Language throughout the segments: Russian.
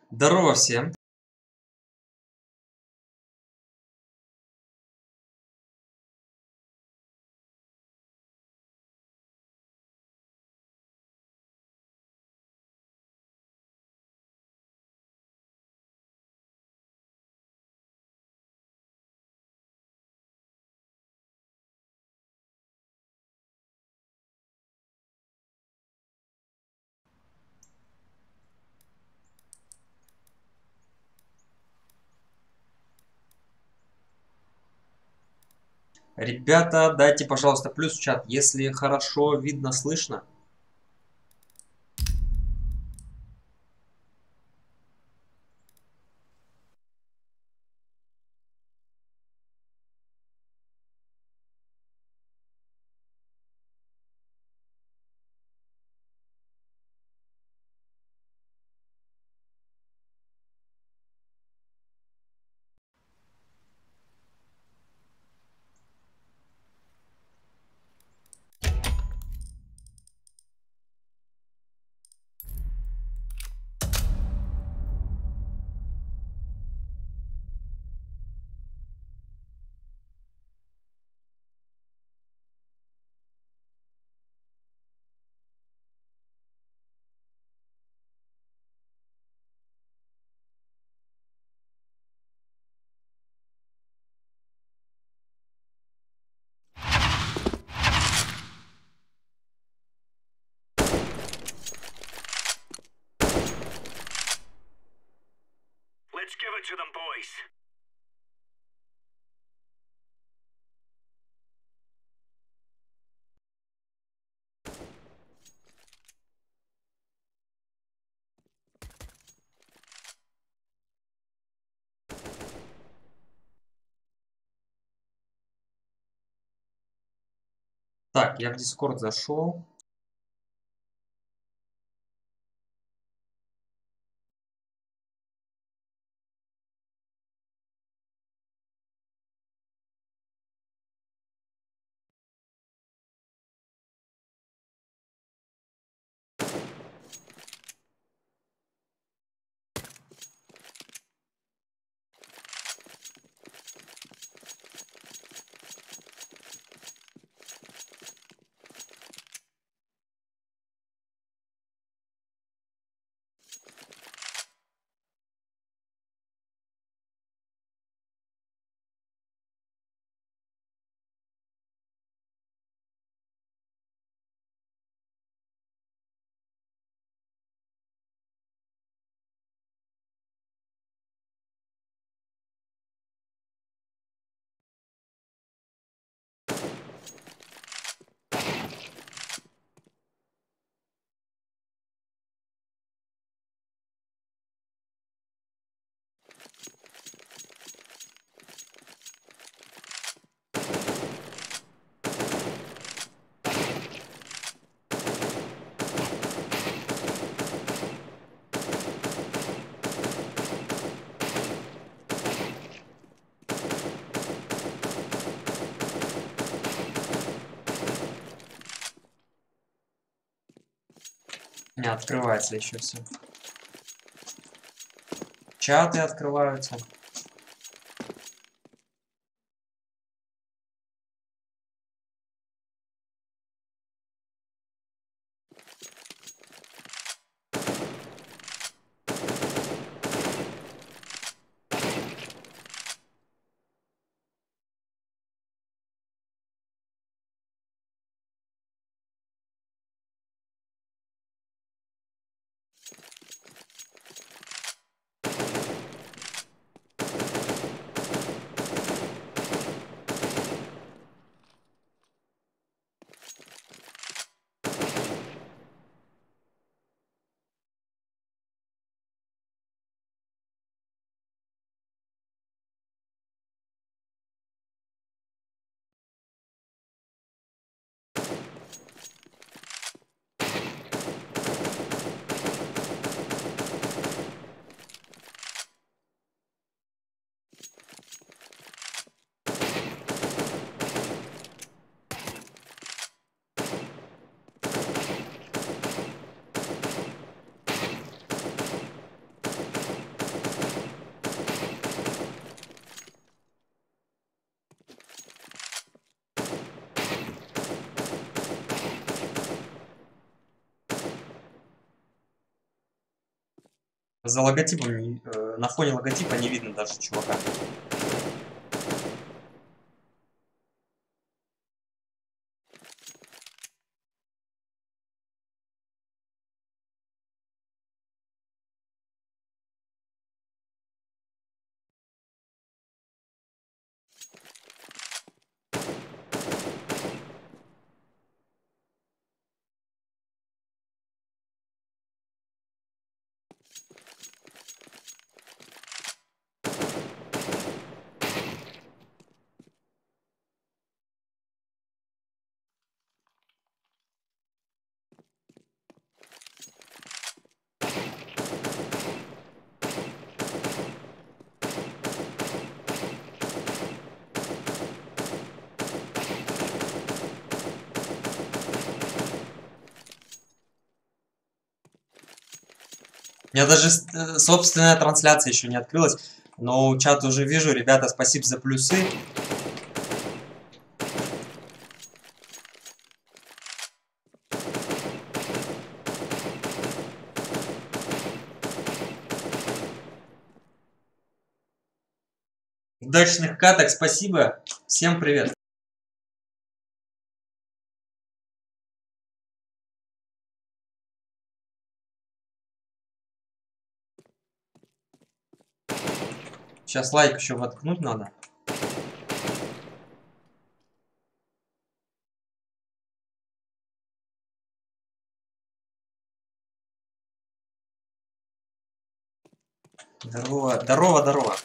Здорово всем! Ребята, дайте, пожалуйста, плюс в чат, если хорошо видно, слышно. Let's give it to them, boys. Так, я в Discord зашел. Не открывается еще все. Чаты открываются. За логотипом, на фоне логотипа не видно даже чувака. У меня даже собственная трансляция еще не открылась, но чат уже вижу. Ребята, спасибо за плюсы. Удачных каток, спасибо. Всем привет. Сейчас лайк еще воткнуть надо. Здорово, здорово, здорово.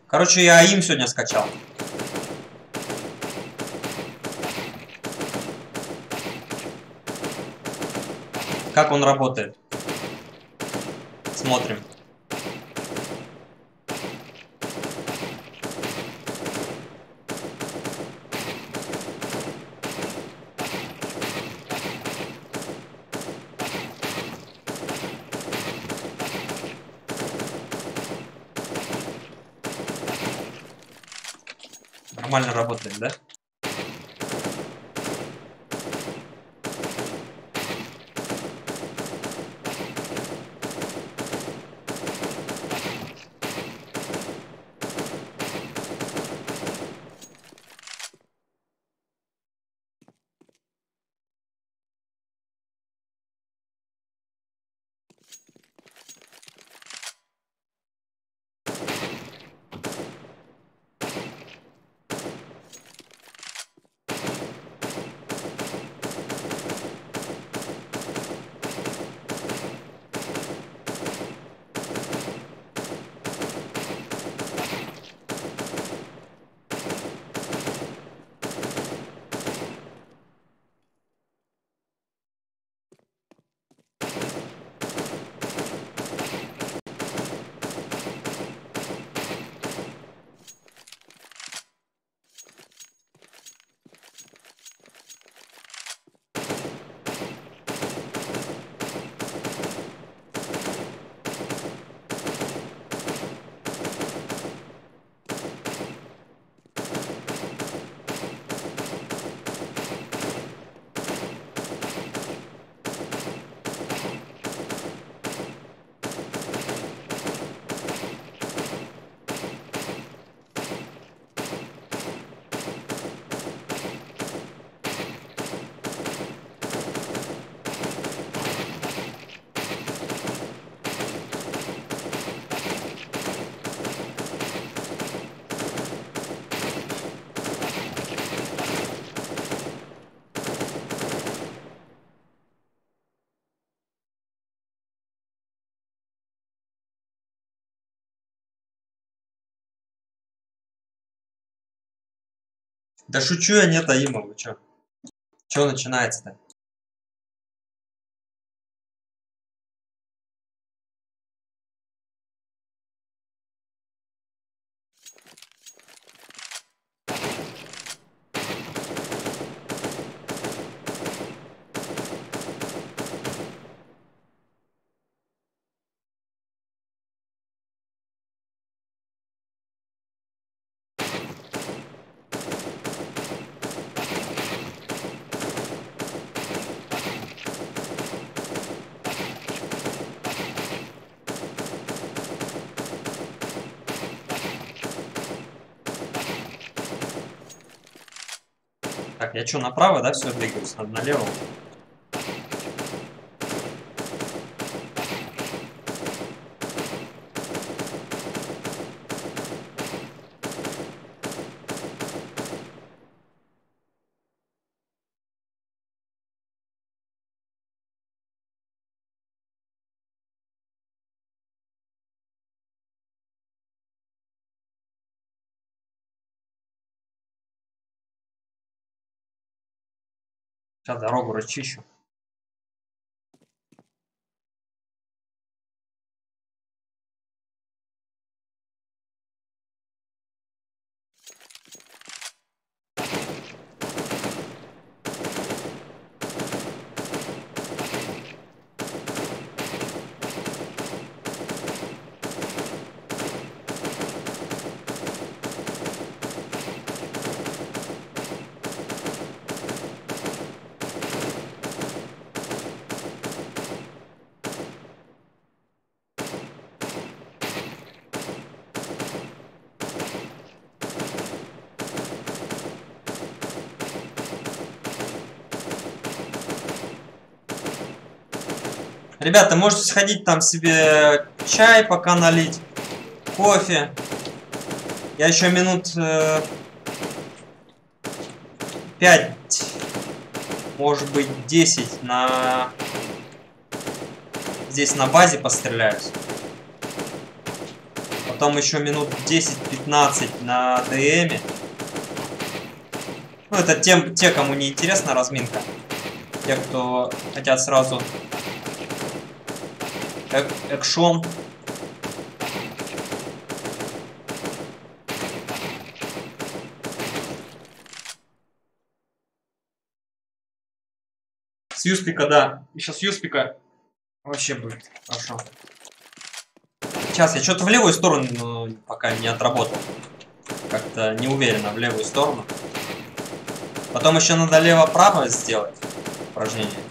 Короче, я им сегодня скачал. Как он работает? Смотрим. Нормально работает, да? Да шучу я, нет, Аима, вы чё? Чё начинается-то? Так, я что, направо, да, все двигаюсь? Надо налево. Сейчас дорогу расчищу. Ребята, можете сходить там себе чай пока налить, кофе. Я еще минут 5, может быть 10 здесь на базе постреляюсь. Потом еще минут 10-15 на ДМе. Ну, это те, кому не интересна разминка. Те, кто хотят сразу экшон. С юспика, да. Еще с юспика вообще будет хорошо. Сейчас я что-то в левую сторону пока не отработал. Как-то не уверенно в левую сторону. Потом еще надо лево-право сделать упражнение.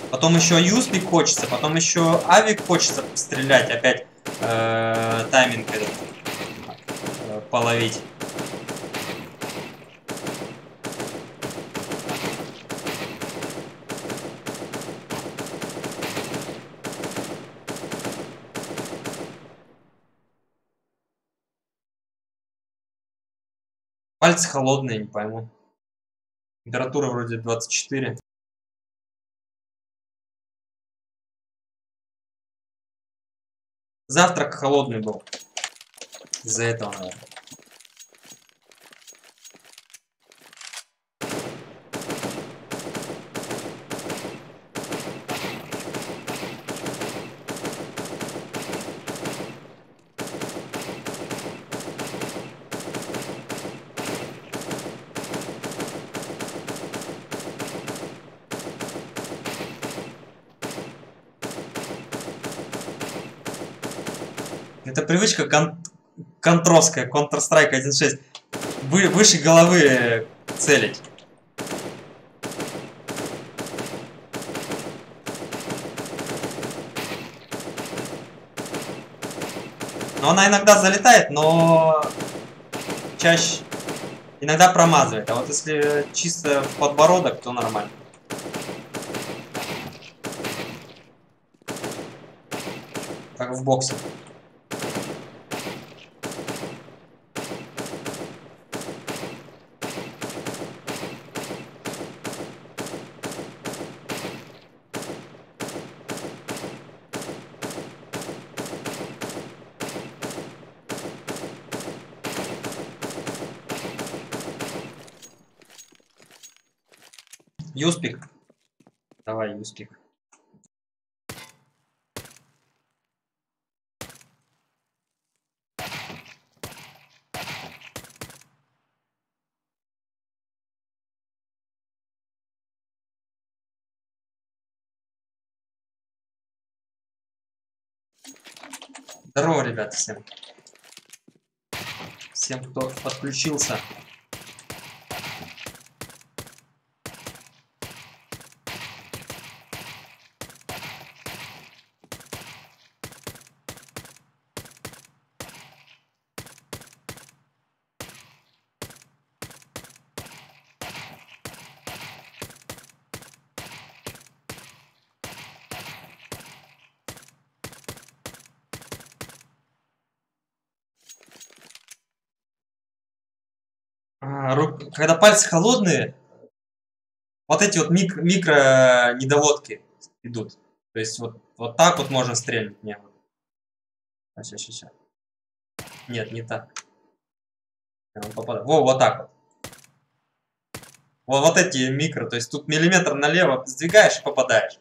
Потом еще юспик хочется, потом еще авик хочется стрелять, опять тайминг этот половить. Пальцы холодные, не пойму. Температура вроде 24. Завтрак холодный был. Из-за этого, наверное. Это привычка контровская, Counter-Strike 1.6. Выше головы целить. Но она иногда залетает, но чаще иногда промазывает. А вот если чисто в подбородок, то нормально. Как в боксе. Юспик. Давай, юспик. Здорово, ребята, всем. Всем, кто подключился. Когда пальцы холодные, вот эти вот микро недоводки идут. То есть вот так вот можно стрельнуть. Нет, сейчас. Нет, не так. Во, вот так вот. Вот эти микро, то есть тут миллиметр налево сдвигаешь и попадаешь.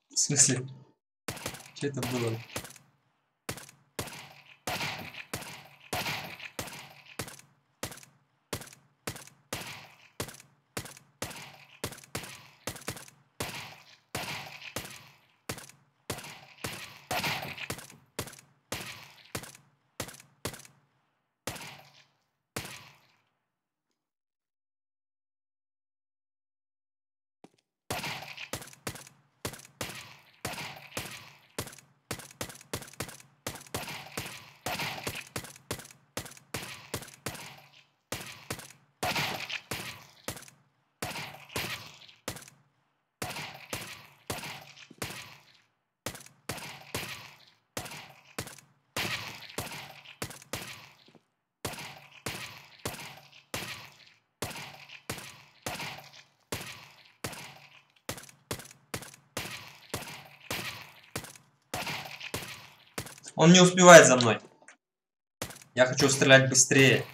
В смысле? Что это было? Он не успевает за мной. Я хочу стрелять быстрее.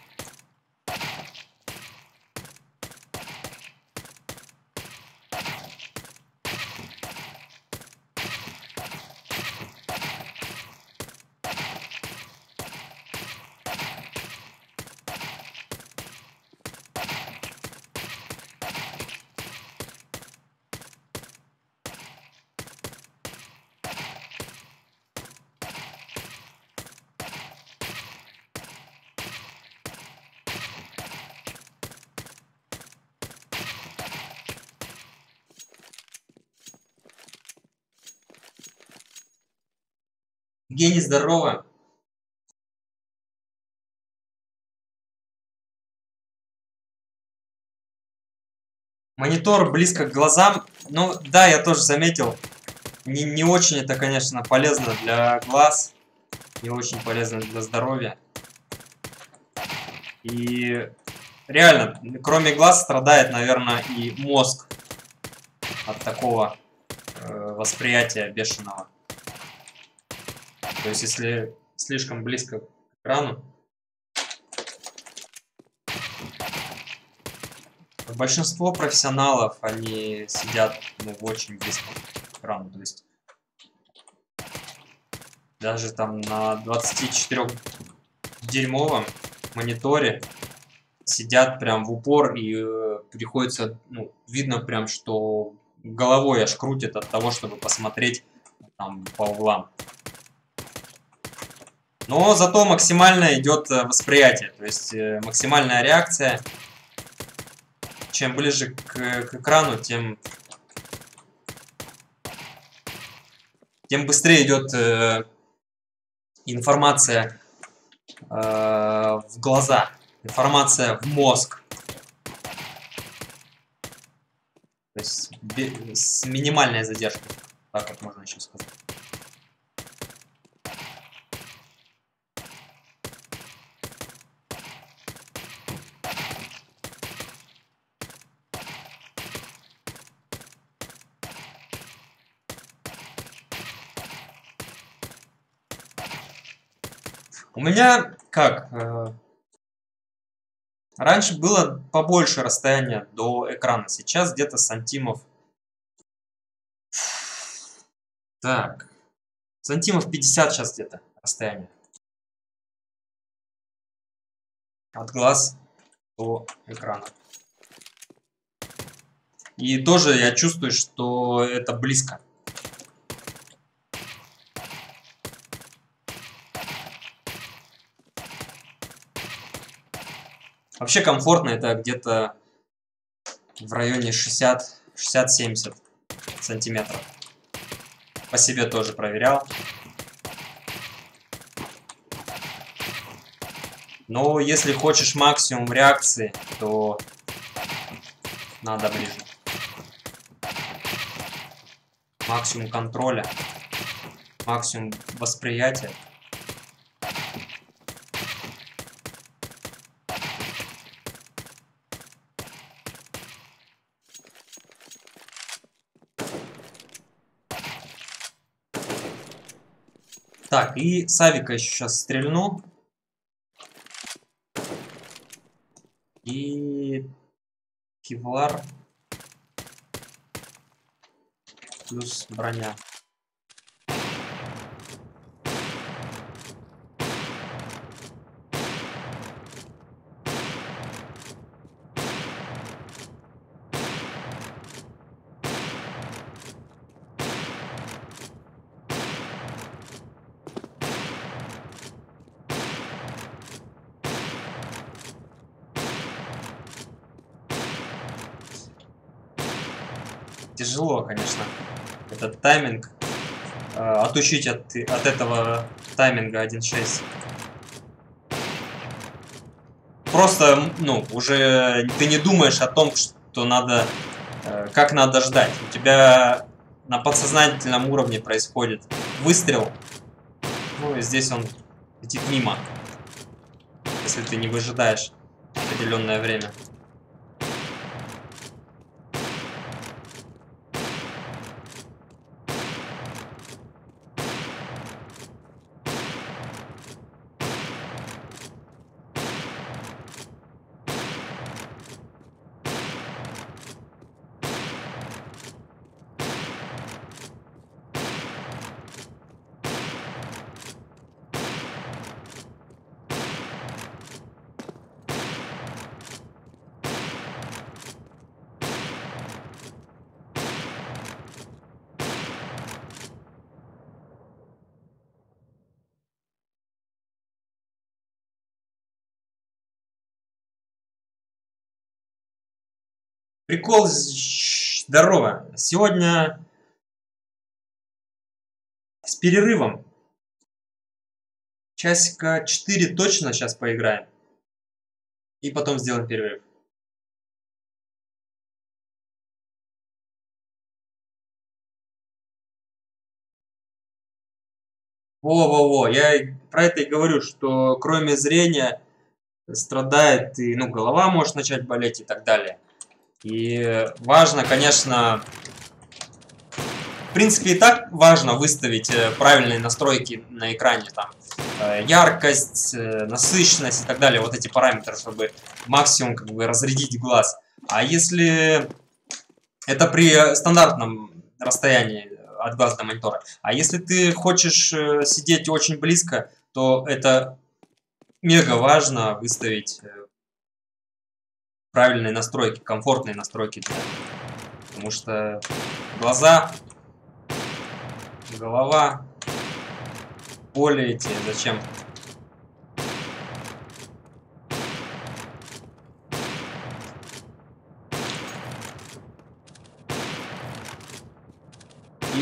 Гений, здорово. Монитор близко к глазам. Ну, да, я тоже заметил. Не очень это, конечно, полезно для глаз. Не очень полезно для здоровья. И реально, кроме глаз страдает, наверное, и мозг от такого восприятия бешеного. То есть, если слишком близко к экрану. Большинство профессионалов, они сидят очень близко к экрану. То есть, даже там на 24-дюймовом мониторе сидят прям в упор и приходится, видно прям, что головой аж крутит от того, чтобы посмотреть там по углам. Но зато максимально идет восприятие, то есть максимальная реакция. Чем ближе к экрану, тем быстрее идет информация в глаза, информация в мозг. То есть с минимальной задержкой, так вот можно еще сказать. У меня как? Раньше было побольше расстояние до экрана, сейчас где-то сантимов. Так, сантимов 50 сейчас где-то расстояние. От глаз до экрана. И тоже я чувствую, что это близко. Вообще комфортно это где-то в районе 60-70 сантиметров. по себе тоже проверял. Но если хочешь максимум реакции, то надо ближе. Максимум контроля, максимум восприятия. Так, и Савика еще сейчас стрельну. И кевлар плюс броня. Тяжело, конечно, этот тайминг. Отучить от этого тайминга 1.6. Просто, ну, уже ты не думаешь о том, что надо, как надо ждать. У тебя на подсознательном уровне происходит выстрел. Ну и здесь он летит мимо, если ты не выжидаешь определенное время. Прикол, здорово. Сегодня с перерывом. Часика 4 точно сейчас поиграем. И потом сделаем перерыв. Во-во-во, я про это и говорю, что кроме зрения страдает и, ну, голова может начать болеть и так далее. И важно, конечно, в принципе и так важно выставить правильные настройки на экране, там, яркость, насыщенность и так далее, вот эти параметры, чтобы максимум как бы разрядить глаз. А если это при стандартном расстоянии от глаза до монитора, а если ты хочешь сидеть очень близко, то это мега важно выставить правильные настройки, комфортные настройки, потому что глаза, голова, боли эти, зачем?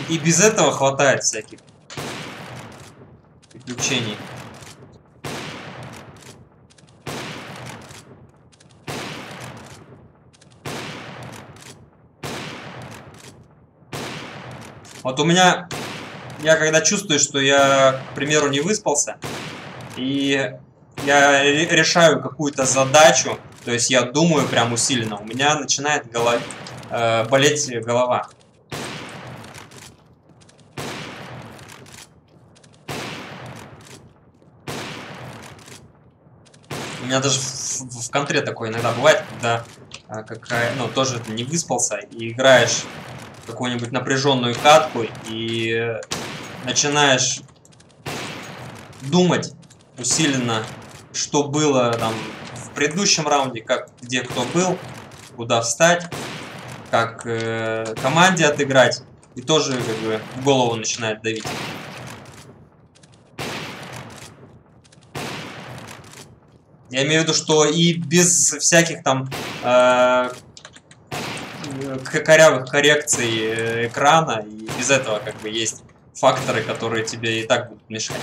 И без этого хватает всяких приключений. Вот у меня, я когда чувствую, что я, к примеру, не выспался, и я решаю какую-то задачу, то есть я думаю прям усиленно, у меня начинает болеть голова. У меня даже в контре такое иногда бывает, когда тоже ты не выспался и играешь какую-нибудь напряженную катку и начинаешь думать усиленно, что было там в предыдущем раунде, где кто был, куда встать, как команде отыграть, и тоже как бы в голову начинает давить. Я имею в виду, что и без всяких там корявых коррекций экрана, и без этого как бы есть факторы, которые тебе и так будут мешать.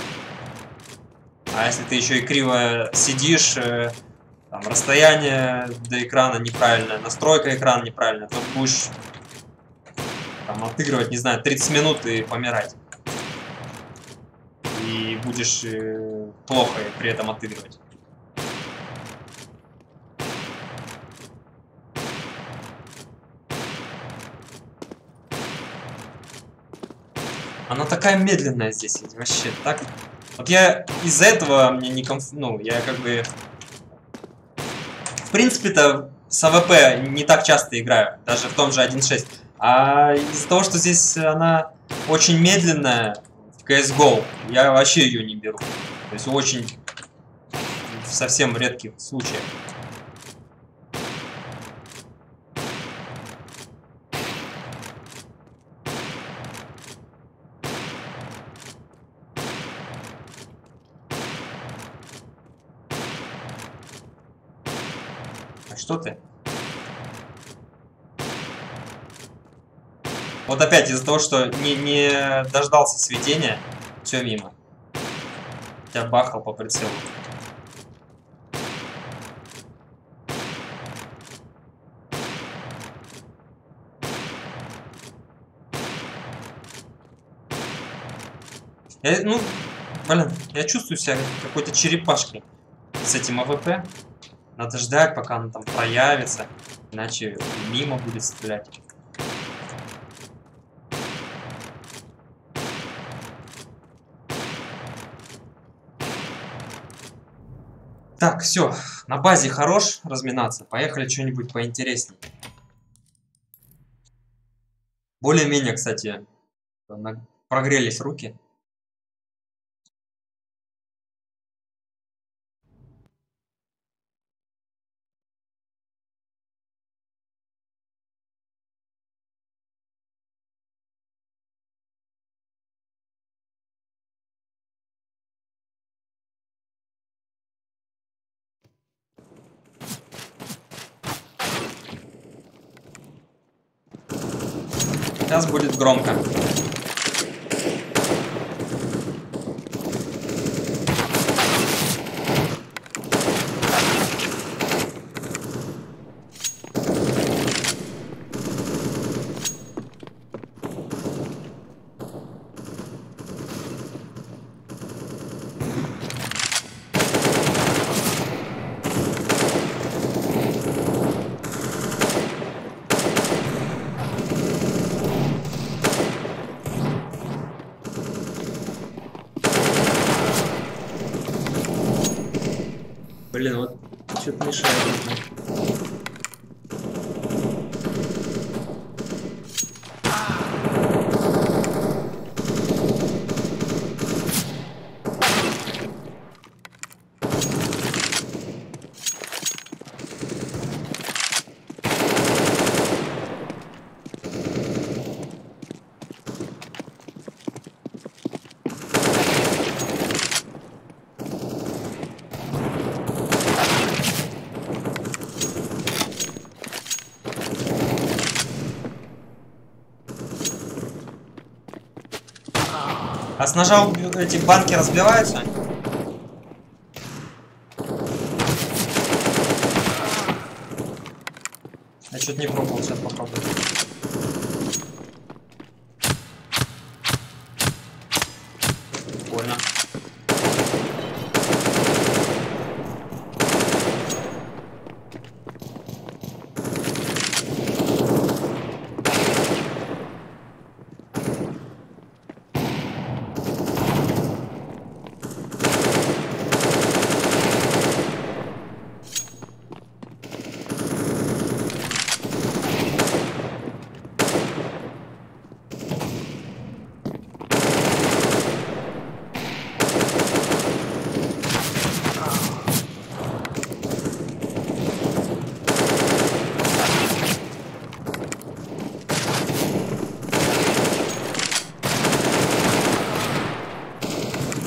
А если ты еще и криво сидишь, там, расстояние до экрана неправильное, настройка экрана неправильная, то будешь там отыгрывать, не знаю, 30 минут и помирать. И будешь плохо при этом отыгрывать. Она такая медленная здесь, вообще так. Вот я из-за этого мне не ну, я как бы... В принципе-то с АВП не так часто играю, даже в том же 1.6. А из-за того, что здесь она очень медленная в CSGO, я вообще ее не беру. То есть очень в совсем редких случаях. А что ты? Вот опять из-за того, что не дождался сведения, все мимо. Я бахал по прицелу. Ну, блин, я чувствую себя какой-то черепашкой с этим АВП. Надо ждать, пока он там проявится, иначе мимо будет стрелять. Так, все, на базе хорош разминаться. Поехали что-нибудь поинтереснее. Более-менее, кстати, прогрелись руки. Сейчас будет громко. Блин, вот что-то мешает. А с ножа эти банки разбиваются? Я что-то не пробовал, сейчас попробую. Больно.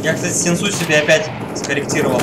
Я, кстати, сенсу себе опять скорректировал.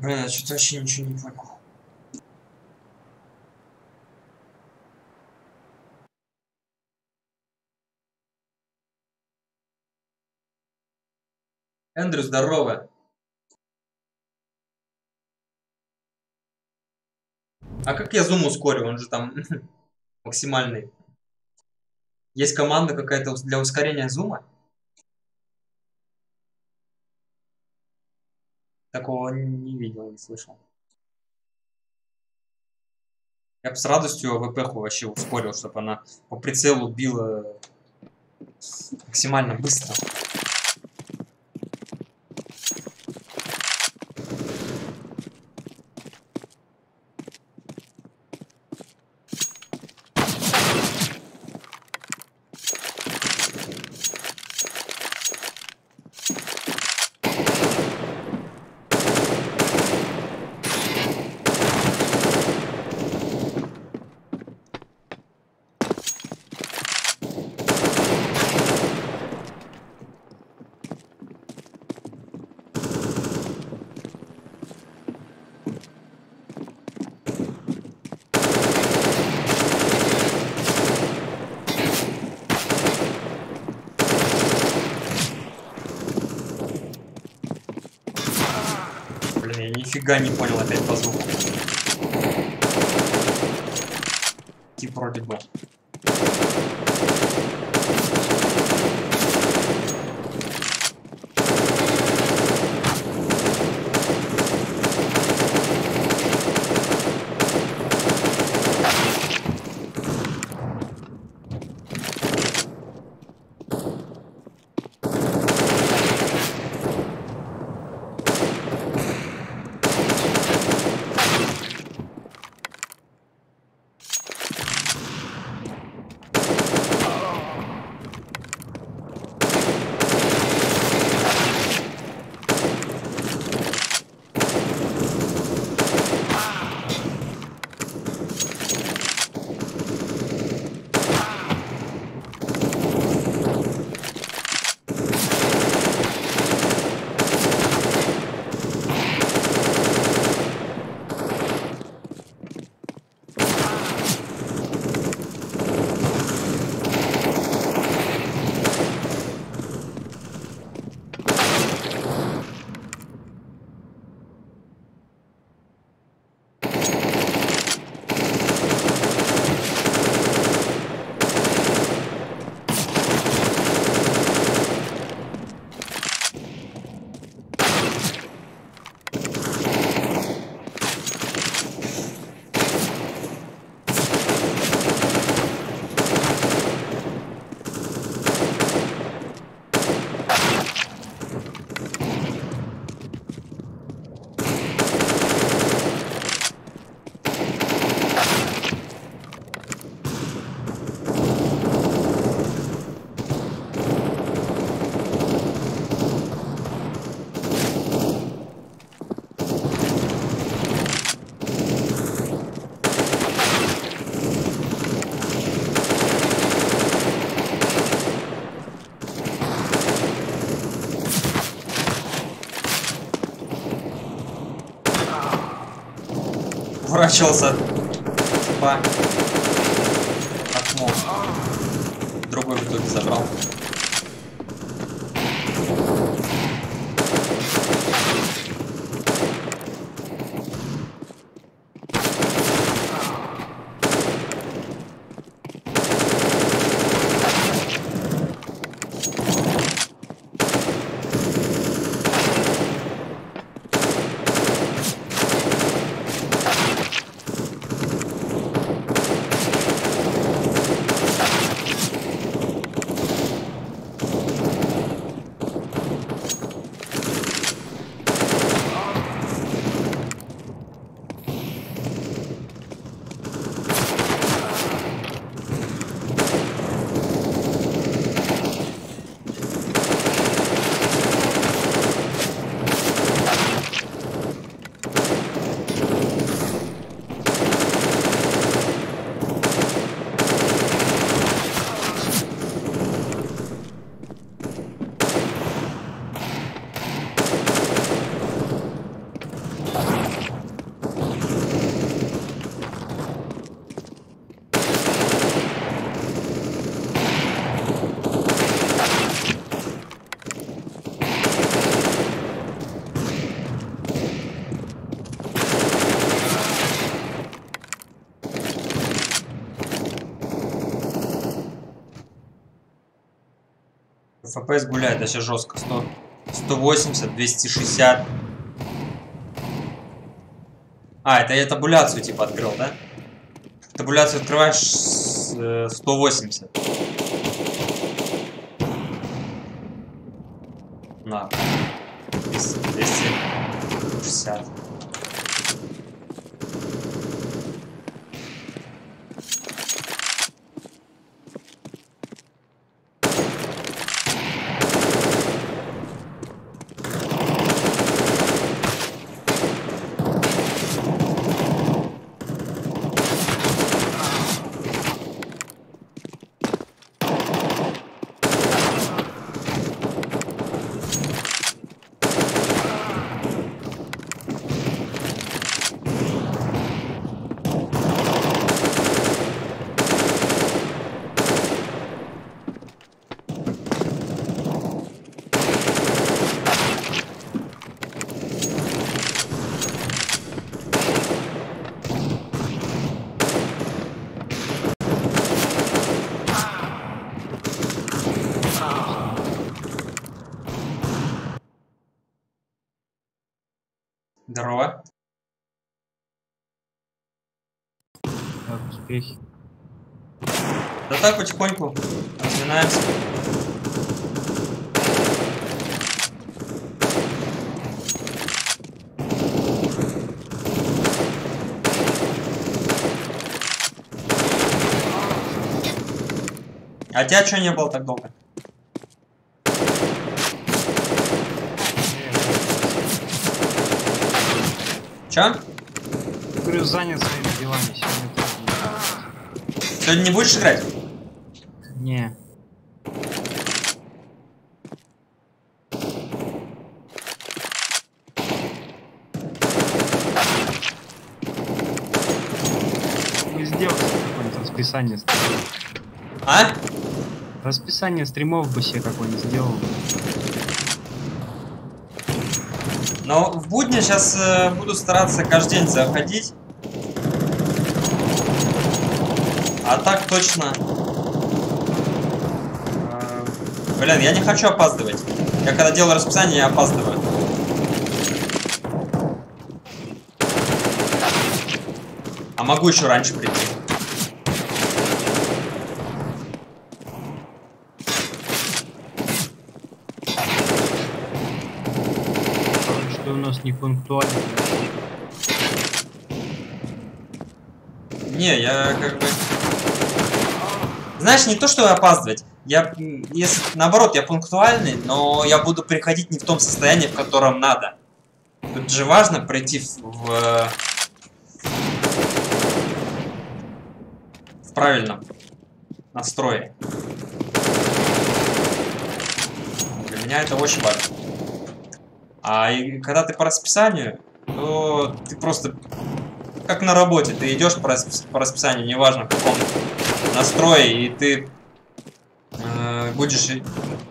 Блин, я что-то вообще ничего не понял. Эндрю, здорово. А как я зум ускорю? Он же там максимальный. Есть команда какая-то для ускорения зума? Такого не видел, не слышал. Я бы с радостью АВП-ху вообще ускорил, чтобы она по прицелу била максимально быстро. Блин, я нифига не понял опять по звуку. Тип вроде бы. Уворачивался по окну. Другой в итоге забрал. FPS гуляет вообще жестко. 180, 260. А, это я табуляцию типа открыл, да? Табуляцию открываешь 180. На. 260. Здорово. Как успехи? Да так, потихоньку разминаемся. А тебя что не было так долго? Чё? Говорю, занят своими делами сегодня. Сегодня не будешь играть? Не. Мы сделали какое-нибудь расписание стримов. А? Расписание стримов бы себе какое-нибудь сделал. Но в будни сейчас буду стараться каждый день заходить. А так точно. Блин, я не хочу опаздывать. Я когда делаю расписание, я опаздываю. А могу еще раньше прийти. Что у нас не пунктуально. Не, я как бы... Знаешь, не то, что опаздывать. Я, если, наоборот, я пунктуальный, но я буду приходить не в том состоянии, в котором надо. Тут же важно прийти в правильном настрое. Для меня это очень важно. А и когда ты по расписанию, то ты просто как на работе. Ты идешь по расписанию, неважно в каком настрое, и ты будешь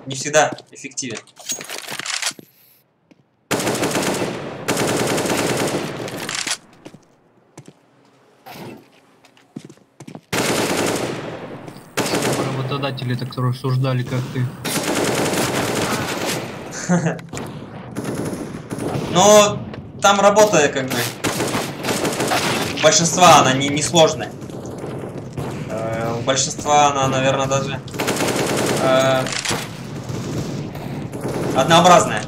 не всегда эффективен. Работодатели так рассуждали, как ты. Но там работа, как бы, у большинства она не сложная. У большинства она, наверное, даже однообразная.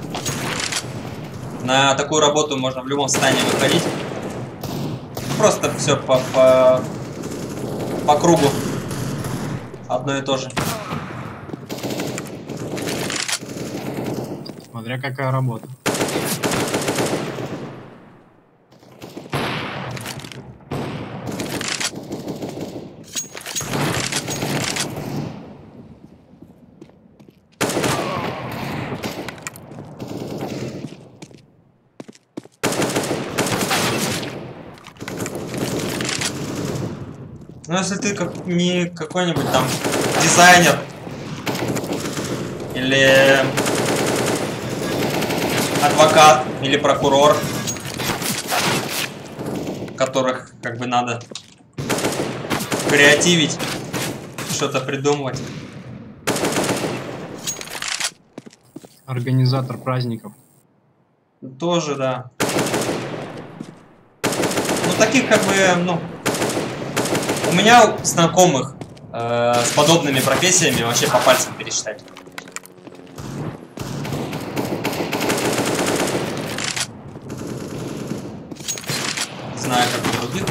На такую работу можно в любом состоянии выходить. Просто все по кругу. Одно и то же. Смотря какая работа. Ну, если ты не какой-нибудь там дизайнер или адвокат или прокурор, которых как бы надо креативить, что-то придумывать, Организатор праздников. Тоже, да. Ну, таких как бы, ну... У меня знакомых с подобными профессиями вообще по пальцам пересчитать. Не знаю, как у других.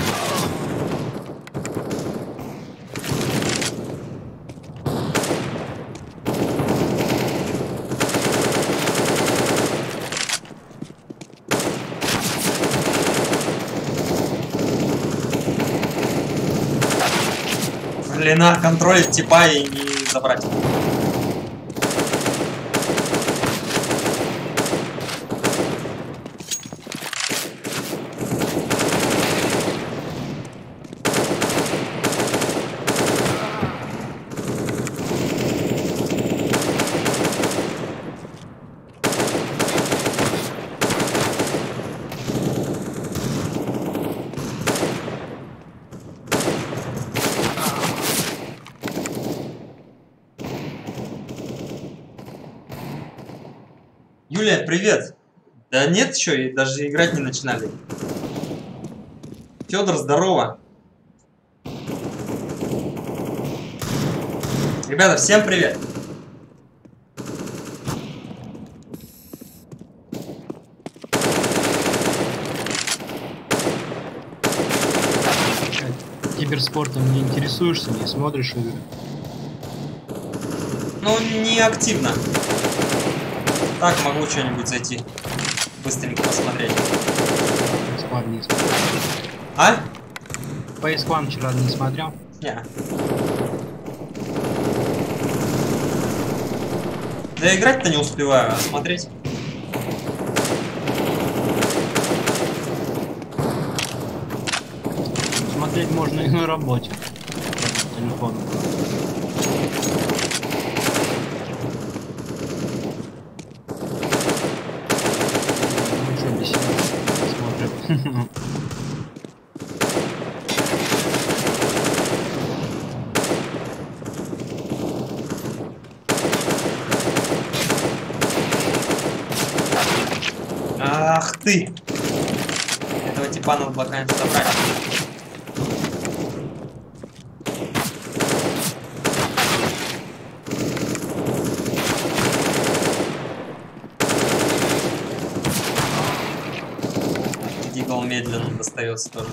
Блин, контролить типа и не забрать. Юлия, привет! Да нет, еще и даже играть не начинали. Федор, здорово! Ребята, всем привет! Киберспортом не интересуешься, не смотришь игры? Ну, не активно. Так, могу что-нибудь зайти. Быстренько посмотреть. PS1 не смотрел. А? PS1 вчера не смотрел? Не. Да играть-то не успеваю, а смотреть. Смотреть можно и на работе. Телефон. Ну что, без себя смотрю. Ах ты! Этого типа надо было, конечно, забрать. Дигл медленно достается тоже.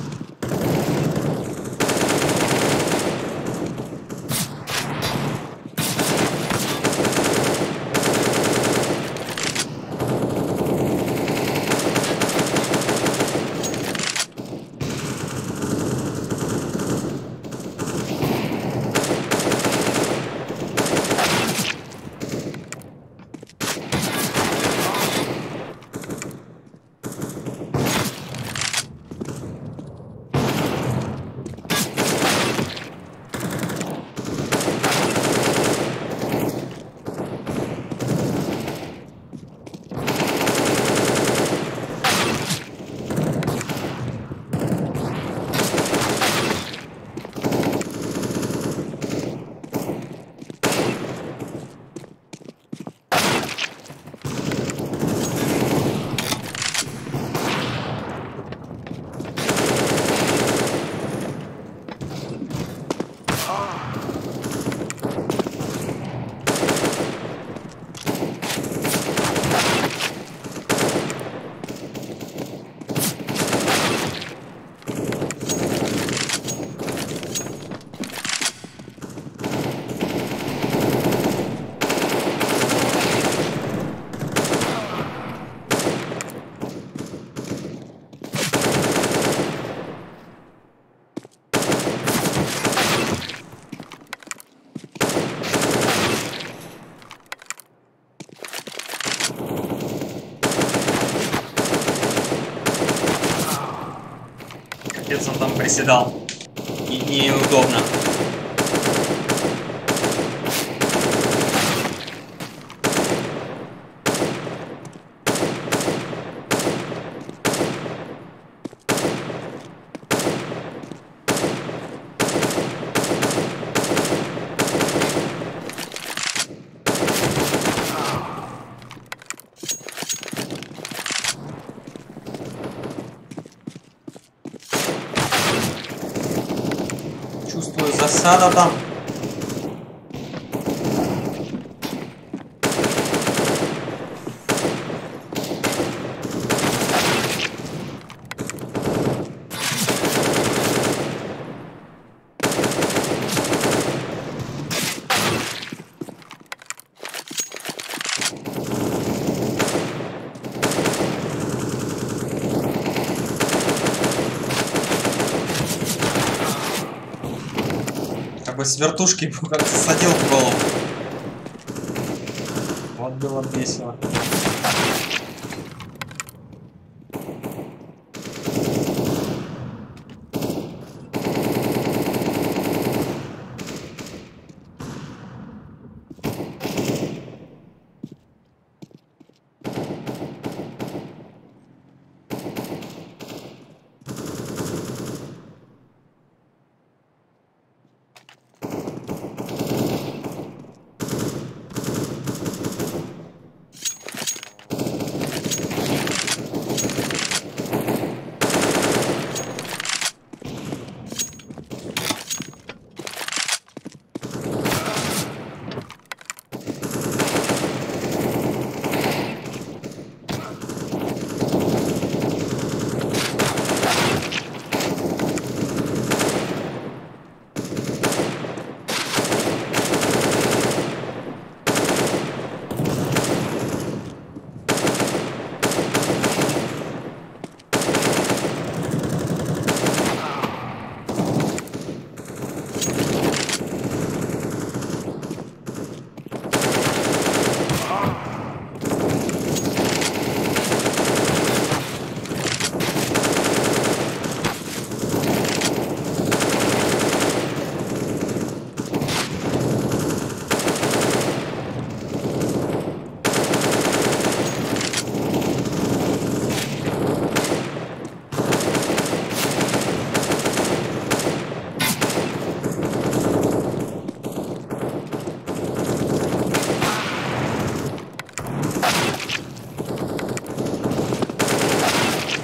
Капец, он там приседал. И неудобно. Чувствую, засада там. Как бы с вертушки как садил в голову. Вот было весело.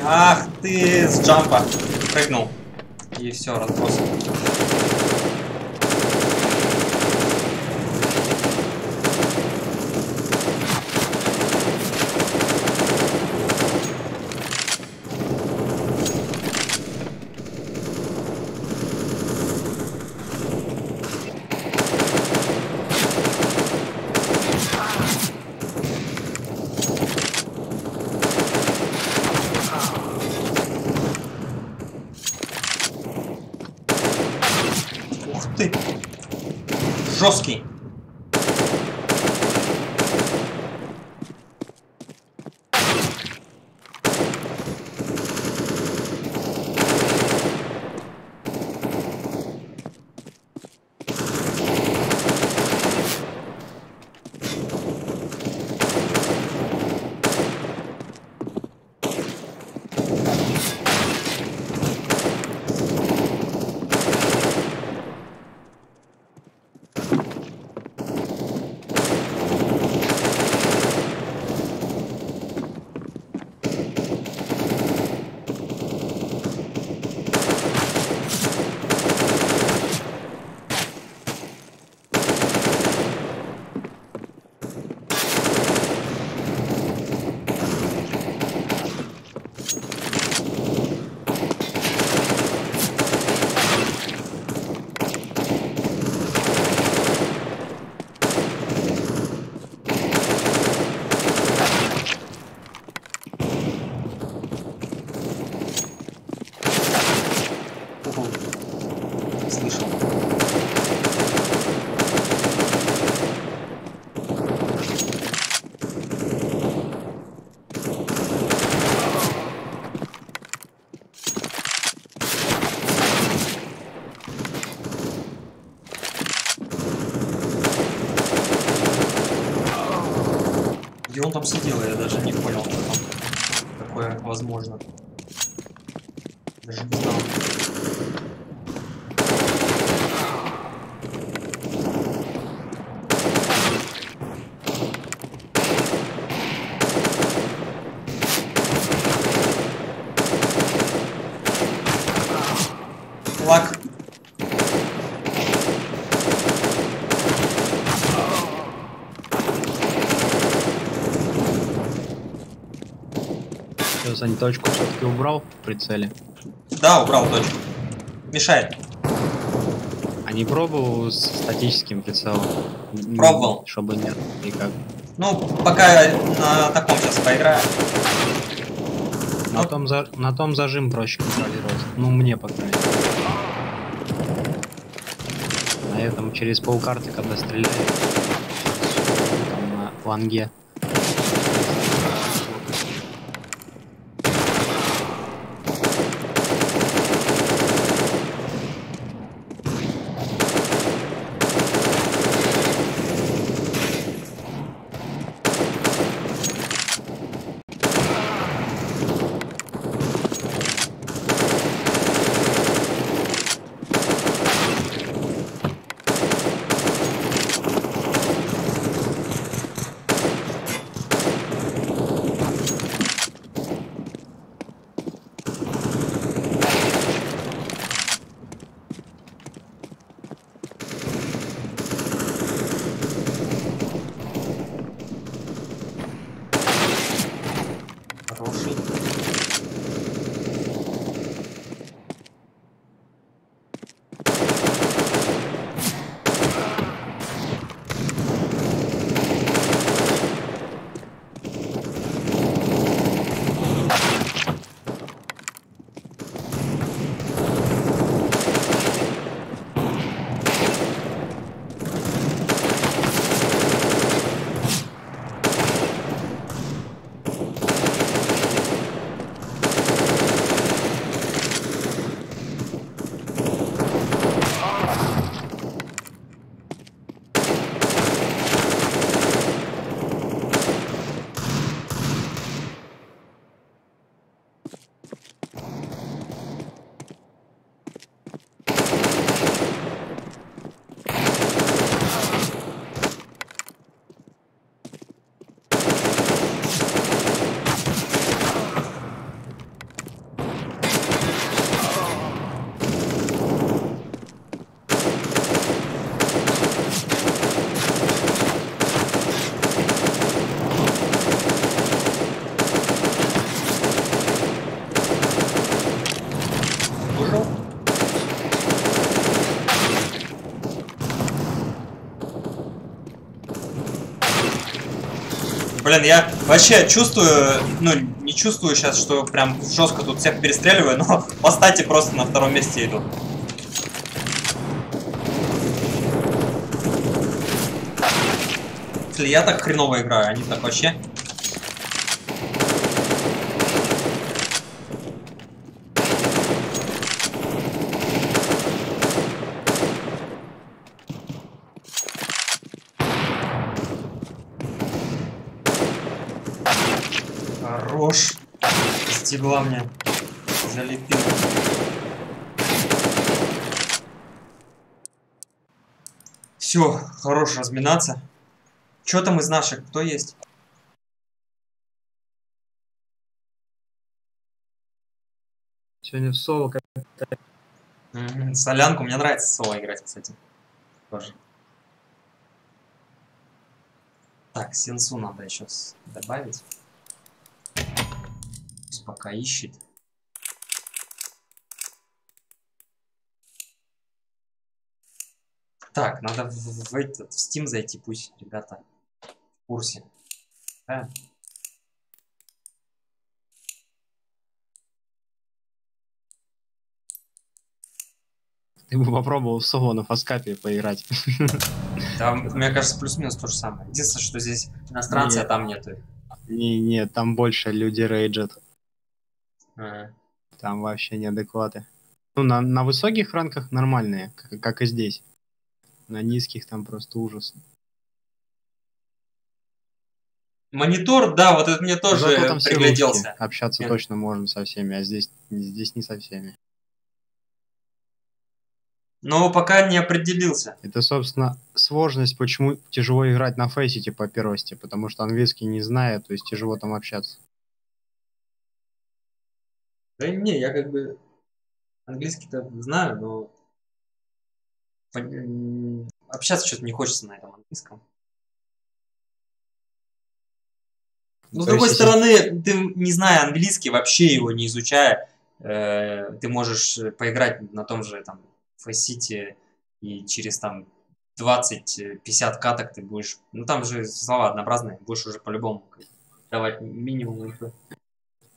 Ах ты, с джампа прыгнул. И все, разброс. Ты жесткий. Слышал. Где он там сидел, я даже не понял, что там такое возможно. Даже не знал. Лак. Сань, точку все-таки убрал в прицеле. Да, убрал точку. Мешает. А не пробовал с статическим прицелом? Пробовал. Чтобы нет никак. Ну, пока на таком сейчас поиграю. На том зажим проще контролировать. Ну, мне, по крайней мере. На этом через полкарты, когда стреляю, там на фланге. Хороший. Выжил. Блин, я вообще чувствую, ну, не чувствую сейчас, что прям жестко тут всех перестреливаю, но по стати просто на втором месте иду. Если я так хреново играю, они так вообще. Хорош. Стегла мне. Залепил. Все, хорош разминаться. Что там из наших? Кто есть? Сегодня в соло как Солянку. Мне нравится соло играть, кстати. Тоже. Так, сенсу надо еще добавить. Пусть пока ищет. Так, надо в этот в Steam зайти, пусть ребята в курсе. Да? ты бы попробовал в соло на фаскапе поиграть. Да, мне кажется, плюс-минус то же самое. Единственное, что здесь иностранцы, а там нету их. Не, там больше люди рейджат. А. Там вообще неадекваты. Ну, на высоких ранках нормальные, как и здесь. На низких там просто ужас. Монитор, да, вот это мне Зато тоже там все пригляделся. русские. Общаться Нет. точно можно со всеми, а здесь не со всеми. Но пока не определился. Это, собственно, сложность, почему тяжело играть на фейсите по первости, потому что английский не знаю, то есть тяжело там общаться. Да и не, я как бы английский-то знаю, но общаться что-то не хочется на этом английском. Но с То другой есть, стороны, ты, не зная английский, вообще его не изучая, ты можешь поиграть на том же там Фейс-Сити, и через там 20-50 каток ты будешь... Ну там же слова однообразные, будешь уже по-любому давать минимум инфы.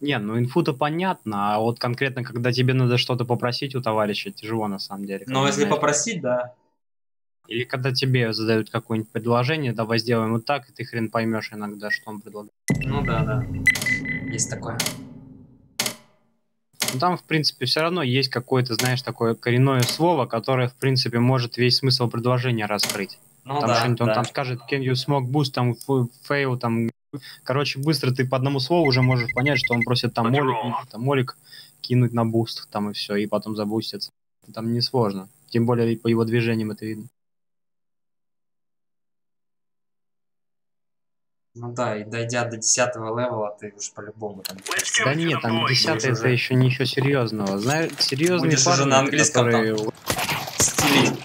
Не, ну инфу-то понятно, а вот конкретно, когда тебе надо что-то попросить у товарища, тяжело на самом деле. Но если попросить, да. Или когда тебе задают какое-нибудь предложение, давай сделаем вот так, и ты хрен поймешь иногда, что он предлагает. Ну да, да. Есть такое. Ну там, в принципе, все равно есть какое-то, знаешь, такое коренное слово, которое, в принципе, может весь смысл предложения раскрыть. Ну Там да, что-нибудь он да. там скажет, can you smoke boost, там, fail, там. Короче, быстро ты по одному слову уже можешь понять, что он просит там молик кинуть на буст, там и все, и потом забустится. Там несложно. Тем более по его движениям это видно. Ну да, и дойдя до 10-го левела, ты уж по-любому там будешь. Да нет, там 10 это уже. еще ничего серьезного. Знаешь, серьезные Будешь парни, уже на английском которые... стилить.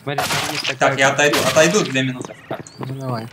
Смотри, там есть такая... Так, я отойду 2 минуты. Ну давай.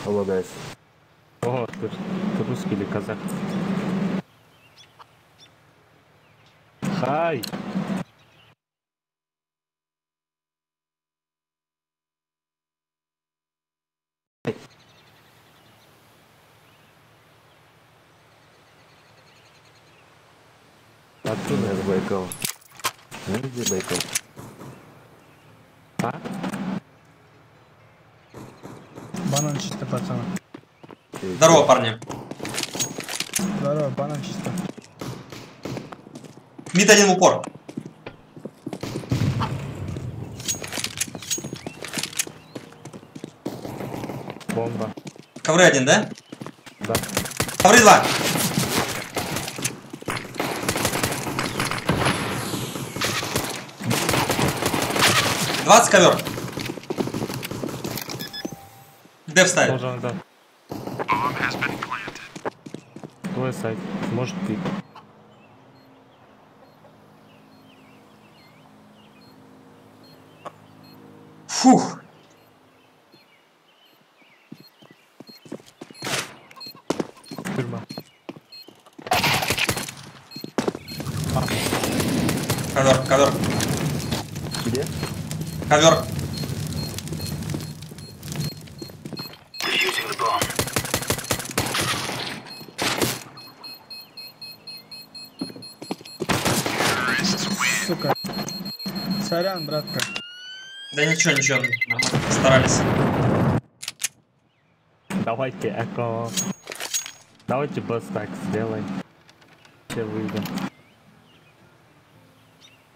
Hello guys. О, ты русский или казах? Хай! Откуда я Байкал? Где Байкал? А? Банан чисто, пацаны. Здорово, парни. Здорово, банан чисто. Мид один в упор. Бомба. Ковры один, да? Да. Ковры 2. «20 ковер. Дев ставит. Должен, да. Твой сайт. Может ты. Фух. Тюрьма. Ковер. Где? Ковер. Сука. Сорян, братка. Да ничего, нормально, постарались. Давайте эко. Давайте босс так сделаем. Все выйдем.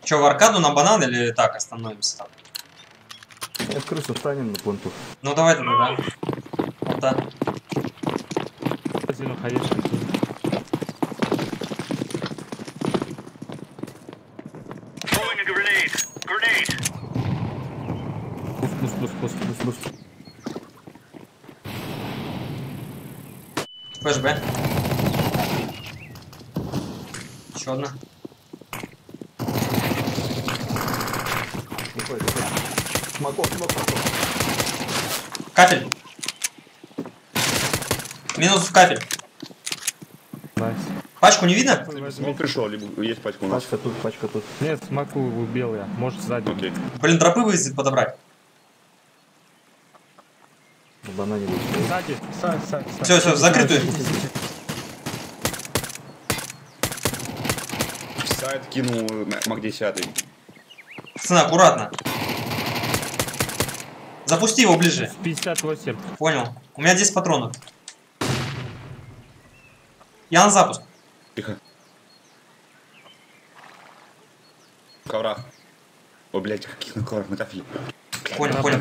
Че, в аркаду на банан или так остановимся там? В крысу встанем на понту. Ну давай тогда, да. Вот так. Казино конечно. Пусть. ФСБ. Еще одна. Смоков. Капель. Минус в капель. Найс. Пачку не видно? Смог пришел, либо есть пачка у нас. Пачка тут, пачка тут. Нет, смоку убил я. Может сзади. Окей. Блин, дропы выйдет подобрать. В банане будет. Сзади. Сайт. Все, закрытую. Сайт кинул Мак 10. Пацаны, аккуратно. Запусти его ближе. 58. Понял. У меня 10 патронов. Я на запуск. Тихо. В коврах. О, блядь, каких на коврах, на кафеле. Понял. Вот,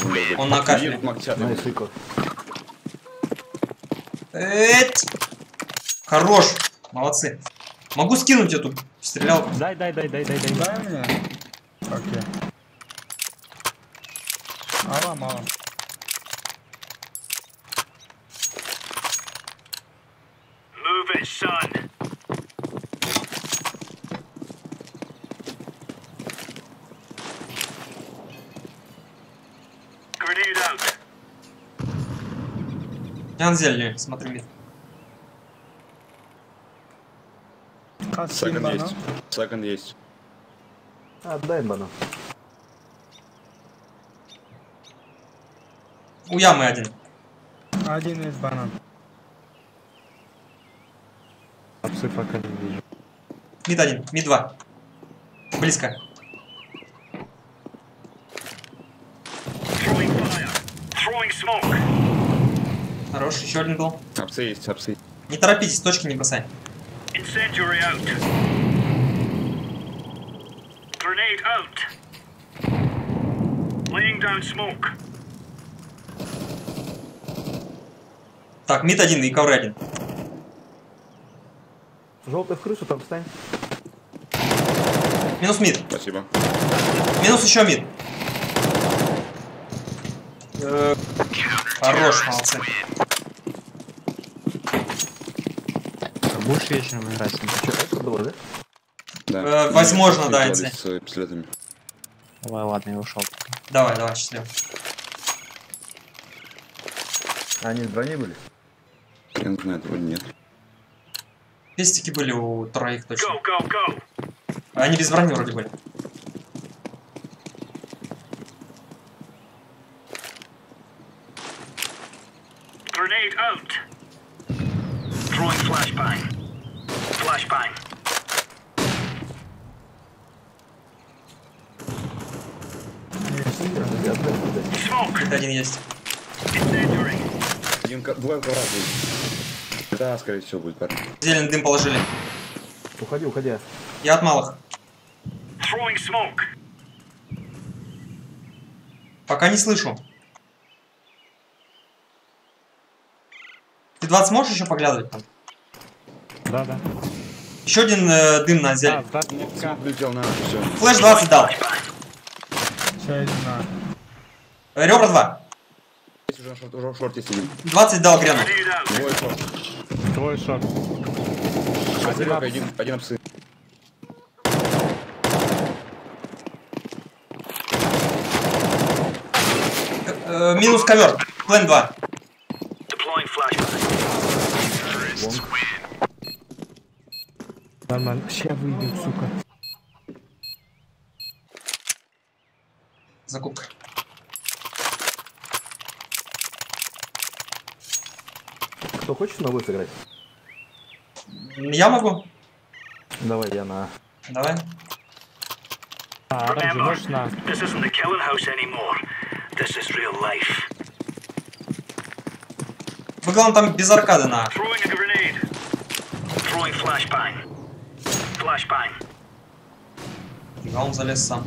блядь. Он на кафеле. Мак 10. Найс, Рико. Эть. Хорош. Молодцы. Могу скинуть эту стрелялку. Дай. Дай мне. Окей. Мало. Move it, son. Grenade out. Я на зелень, смотри мне. Каскин Секонд банан. есть. Секонд есть. Отдай банан. У ямы один. Один из банан. Псы пока не вижу. Мид один, мид 2. Близко. Throwing fire. Throwing smoke. Хорош, еще один был. Апсы есть, апсы. Не торопитесь, точки не бросай. Incendiary out. Grenade out. Laying down smoke. Так, мид один и ковры один. Желтый в крышу, там встань. Минус мид. Спасибо. Минус еще мид. Хорош, молодцы. Будешь вечером играть? Что, это было, да? Да. Возможно, да, Делали если. с пистолетами. Давай, ладно, я ушел. Давай, счастливо. Они в броне были? Я не знаю, вроде нет. Пестики были у троих точно. Go. Они без брони вроде были. Grenade out. Throwing flashbang. Flashbang. Smoke. Мид один есть. Incendiary. Двое ковра будет. Да, скорее всего, будет парень. Зеленый дым положили. Уходи. Я от малых. Throwing smoke. Пока не слышу. Ты 20 можешь еще поглядывать там? Да. Еще один дым на зелень. Да. Смог влетел на все. Флэш 20 дал. Все один на. Ребра 2. Здесь уже в шорте сидим. 20 дал Грену. Grenade out. Двое шорт. Твой шорт. Один апсы. Минус ковер. План 2. Deploying flashbang. Нормально. Сейчас выйдем, сука. Закупка. Кто хочет на бой сыграть? Я могу. Давай, я на... Давай. Оранжи, можешь на... This isn't the killing house anymore. This is real life. Вы, главное, там без аркады на. Throwing a grenade. Throwing flashbang. Flashbang. А он залез сам.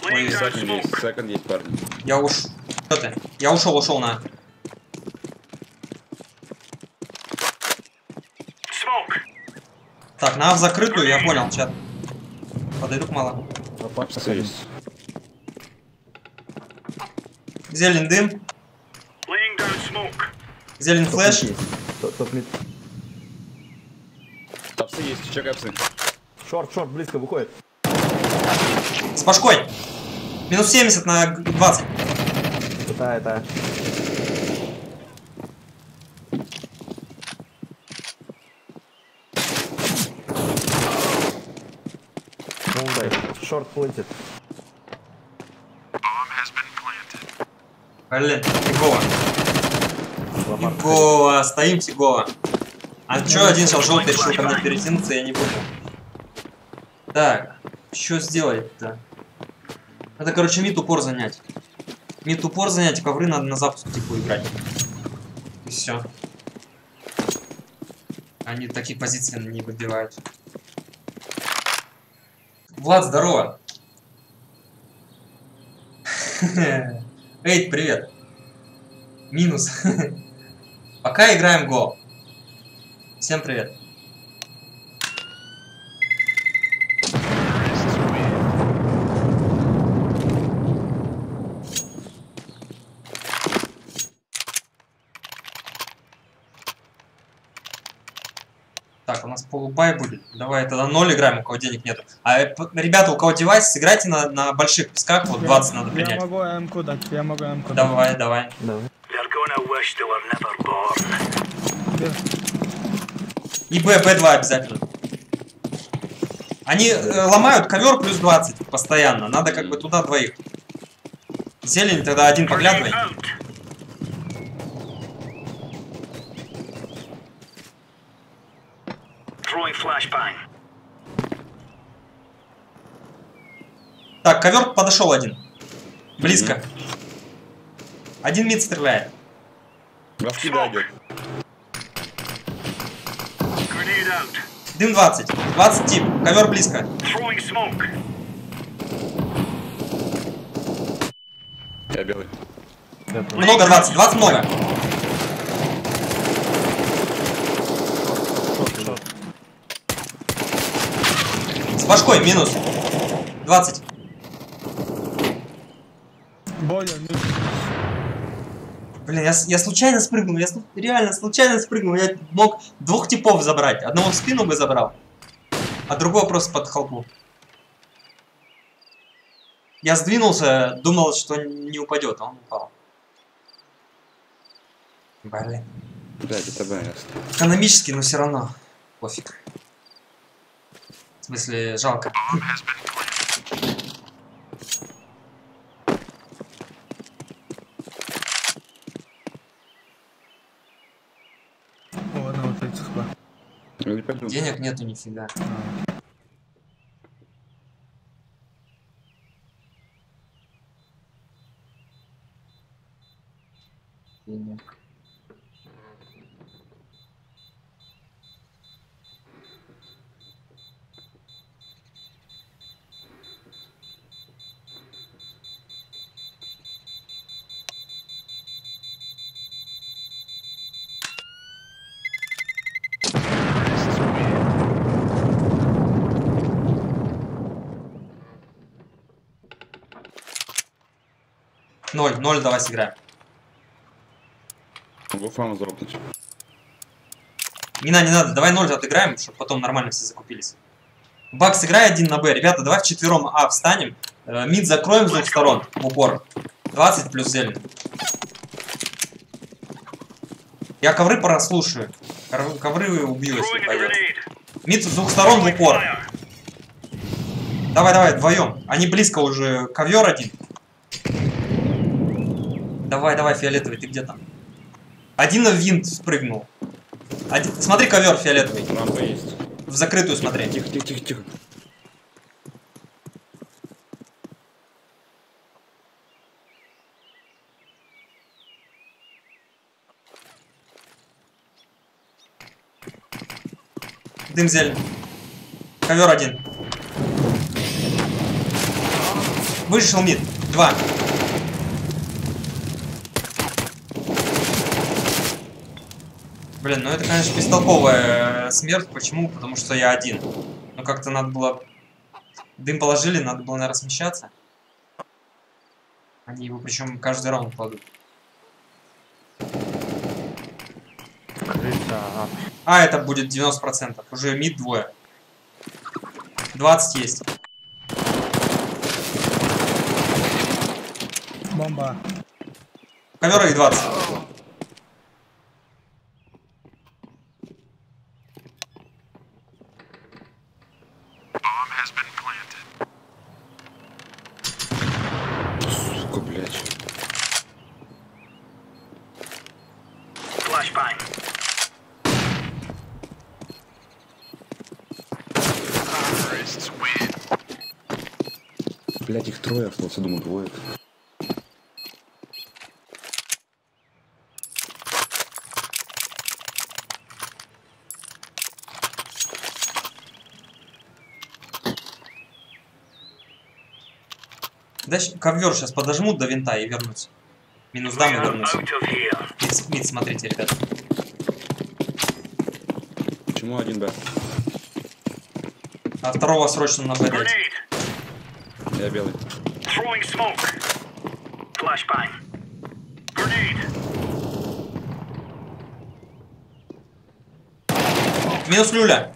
Laying down Секонд есть, smoke. секонд есть, парни. Я уж... Что ты? Я ушел на. Smoke. Так, на в закрытую, я понял, чат. Подойду к малому. Апсы есть. Зелень дым. Laying down smoke. Зелень флэш. Топ-мид. Апсы есть, чекай апсы. Шорт, близко выходит. С башкой. Минус 70 на 20. Это... Шорт платит. Блин, фигово. Фигово, стоим фигово. А чё один сейчас желтый решил ко мне перетянуться, я не понял. Так, что сделать-то? Надо, короче, мид упор занять. Мид упор занять, ковры надо на запуск типа играть. И все. Они такие позиции не выбивают. Влад, здорово. Эй, привет. Минус. Пока играем го. Всем привет. Так, у нас полубай будет. Давай тогда 0 играем, у кого денег нету. А ребята, у кого девайс, сыграйте на больших песках, вот 20 надо принять. Я могу М-ку дать, я могу М-ку дать. Давай, давай. Давай. They're gonna wish they were never born. И Б2 обязательно. Они ломают ковер плюс 20 постоянно. Надо как бы туда двоих. Зелень тогда один поглядывай. Out. Throwing flashbang. Так, ковер подошел один. Близко. Один мид стреляет. Раскида идет. Grenade out. Дым 20. 20 тип. Ковер близко. Throwing smoke. Я белый. Много 20. 20 много. С башкой минус. 20. Бойлер, мид. Блин, я случайно спрыгнул. Я реально случайно спрыгнул. Я мог двух типов забрать. Одного в спину бы забрал, а другого просто под холму. Я сдвинулся, думал, что не упадет, а он упал. Блин. Блядь, это Б. Экономически, но все равно. Пофиг. В смысле, жалко. О, одного 30 хп. Ну не пойду. Денег нету нифига. Денег. Ноль, давай сыграем. Могу фаму заропнуть. Не надо, давай 0 отыграем, чтобы потом нормально все закупились. Бак, сыграй 1 на Б. Ребята, давай вчетвером А встанем. Мид закроем с двух сторон в упор. 20 плюс зелень. Я ковры прослушаю. Ковры убью, если Throwing a пойдет. grenade. Мид с двух сторон в упор. Fire. Давай, вдвоем. Они близко уже. Ковер один. Давай, фиолетовый, ты где там? Один в винт спрыгнул. Смотри, ковер фиолетовый. Рампа есть. В закрытую смотри. Тихо. Дым зелень. Ковер один. Вышел мид. 2. Блин, ну это, конечно, бестолковая смерть. Почему? Потому что я один. Ну как-то надо было... Дым положили, надо было, наверное, смещаться. Они его причем каждый раунд кладут. А, это будет 90%. Уже мид двое. 20 есть. Бомба. Ковера и 20. Блять. Flashbang. Блять, их трое осталось, я думаю, двое. Дальше ковер сейчас подожмут до винта и вернусь. Минус дам и We are вернусь. out of here. Мид, смотрите, ребят. Почему один Б? А второго срочно на Б дать. Grenade. Я белый. Throwing smoke. Flashbang. Grenade. Минус люля.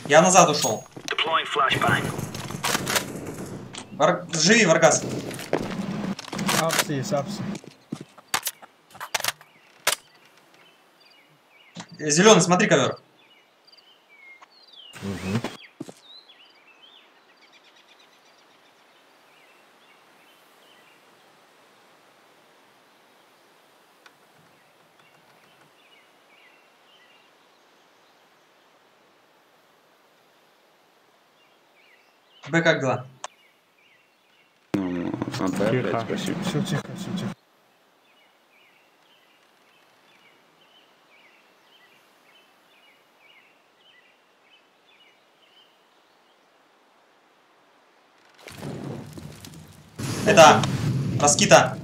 Я назад ушел. Deploying flashbang. Живи, Варгас. Апси есть, апси. Зеленый, смотри ковер. Б как дела? Ну, АБ, блять, спасибо. Все тихо, все тихо. Это Раскита.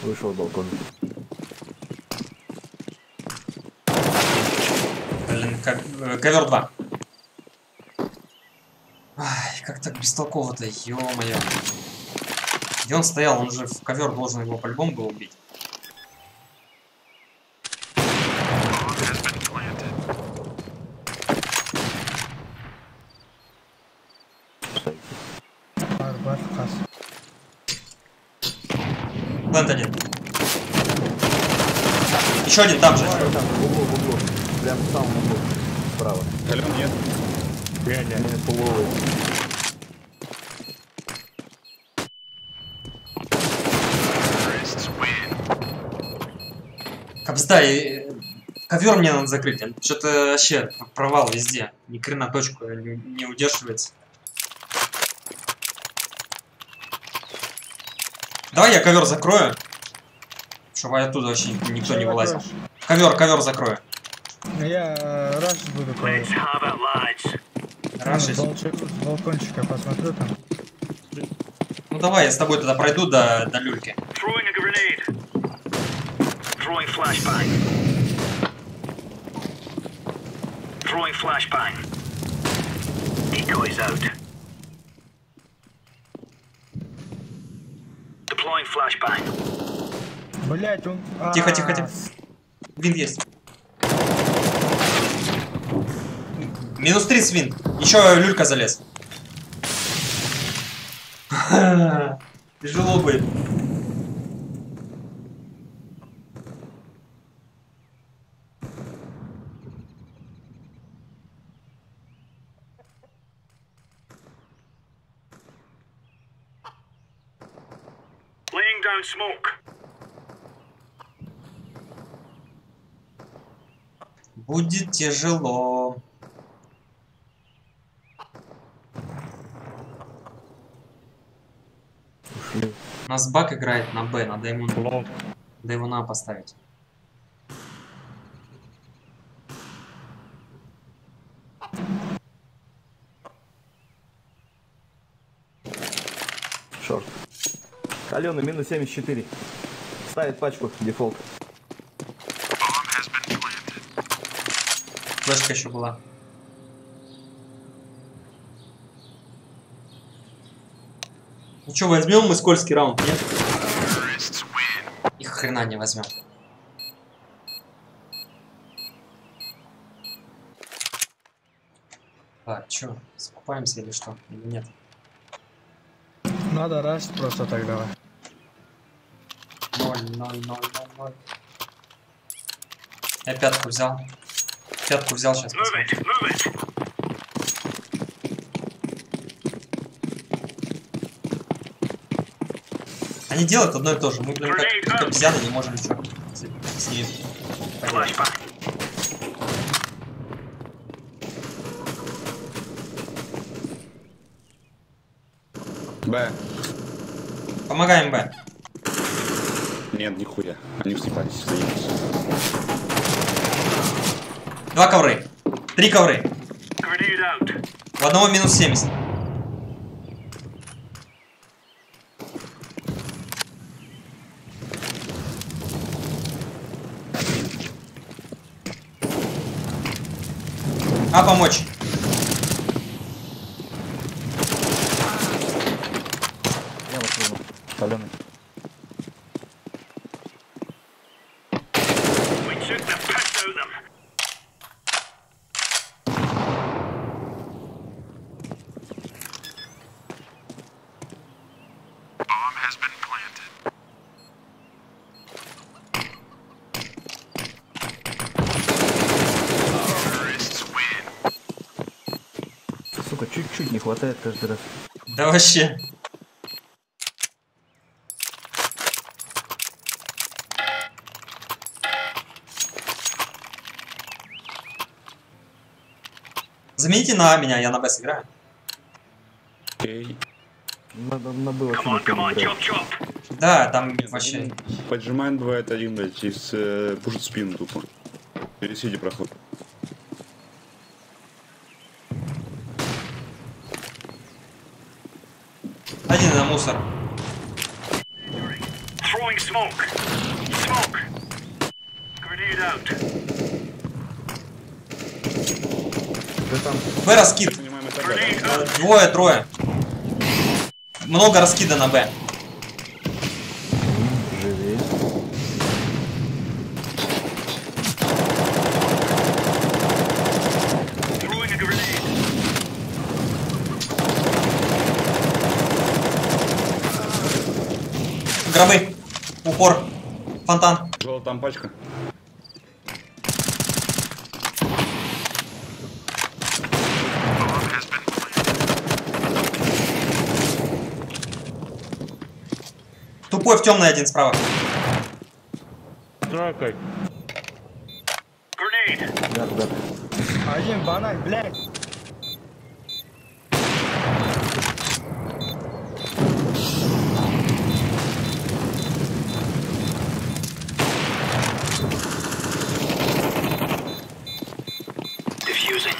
Вышел балкон. Блин, ковер 2. Ай, как так бестолково-то, ё-моё. Где он стоял? Он же в ковер должен его по-любому был убить. Бар, хас. Плент один. Еще один там же. Там, в углу. Прям в самом углу. Справа. Ален, нет. Не половый. Капсда, ковер мне надо закрыть. Что-то вообще провал везде. Ни хрена точку не удерживается. Давай я ковер закрою. Чтобы оттуда вообще никто не вылазил. Ковер закрою. Я раш буду Let's кого-то. have it, lads. Рашить. С балкончика посмотрю там. Ну давай, я с тобой тогда пройду до люльки. Throwing a grenade. Throwing flashbang. Throwing flashbang. Decoys out. Deploying flashbang. Блять, он... Тихо. Вин есть. Минус 30 вин. Еще люлька залез. Тяжело будет. Laying down smoke. Будет тяжело. Ушли. У нас Бак играет на Б, надо ему на поставить. Шорт. Алена, минус 74. Ставит пачку, дефолт. Флешка еще была. Ну что, возьмем мы скользкий раунд, нет? Их хрена не возьмем. Так, что, закупаемся или что? Или нет? Надо раш просто так давай. 0. Я пятку взял. Пятку взял, сейчас Move it, посмотрим. move it. Они делают одно и то же. Мы, блин, как обезьяны, не можем ничего с ней поделать. Flashbang. Б. Помогаем, Б. Нет, нихуя. Они съебались, заебись. 2 ковры. 3 ковры. Grenade out. У одного минус 70. А помочь? Я вас вижу. Каленый. We took the piss out of them. Сука, чуть-чуть не хватает каждый раз. Да вообще. Замените на меня, я на Б сыграю. Окей. Надо было Come on, come on, играть. chop chop. Да, там вообще... Поджимает бывает один, блядь, и пушит спину тупо. Пересиди проход. Один на мусор. Throwing smoke. Smoke. Grenade out. Ты там Б раскид. Понимаем, это Б, да? Двое, трое. Много раскида на Б. живее. Throwing a grenade. Гробы. Упор. Фонтан. Желтая там пачка. Тупой в темный один справа. Grenade. Да. Один банан, блядь. Diffusing.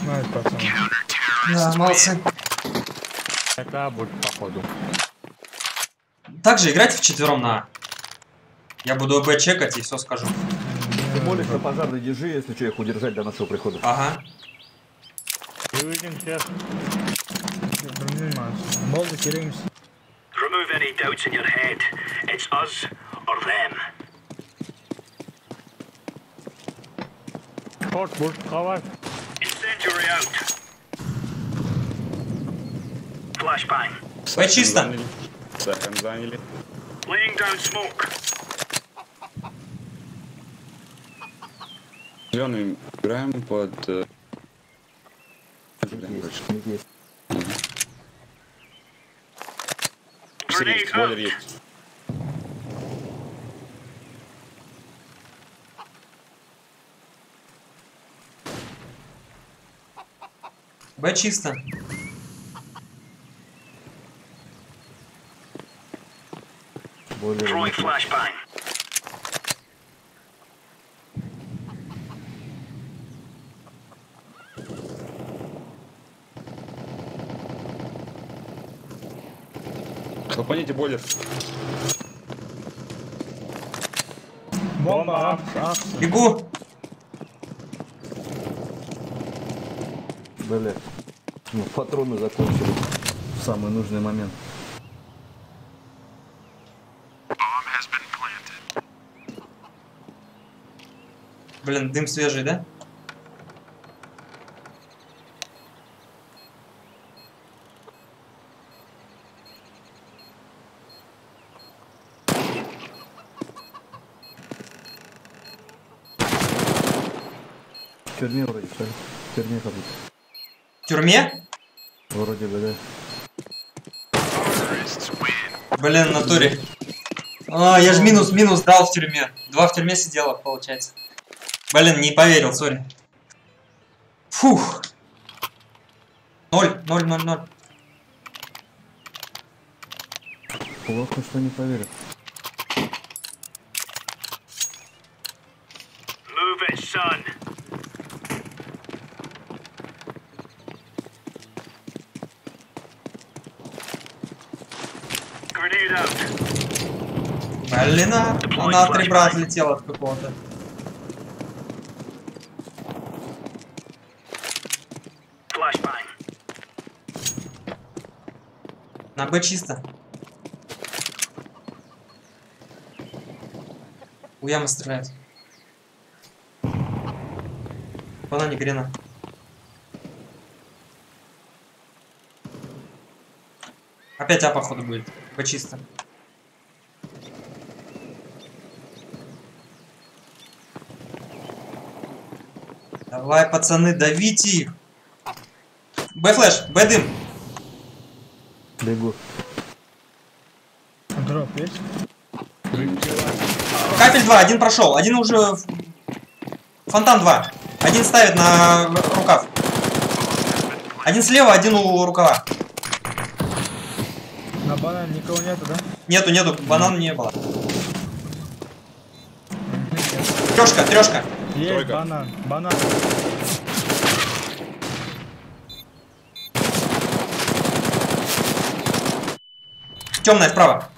Найс, пацаны. Да, молодцы. Это будет походу. Также играйте вчетвером на А. Я буду Б чекать и все скажу. Ты молишь на пожарный держи, если что, их удержать до нашего прихода. Ага. Болды керемся. Remove any doubts in your head. It's us or them. Incendiary out. Flashbang. Б чисто. Сахар заняли. Laying down smoke. Зеленый играем под... Есть. Grenade Бойлер out. есть. Б чисто. Бойлер. Throwing flashbang. Хлопаните бойлер. Бомба, апс. Бегу. Блядь. Ну, патроны закончили в самый нужный момент. Блин, дым свежий, да? В тюрьме вроде, что ли? В тюрьме как будто. В тюрьме? Вроде бы, да. Блин, в натуре. А, я же минус дал в тюрьме. 2 в тюрьме сидела, получается. Блин, не поверил, сори. Фух. 0. Плохо, что не поверил. Move it, son. Grenade out. Блин, она от ребра отлетела от какого-то. Flashbang. На Б чисто. У ямы стреляют. Банане грена. Опять А походу будет. Б чисто. Давай, пацаны, давите их. Б флэш, Б дым. Бегу. Дроп есть? Капель 2, один прошел, один уже... Фонтан 2. Один ставит на рукав. Один слева, один у рукава. На банане никого нету, да? Нету, банана не было. Трешка. Есть Тройка. банан. Темная справа.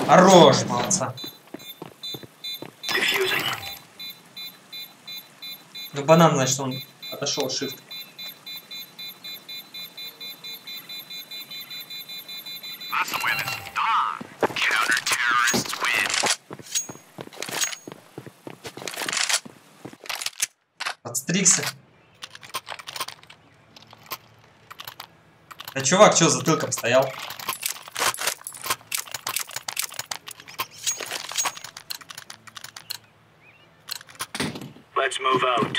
Хорош, молодца. Diffusing. Ну банан, значит, он отошел shift. That's the way this is done. Counter-terrorists win. Подстригся. Да чувак, чё затылком стоял? Let's move out.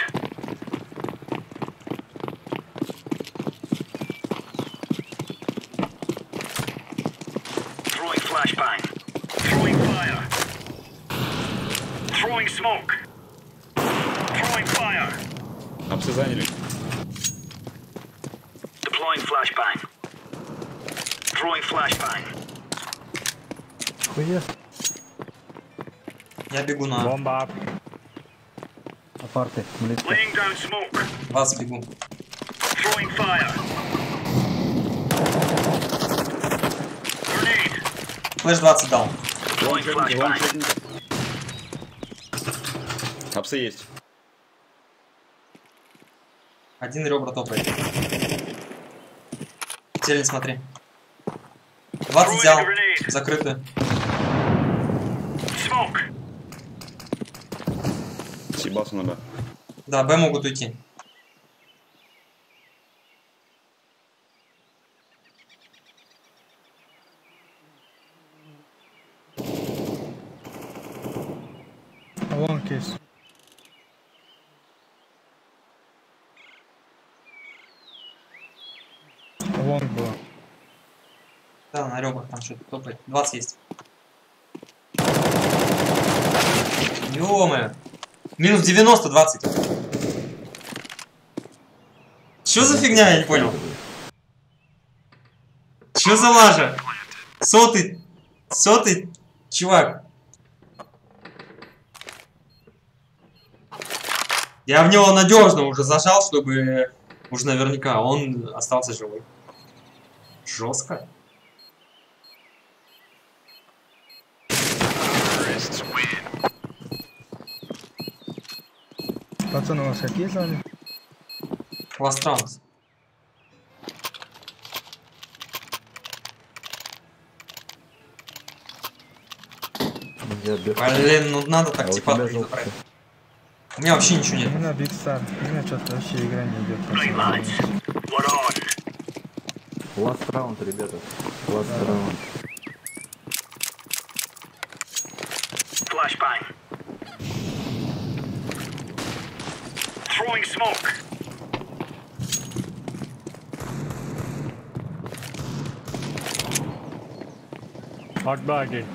Throwing flashbang. Throwing fire. Throwing smoke. Throwing fire. Апсы заняли. Deploying flashbang. Throwing flashbang. Хуя. Я бегу на Бомба. Апарты. Млитка. Laying down smoke. вас бегу. Throwing fire. Grenade. Флэш 20 дал. Deploying flashbang. Апсы есть. Один ребра топает. Телень смотри. 20 взял. Закрытую. Smoke. Съебался на Б. Да, Б могут уйти. Long case. Long было. Да, на ребрах там что-то топает. 20 есть. Ё-моё. Минус 90, 20. Чё за фигня, я не понял. Чё за лажа? Сотый, чувак. Я в него надежно уже зажал, чтобы уж наверняка он остался живой. Жестко. Пацаны, у вас какие зоны? Last round. Я бегу. Блин, ну надо так А у типа тебя забрать. желтый. У меня вообще ничего нет. У меня Big Star. У меня что-то вообще игра не идет. Right, lads. We're on. Last раунд, ребята. Last раунд. Flashbang. Throwing smoke. Hot body.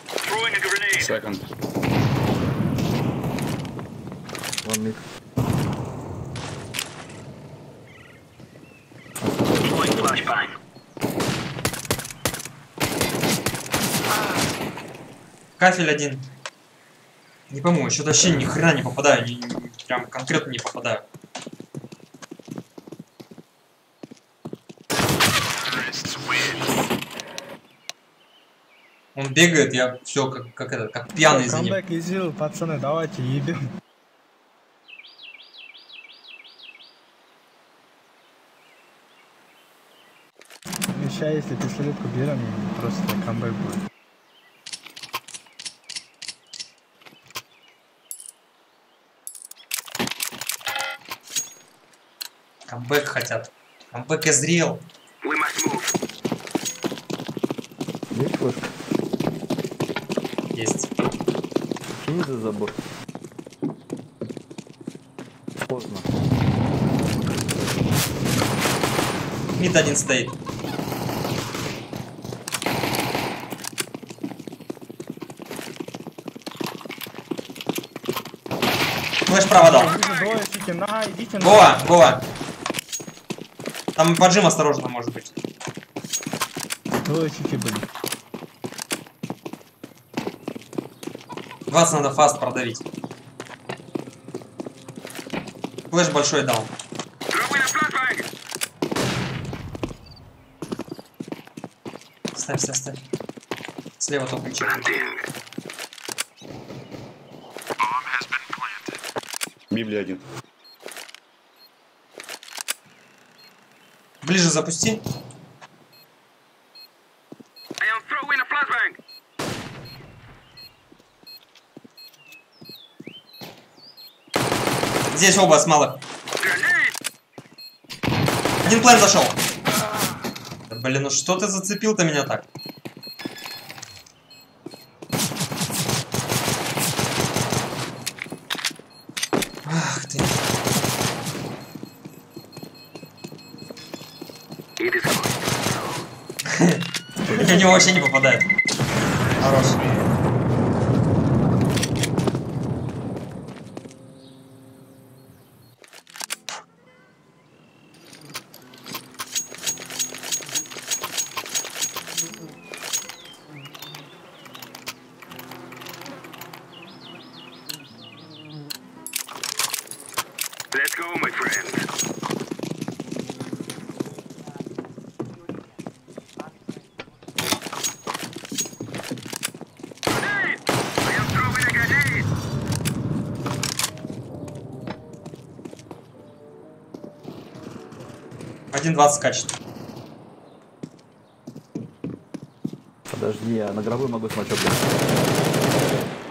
Throwing a grenade. Second. One mid. Deploying flashbang. Кафель один. Не пойму, что-то вообще ни хрена не попадаю. Прям конкретно не попадаю. Он бегает, я все как пьяный за ним. Камбэк изил, пацаны, давайте ебем. Сейчас, если пистолетку берем, просто камбэк будет. Камбэк хотят. Камбэк изрел. We must move. Есть флешка? Есть. Кинь за забор. Поздно. Мид один стоит. Флэш право дал. Вижу двое, сики, на, идите на. Гоа. Там поджим осторожно может быть. Двое сики были. 20 надо фаст продавить. Флэш большой дал. Throwing a flashbang. Ставь. Слева только ключик. Planting. Библия один. Ближе запусти. I am throwing a flashbang. Здесь оба с малых. Grenade. Один план зашел. Да, блин, ну что ты зацепил-то меня так? Ах ты. It is close. В него вообще не попадает. Хорош. Let's go, my friend. Grenade! I am throwing a grenade. Один 20 скачет. Подожди, я на гробы могу смочок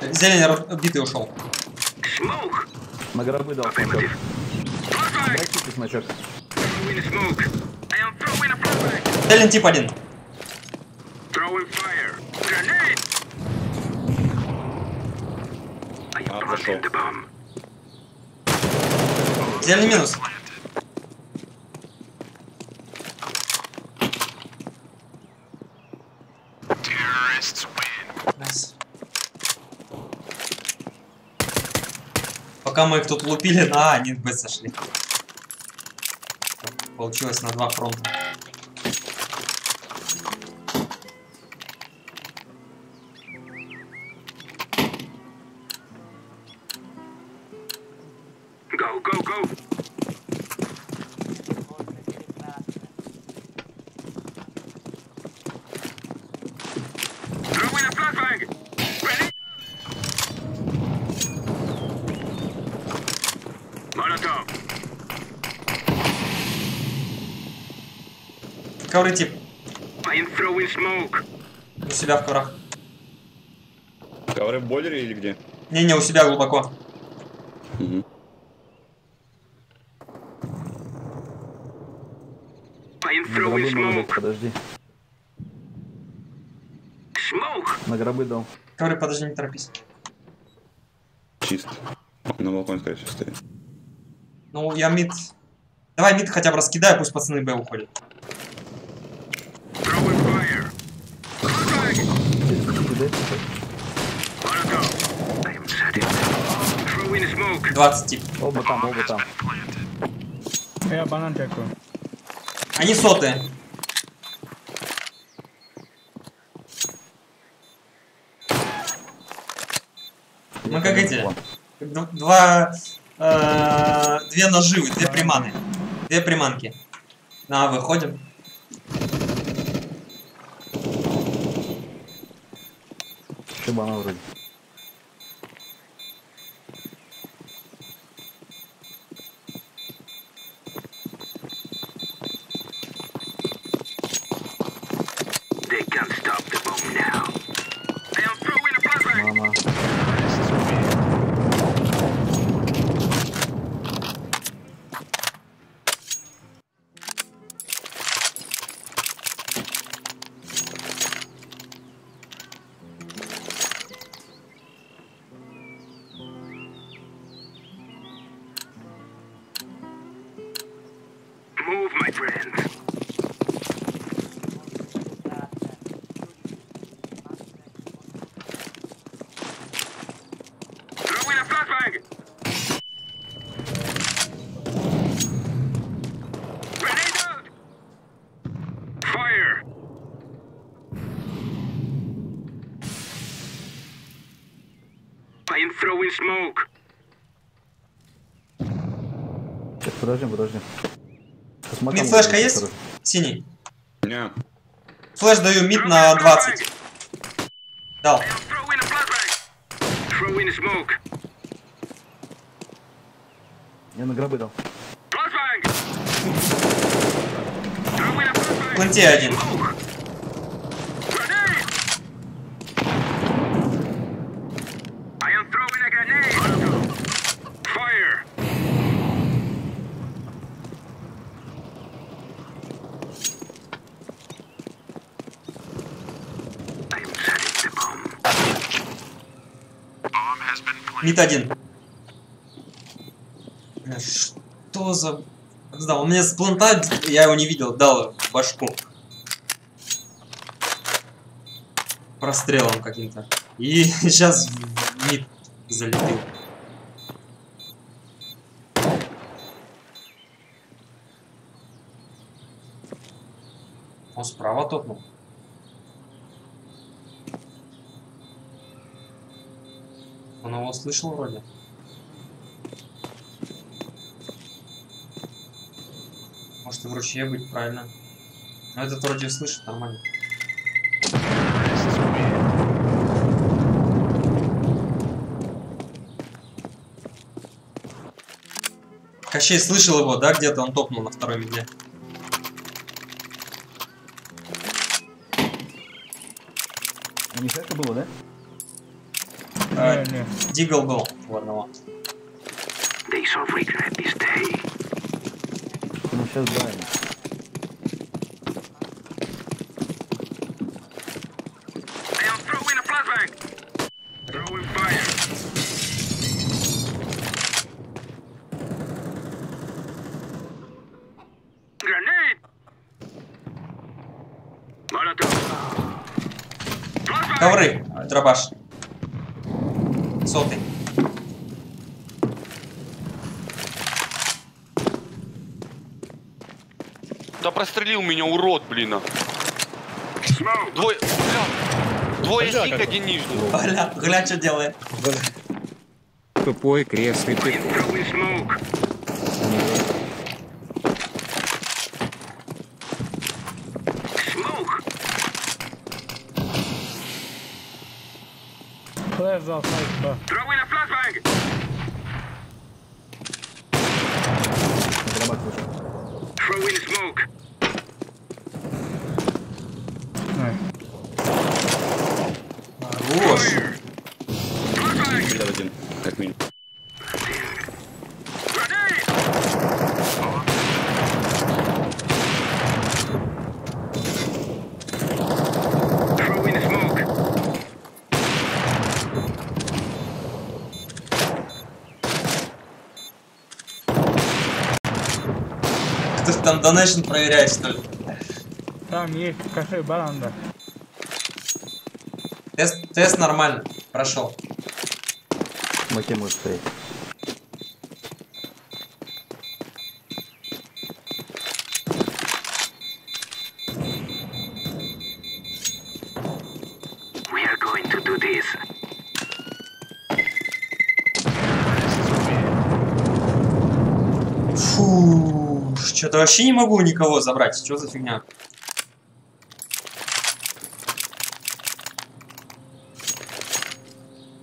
дать. Зелень битый ушел. Smoke. На гробы дал смочок. Affirmative. Flashbang. Дайте смочок. Throwing a smoke. I am throwing a flashbang. Зелень тип один. Throwing fire. Grenade. I am прошел. planting the bomb. Зелень минус. Найс. Пока мы их тут лупили, на А, они в Б сошли. Получилось на 2 фронта. Go, go, go. Throwing a flashbang. Ready? Molotov. Ковры тип. I am throwing smoke. У себя в коврах. Ковры в бойлере или где? Не, у себя глубоко. Угу. I am На throwing гробы могу дать, smoke. подожди. Smoke. На гробы дал. Ковры, подожди, не торопись. Чисто. На балконе, скорее всего, стоит. Ну, я мид... Давай мид хотя бы раскидай, пусть пацаны Б уходят. Throwing fire. I am setting. Throwing smoke. 20 тип. Оба там, оба там. Я банан чекаю. Они сотые. Мы как эти. Две наживы, две приманы. Две приманки. На, выходим. Еще банан вроде. They can't stop the bomb now. I am throwing a flashbang. Мама. Move, my friends. Throwing a flashbang. Grenade out. Fire. I am throwing smoke. Сейчас, подожди. Посмотрим. Мид флешка есть? Синий. Не. Флеш даю мид на 20. Дал. I am throwing a flashbang. Throwing smoke. Я на гробы дал. Flashbang. Throwing a flashbang. Планте один. Smoke. Grenade. I am throwing a grenade. Fire. I am setting the bomb. Bomb has been planted. Мид один. Что за... Да, он мне с планта, я его не видел, дал в башку. Прострелом каким-то. И сейчас в мид залетел. Он справа топнул. Он его слышал вроде. Может и в ручье быть, правильно. Но этот вроде слышит нормально. Кощей слышал его, да, где-то он топнул на второй медле. А не это было, да? Не. Дигл был у одного. They shall regret this day. Ну сейчас да. I am throwing a flashbang. Throwing fire. Grenade. Molotov. Flashbang. Ковры, дробаш. Сотый. Да прострелил меня, урод, блин. Smoke. Двое сик, один нижний. Гля, что делает? Тупой крестный I am throwing smoke. Smoke. Флеш дал, флеш, да. Throwing a flashbang. На гробах вышел. Throwing smoke. Ай. Хорош. Fire. Flashbang. Всегда один, как минимум. Grenade. Throwing smoke. Кто там донейшн проверяет, что ли? Там есть кафе Баланда. Тест нормально. Прошел. Маке может стоять. We are going to do this. Фу, что-то вообще не могу никого забрать. Что за фигня?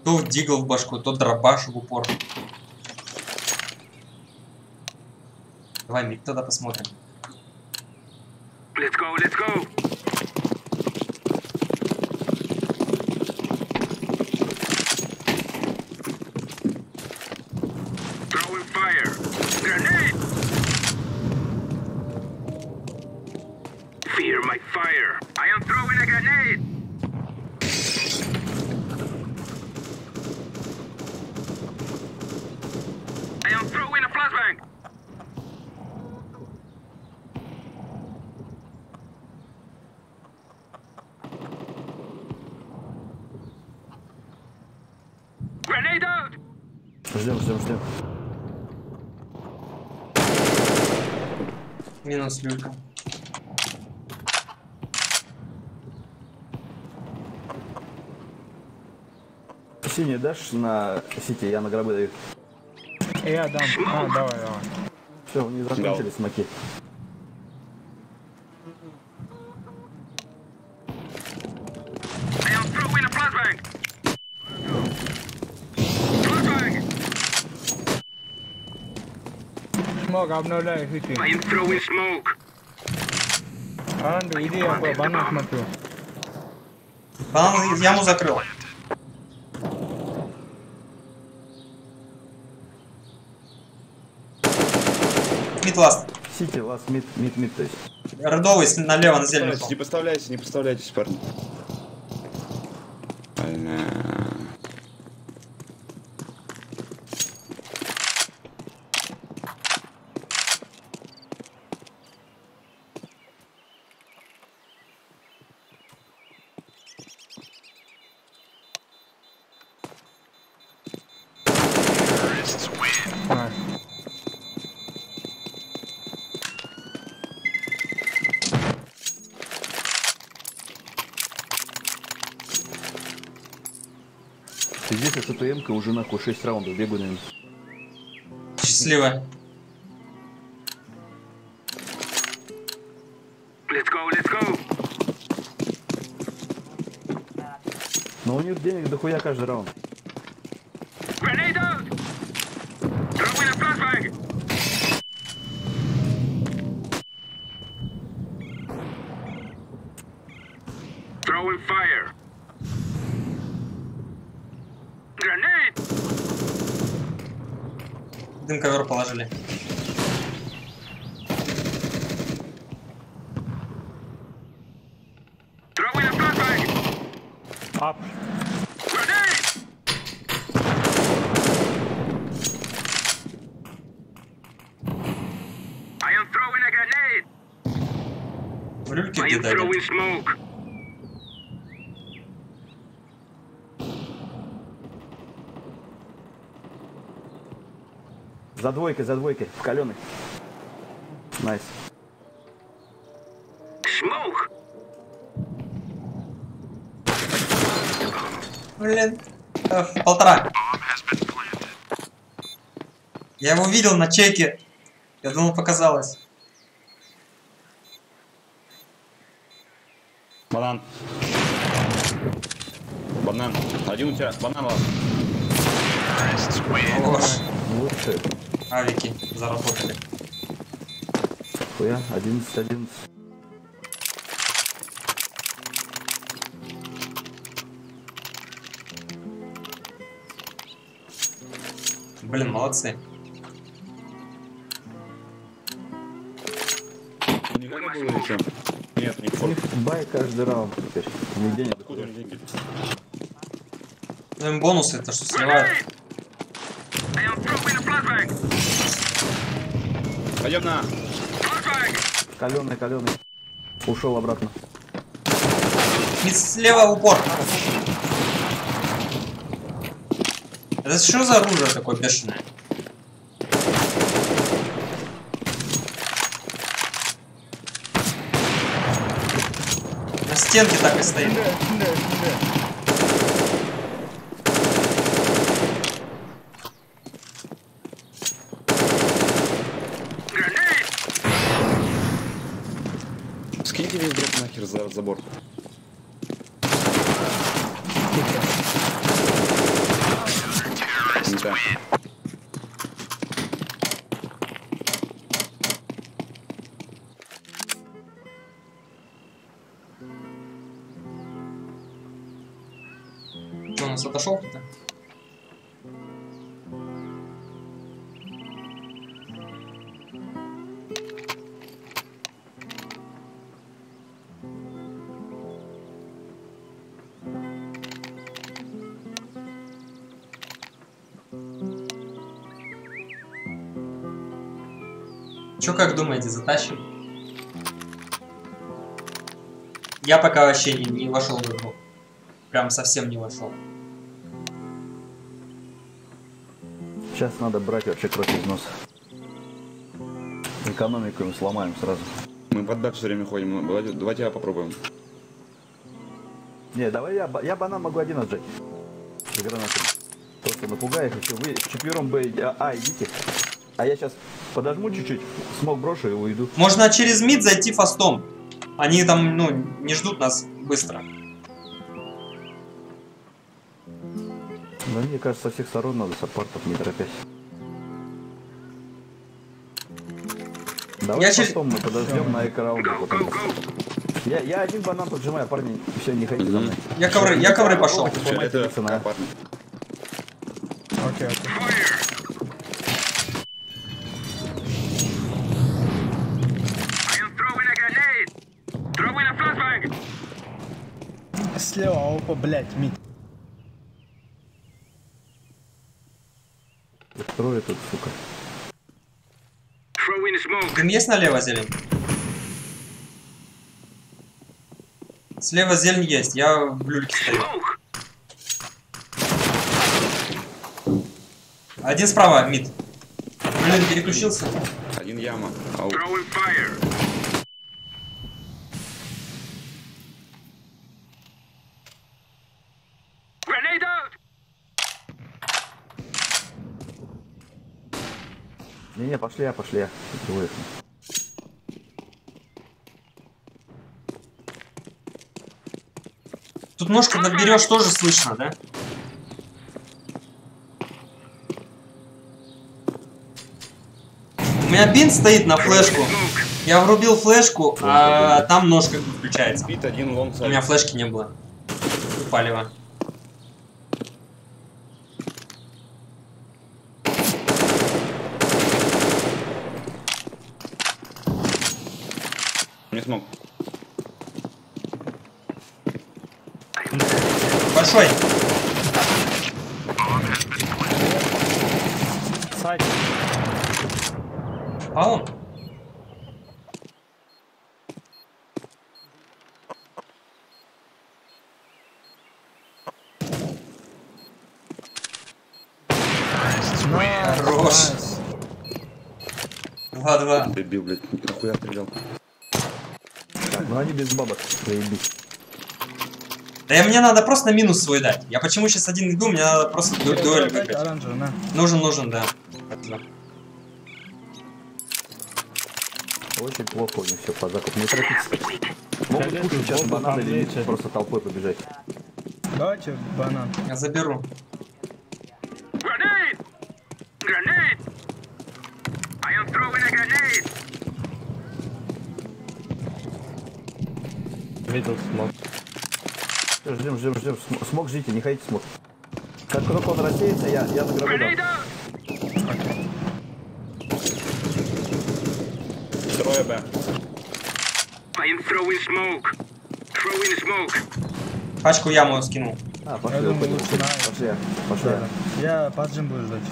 То дигл в башку, то дробаш в упор. Давай мид тогда посмотрим. Let's go, let's go. Throwing fire. Grenade. Fear my fire. I am throwing a grenade. I am throwing a flashbang. Grenade out. Ждем. Минус люлька. Синий дашь на сети, я на гробы даю. Я дам. Давай. Все, у них закончились смоки. I am throwing a flashbang. Flashbang. Смог обновляю хити. I am throwing smoke. Аранду, иди, я банан смотрю. Банан яму закрыл. Мид ласт. Сити, лас, мид, то есть. Родовый налево на зеленый. Не подставляйтесь, парни. Здесь с АТМ-кой уже нахуй 6 раундов бегаю, наверное. Счастливо. Let's go. Но у них денег дохуя каждый раунд. Grenade out. Throwing a flashbang. Throwing fire. Grenade. Дым ковер положили. Throwing a flashbang. Up. Grenade. I am throwing a grenade. В люльке I am где-то throwing один. smoke. За двойкой, в каленый. Найс. Smoke. Блин. Полтора. Я его видел на чеке. Я думал, показалось. Банан. Один у тебя, банан ласт. Хорош. Лучше. Авики заработали. Хуя, 11. Блин, молодцы. Никогда было еще? Нет, не У них бай каждый раунд теперь. У них денег Откуда у них деньги? Ну им бонусы, то что сливают. I am throwing a flashbang. Пойдем на... Flashbang. Каленый. Ушел обратно. И слева в упор. Это что за оружие такое бешеное? На стенке так и стоит. Скиньте весь дроп нахер за забор. Да. Что, у нас отошел кто-то? Чё, как думаете, затащим? Я пока вообще не вошел в игру. Прям совсем не вошел. Сейчас надо брать вообще кровь из носа. Экономику им сломаем сразу. Мы под бэк все время ходим. Давайте я попробуем. Не, давай я банан могу один отжать. С гранатами. Просто напугай их еще. Вы четвером Б, идите. А я сейчас подожму чуть-чуть, смог брошу и уйду. Можно через мид зайти фастом. Они там, ну, не ждут нас быстро. Да мне кажется, со всех сторон надо саппортов, не торопясь. Давай фастом мы подождем на экраунде. Я один банан поджимаю, парни, все, не ходите за мной. Я ковры пошел. Это парни. Окей. Слева, опа, блять, мид. Трое тут, сука. Дым есть налево зелень? Слева зелень есть, я в люльке стою. Один справа, мид. Блин, переключился. Один яма. Ау. Не, пошли. Тут ножку наберешь, тоже слышно, да? У меня бинт стоит на флешку. Я врубил флешку, а там ножка включается. Бит один лонг У меня флешки не было. Палево. Не смог. Большой. Сайт. А он? Хорош. 2-2. Дебил, блядь, нахуя стрелял. Так, ну они без бабок, заебись. Да мне надо просто минус свой дать. Я почему сейчас один иду, мне надо просто дуэль выиграть. Оранжевый, на. Нужен, да. Очень плохо у них все по закупу. Не торопитесь. Могут кушать сейчас бананы или просто толпой побежать. Давайте банан. Я заберу. Middle smoke. Ждем. Смог ждите, не ходите смог. Как только он рассеется, я на гробу дам. Трое Б. Пачку яму скинул. Пошли, Я думаю, лучше пошли. Да. Я под джим буду ждать.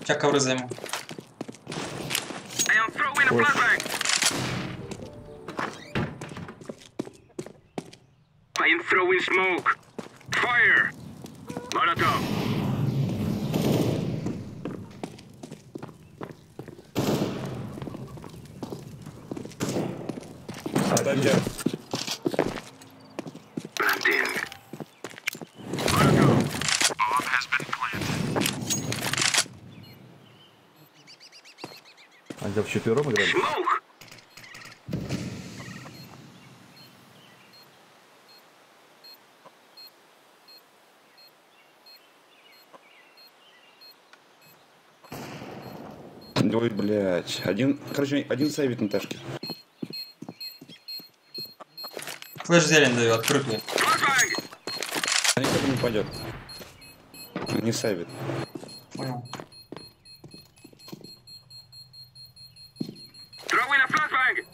Сейчас ковры займу. throwing smoke. Fire! Molotov. Оставьте. Planting. Molotov. Они вчетвером играли. Smoke! Ой, блядь. Один сейвит на ташке. Флэш зелень даю, открытую. Flashbang! А никто не упадет. Не сейвит. Понял. Throwing a flashbang!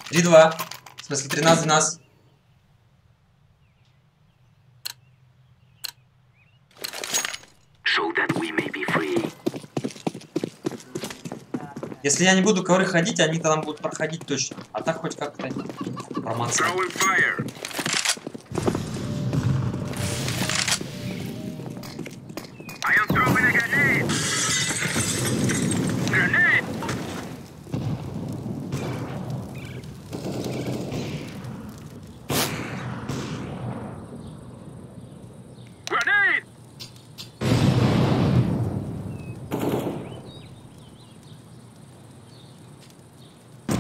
Три 2. В смысле 13-12. So that we may be free. Если я не буду ковры ходить, они тогда будут проходить точно. А так хоть как-то информация. Throwing fire. I am throwing a grenade. Grenade! Grenade!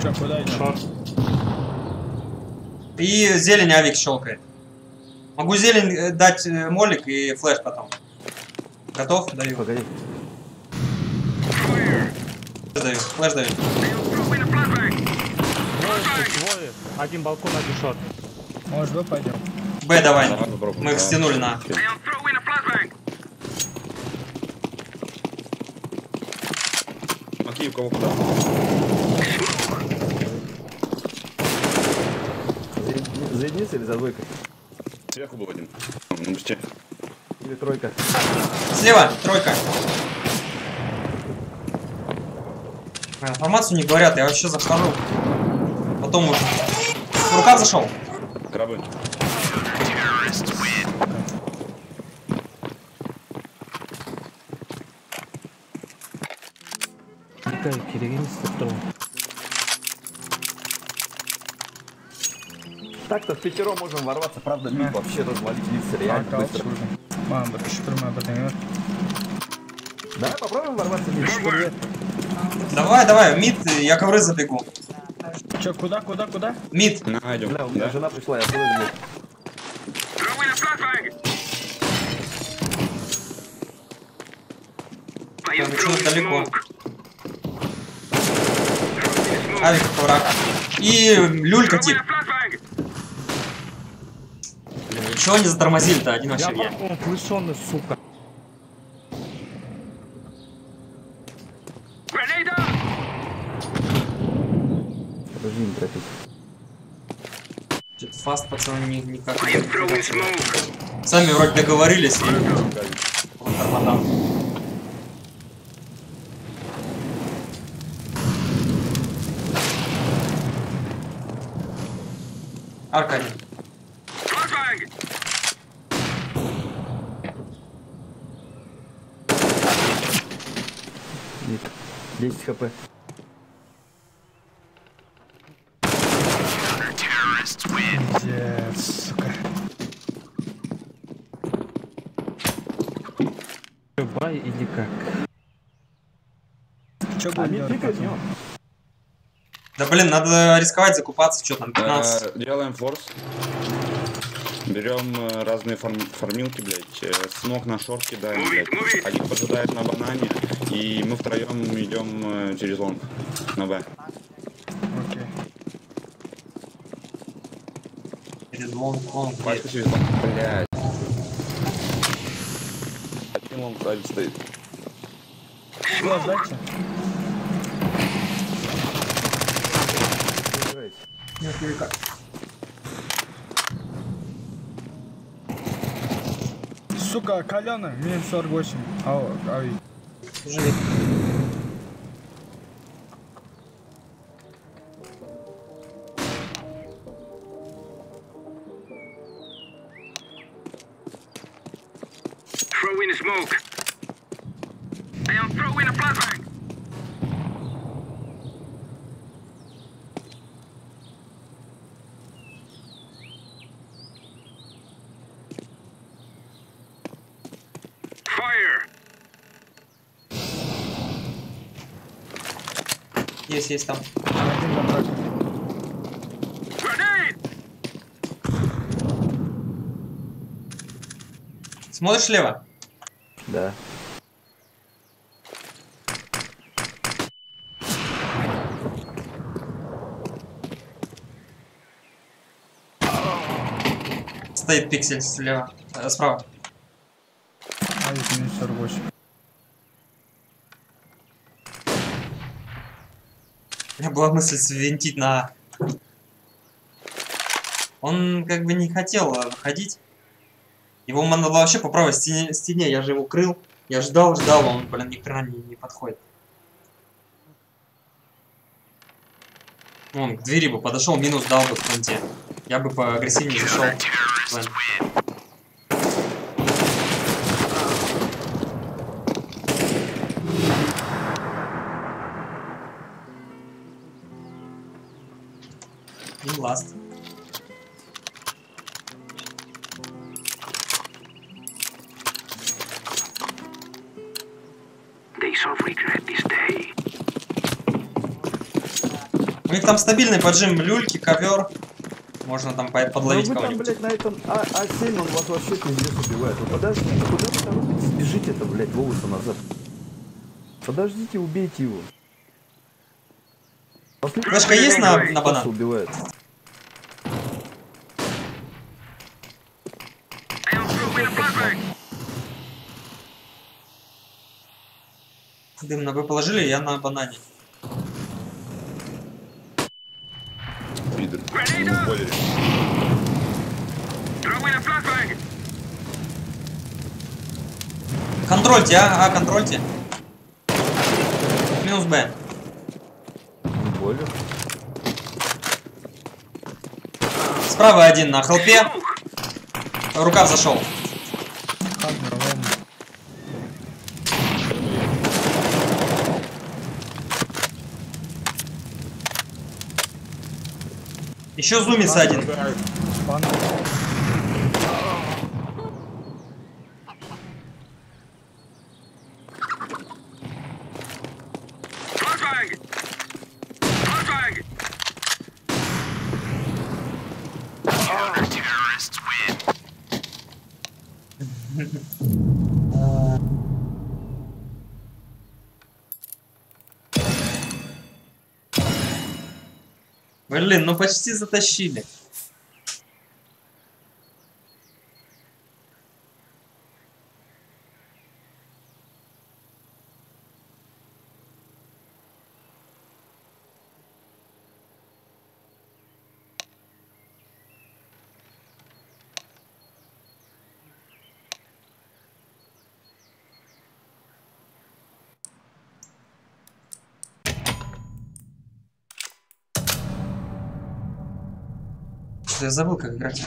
Че, куда идем? Шорт. И зелень авик щелкает. Могу зелень дать молик и флеш потом. Готов? Даю. Погоди. Fire! Даю. Флеш даю. I am throwing a flashbang. Двое. Один балкон, один шорт. Может, вы пойдем? Б давай. Давай попробуем. Мы их Да. стянули на. Окей. I am throwing a flashbang. Окей, у кого куда? За единицей или за двойкой? Сверху был один. Ну, быстрее. Или тройка? Слева, тройка. Информацию не говорят, я вообще захожу. Потом уже. В рукав зашел. Крабы. Так-то в пятером можем ворваться, правда, мид вообще развалить лица реально быстро. Мам, шпырма поднимет. Давай попробуем ворваться мид. Что нет? Давай, давай, мид, я ковры забегу. Че, куда? Мид. Найдем. Бля, у меня Да? жена пришла, я был мид. Throwing a flashbang. I am Там throwing что-то далеко. smoke. Throwing smoke. Авик в коврах. И люлька Throwing тип. a flashbang. Блин, ничего не затормозили-то, один Я вообще я. балкон, плышёный, сука. Grenade out. Подожди, не тратить. Что-то фаст, пацаны, никак I am throwing smoke. Сами вроде договорились. И... Вот тормозам. Арка один. Flashbang. Мид. 10 хп. Пиздец, сука. Бай или как? Че А будем мид делать? кликает в потом? него. Да блин, надо рисковать, закупаться, что там, 15. Делаем форс. Берем разные фармилки, блядь. Смог на шорт кидаем, блядь. Один поджидает на банане, и мы втроем идем через лонг на Б. Окей. Перед лонг. Пачка через лонг. Блядь. Один лонг сзади стоит. Флэш дайте. Забирайте. Нет, юрика. Сука, Коляна, минус 48. Ай. Живи. Throw in a smoke. I am throwing a flashbang. Fire. Есть там. Один контракт. Grenade. Смотришь слева? Да. Стоит пиксель слева. Справа. Ай, минус 48. У меня была мысль свинтить на... Он как бы не хотел выходить. Его надо было вообще по правой стене. Я же его крыл. Я ждал, он, блин, ни хрена не подходит. Он к двери бы подошел, минус дал бы в фронте. Я бы поагрессивнее зашел. И ласт. They shall regret this day. У них там стабильный поджим, люльки, ковер. Можно там подловить вы там, кого-нибудь. блядь, на этом А7 он вас вообще пиздец убивает. Вы подождите, куда вы торопитесь? Бежите это, блядь, волосы назад. Подождите, убейте его. Флешка есть на банан? Убивает. I am throwing a flashbang. Дым на Б положили, я на банане. Пидор. Grenade В out. бойлере. Throwing a flashbang. Контрольте, контрольте. Минус Б. Бойлер. Справа один на хелпе. Рукав зашел. Хагнер, ровно. Еще зумится один. Бан. Flashbang. Flashbang. Terrorists win. Блин, ну почти затащили. Я забыл, как играть.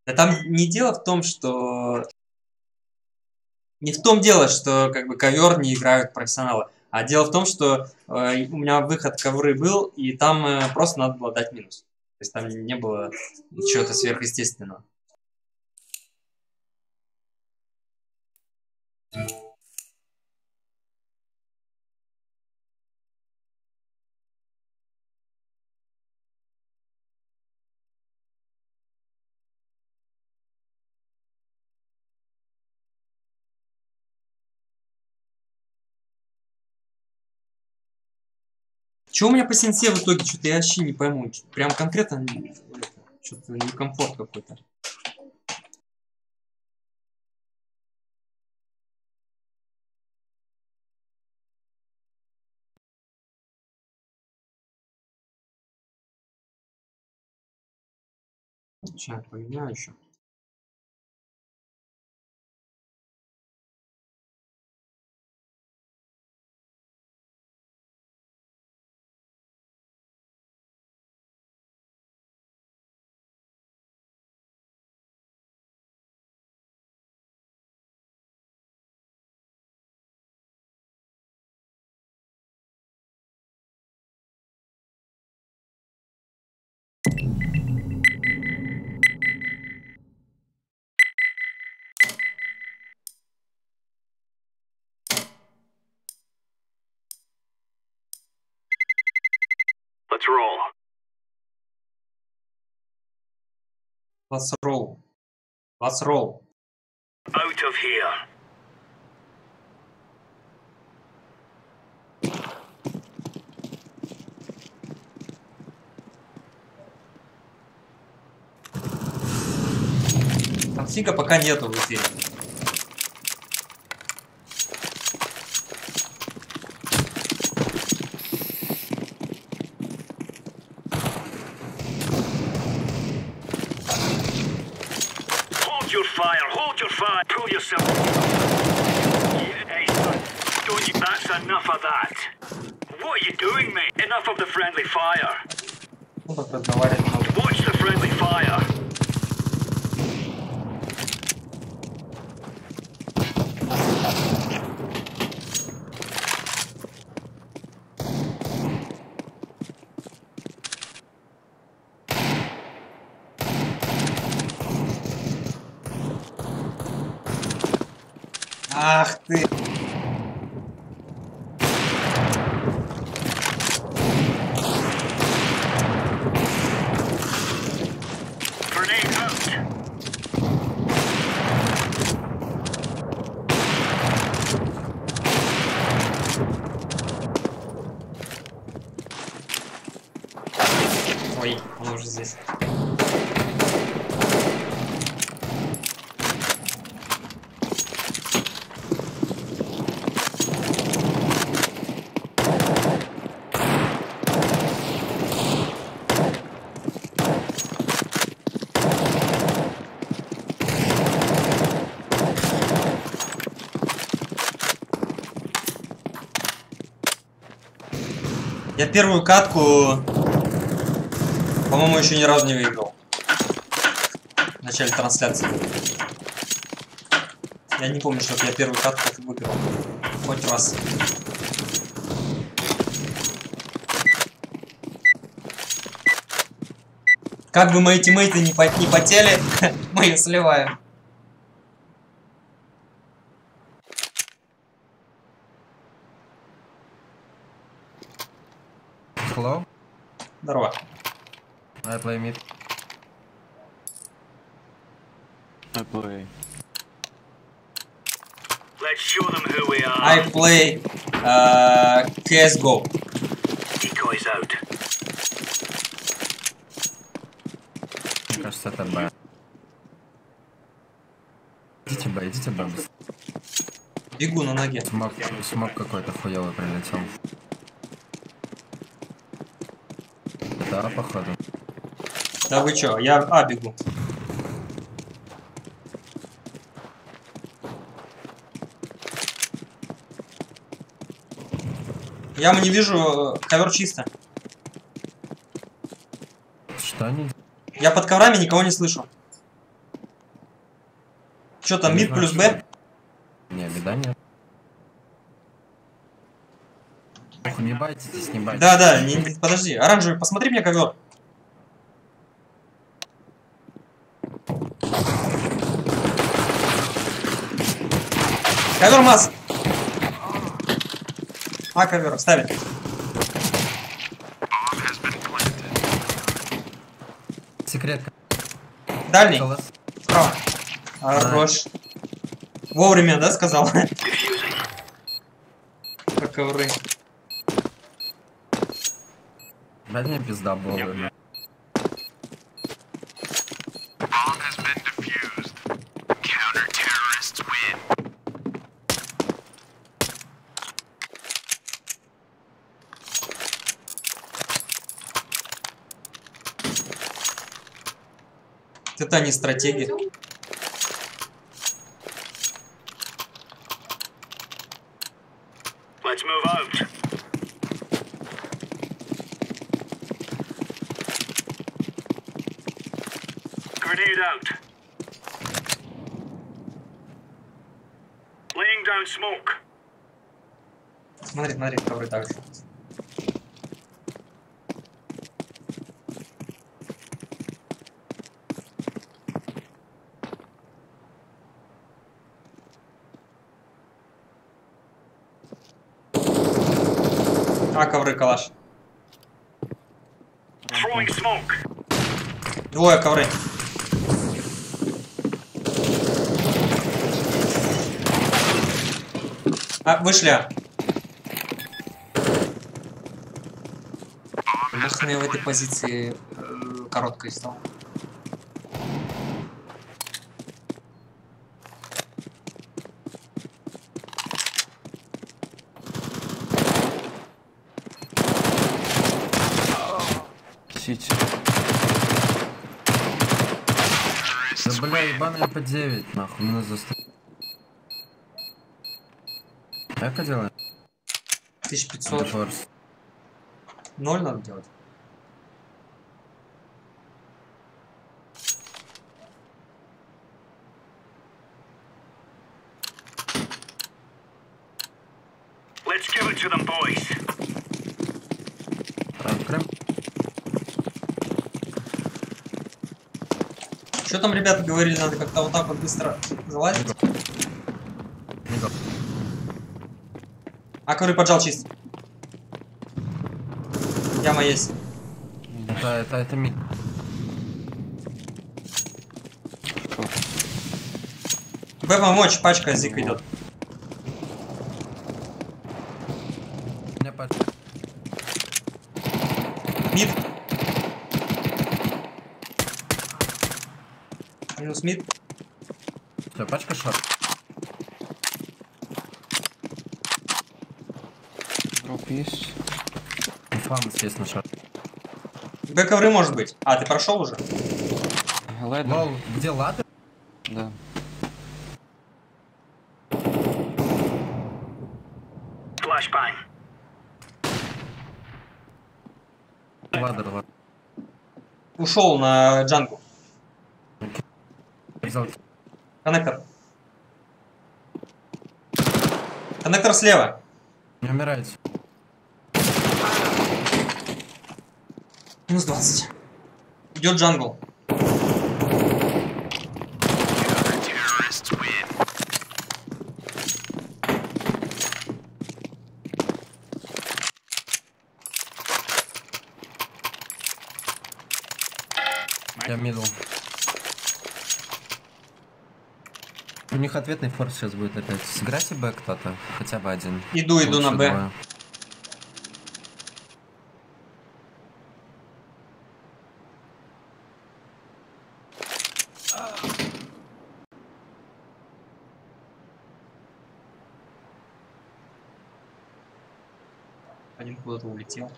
Да там не дело в том, что... Не в том дело, что как бы ковер не играют профессионалы, а дело в том, что у меня выход ковры был, и там просто надо было дать минус. То есть там не было чего-то сверхъестественного. Чего у меня по сенсе в итоге? Что-то я вообще не пойму. Прям конкретно что-то некомфорт какой-то. Сейчас поменяю еще. Let's roll. Let's roll. Let's roll. Out of here. Там фига пока нету в эфире. Hold your fire, hold your fire. Pull yourself. Hey, son, don't you... That's enough of that. What are you doing, mate? Enough of the friendly fire. Ну, так разговаривать надо. Watch the friendly fire. Ах ты! Grenade out. Ой, он уже здесь. Я первую катку, по-моему, еще ни разу не выиграл. В начале трансляции. Я не помню, что я первую катку выиграл. Хоть раз. Как бы мои тиммейты не потели, мы ее сливаем. Hello, Здорово. I play mid. I play. Let's show them who we are. I play CSGO. Decoys out. Мне кажется, это Б. Идите Б, идите Б. Бегу на ноге. Смог какой-то хуёвый прилетел. Да, походу. Да вы чё, я бегу. Яму не вижу, ковер чисто. Что они? Я под коврами никого не слышу. Что там, мид плюс Б? Не, беда нет. Не байтитесь, не байтитесь. Да, подожди. Оранжевый, посмотри мне ковер. Ковер масс. А, ковер, ставить. Секретка. Дальний. Солос. Справа. Хорош. Вовремя, да, сказал? По ковры. Да мне пизда была. Это не стратегия. Let's move out. Grenade out. Laying down smoke. Смотри, ковры так же. А, ковры, калаш. Throwing smoke. Двое ковры. А, вышли. Нахрен я в этой позиции короткой стал. Сити. Да бля, ебаная по 9, нахуй, меня застрелил. Как это делать? 1500. Форс. 0 надо делать. Let's give it to them, boys. Крем. Что там ребята говорили, надо как-то вот так вот быстро залазить? А ковры поджал чист. Яма есть. Это мид. Б помочь, пачка зик идет. У меня пачка. Мид. Минус мид. Все, пачка шорт. Дроп есть. Фламс есть на шорт. Б ковры может быть. А, ты прошел уже? Ладно. Лол, где лады? Да. Flashbang. Ладер, ладер. Ушел на джангу. Взял. Коннектор. Коннектор слева. Не умирайте. Минус 20. Идет джангл. Я мидл. У них ответный форс сейчас будет опять. Сыграйте Б кто-то, хотя бы один. Иду Лучше на Б. двое. Один куда-то улетел.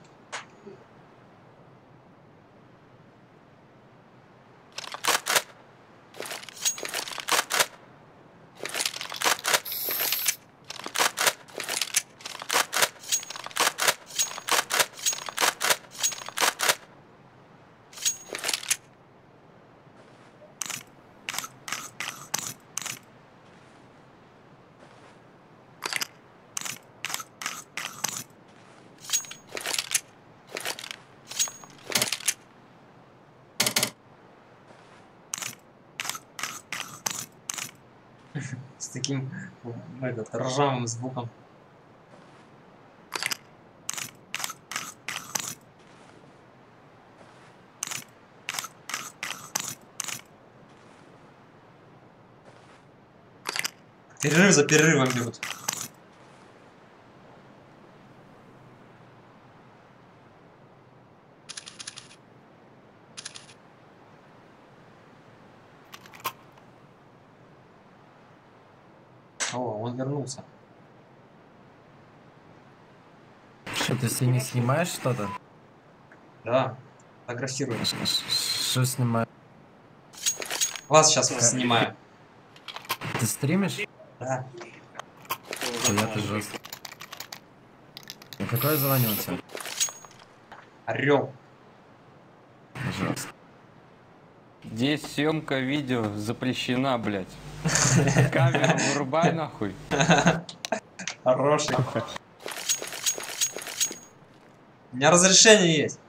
С таким ржавым звуком. Перерыв за перерывом берут. О, он вернулся. Что, ты не снимаешь что-то? Да, фотографирую. Что снимаешь? Вас сейчас снимаю. Ты стримишь? Да. Я-то жестко. Какое звание у тебя? Орел. Жестко. Здесь съемка видео запрещена, блядь. Камеру вырубай нахуй. Хороший. У меня разрешение есть.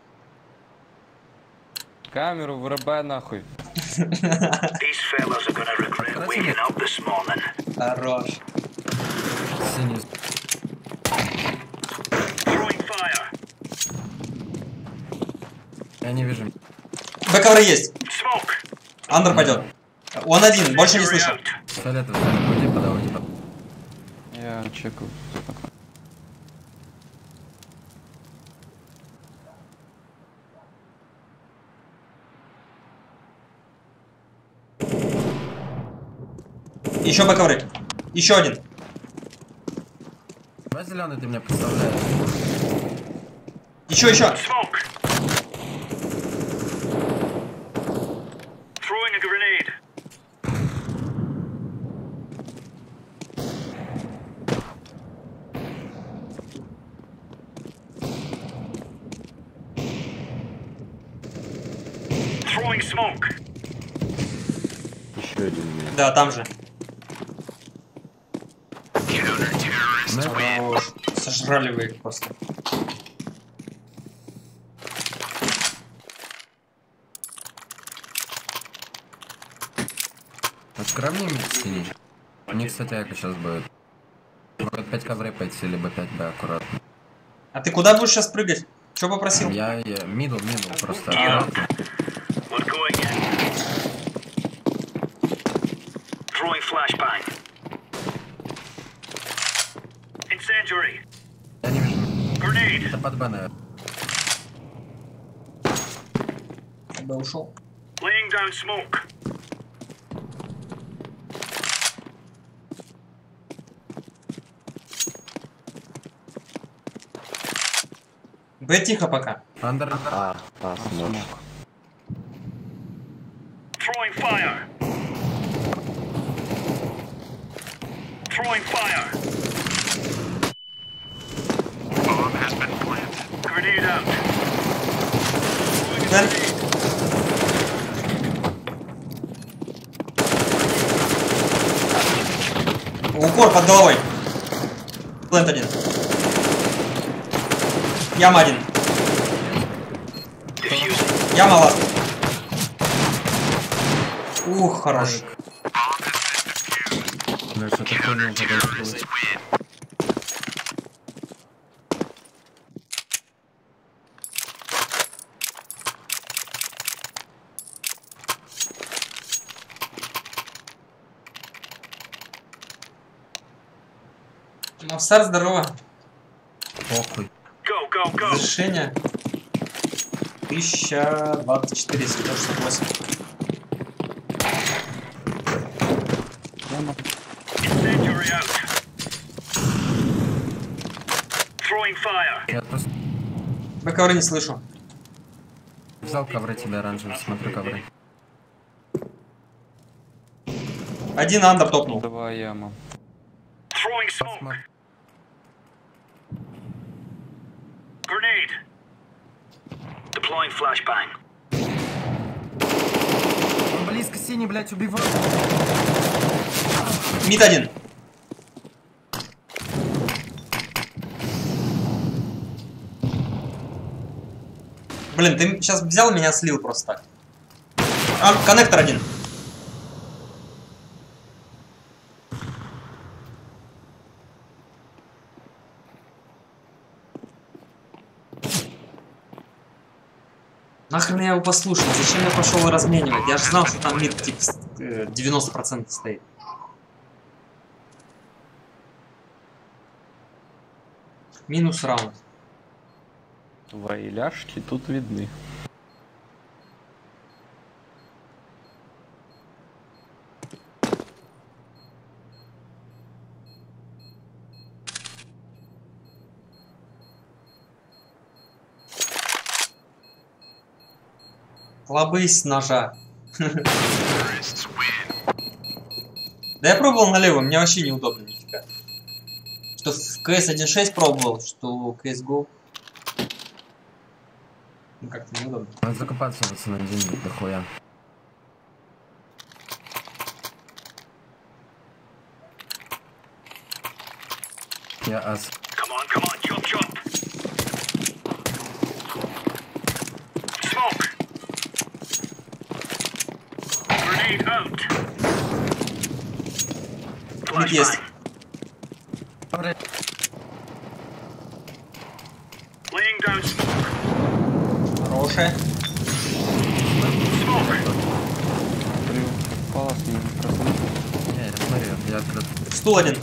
Камеру вырубай нахуй. Хорош. Синий. Я не вижу. Бэковры есть. Андер пойдет. Он один, больше не слышу. Фиолетовый, уйди подавай, уйди подавай. Я чекаю. Еще бэковры. Еще один. Давай зеленый ты меня представляешь. Еще. Throwing a grenade. Throwing smoke. Еще один. Да, там же. Хорош. Сожрали вы их просто. Открой мне мид синий. У них, кстати, эко сейчас будет. Будет 5 коврей пойти, либо 5Б аккуратно. А ты куда будешь сейчас прыгать? Че попросил? Я мидл, просто Yeah. аккуратно. We're going in. Throwing flashbang. Incendiary. Я не вижу. Grenade. Это под Б, наверное. Да ушел. Laying down smoke. Б тихо пока. Андер. Throwing fire. Throwing fire. Bomb has been planted. Grenade out. Да. Укор под головой. Плент один. Яма один. Яма ласт. Ух, хорош. Ну что такое не было. Мавсар, здорово. Похуй. Go, go, go. Разрешение 1024, 168. Incendiary out. Throwing fire. Я просто Бэковры не слышу. взял ковры тебе оранжевый, смотрю ковры. Один андер топнул. 2 яма. Throwing smoke. Grenade. Deploying flashbang. Он близко синий, блядь, убивал. Мид один. Блин, ты сейчас взял меня слил просто так. А, коннектор один. Нахрен я его послушал? Зачем я пошел его разменивать? Я же знал, что там мид типа 90% стоит. Минус раунд. Твои ляжки тут видны. Лобысь с ножа. Да я пробовал на левом, мне вообще неудобно нифига. Что в CS 1.6 пробовал, что в CSGO. Ну как-то неудобно. Надо закопаться вот на день дохуя. Я ас. Come on, chop, chop. Smoke. Grenade out. Мид есть. Laying down smoke. Хорошая. Smoke. Палас не просто. Не, я смотрю, я открыт. Стул один.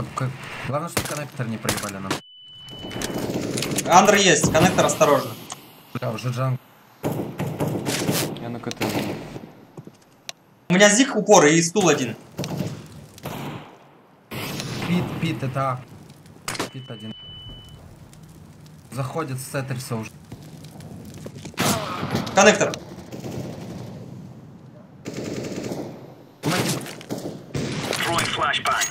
Главное, чтобы коннектор не проебали нам. Андер есть, коннектор осторожно. Бля, уже джанг. Я на КТ. У меня зик упоры и стул один. Пит, это А. Пит один. Заходит с Сеттерса уже. Коннектор. Throwing flashbang.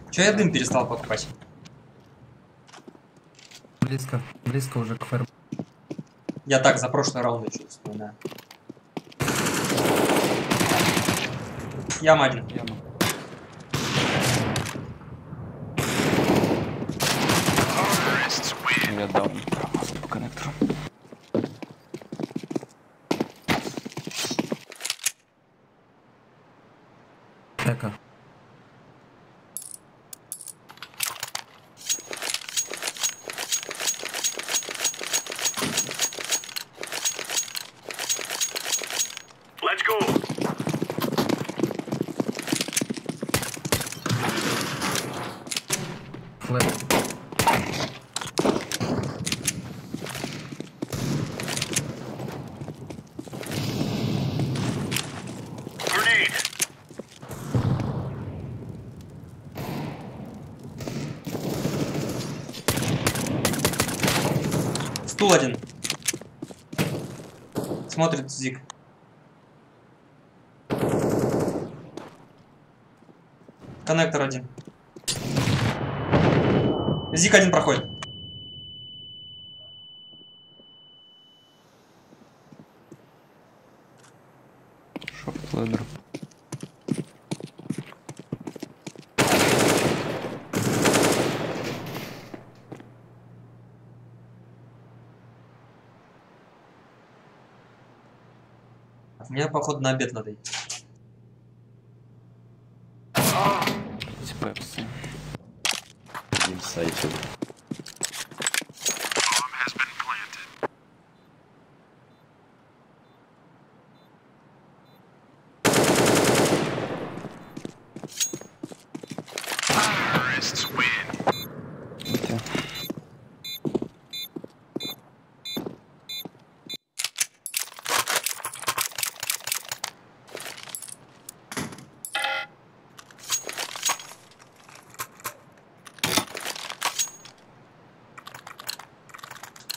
Че я дым перестал покупать? Близко уже к фэр. Я так за прошлый раунд что-то вспоминаю. Ям один. Яма. Я дал промазал по коннектору. Эко. Let's go. Флэп. Grenade. Стул один. Смотрит зик. Коннектор один. Зик один проходит. Шорт ледер. Мне, походу, на обед надо идти. Эти пепси. Инсайтил.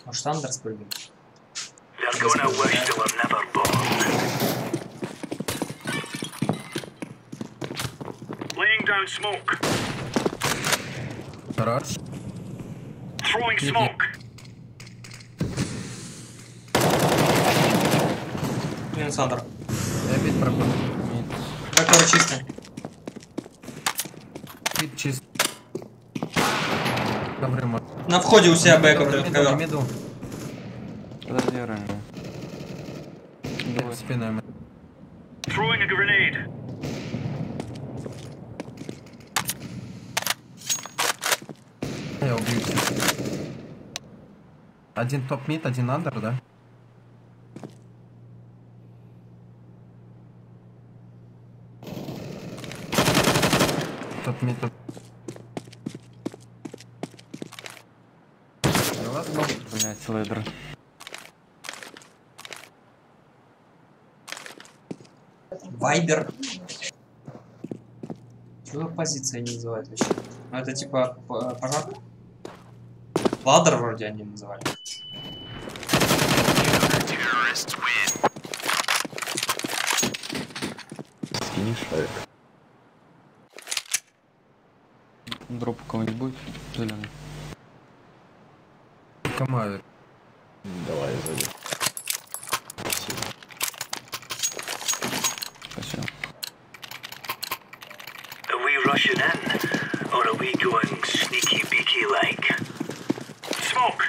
Может, Андер спрыгнет? They're gonna wish they were never born. Laying down smoke. Хорош. Throwing smoke. Минус Андер. Я пит проходит. Коннектор чистый. Пит чист. Добрый мат. На входе у себя Б ковер. Меду. Подожди, ранее. Спиной. Throwing a grenade. Я Один топ-мид, один андер, да? Топ-мид, топ. Блять, ледер. Вайбер. Что позиция они называют вообще? Ну это типа пожар? Ладер вроде они называли. Скинешь, Авик? Дроп у кого-нибудь будет? Зеленый. Кому? Давай, сзади. Спасибо. Спасибо. Are we rushing in? Or are we going sneaky beaky like? Smoke!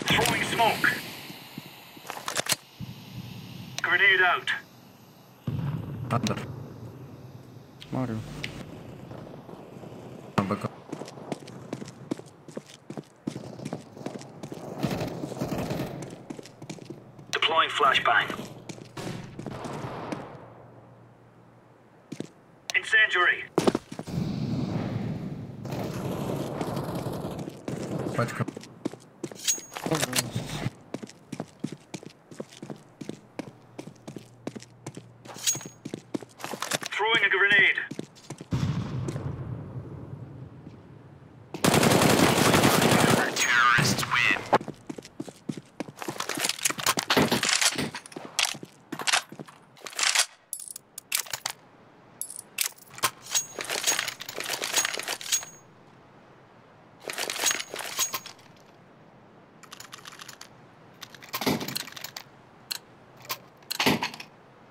Throwing smoke! Grenade out! Андер. Смотрю. БК. Deploying flashbang. Incendiary. Пачка. Throwing a grenade. Terrorists win.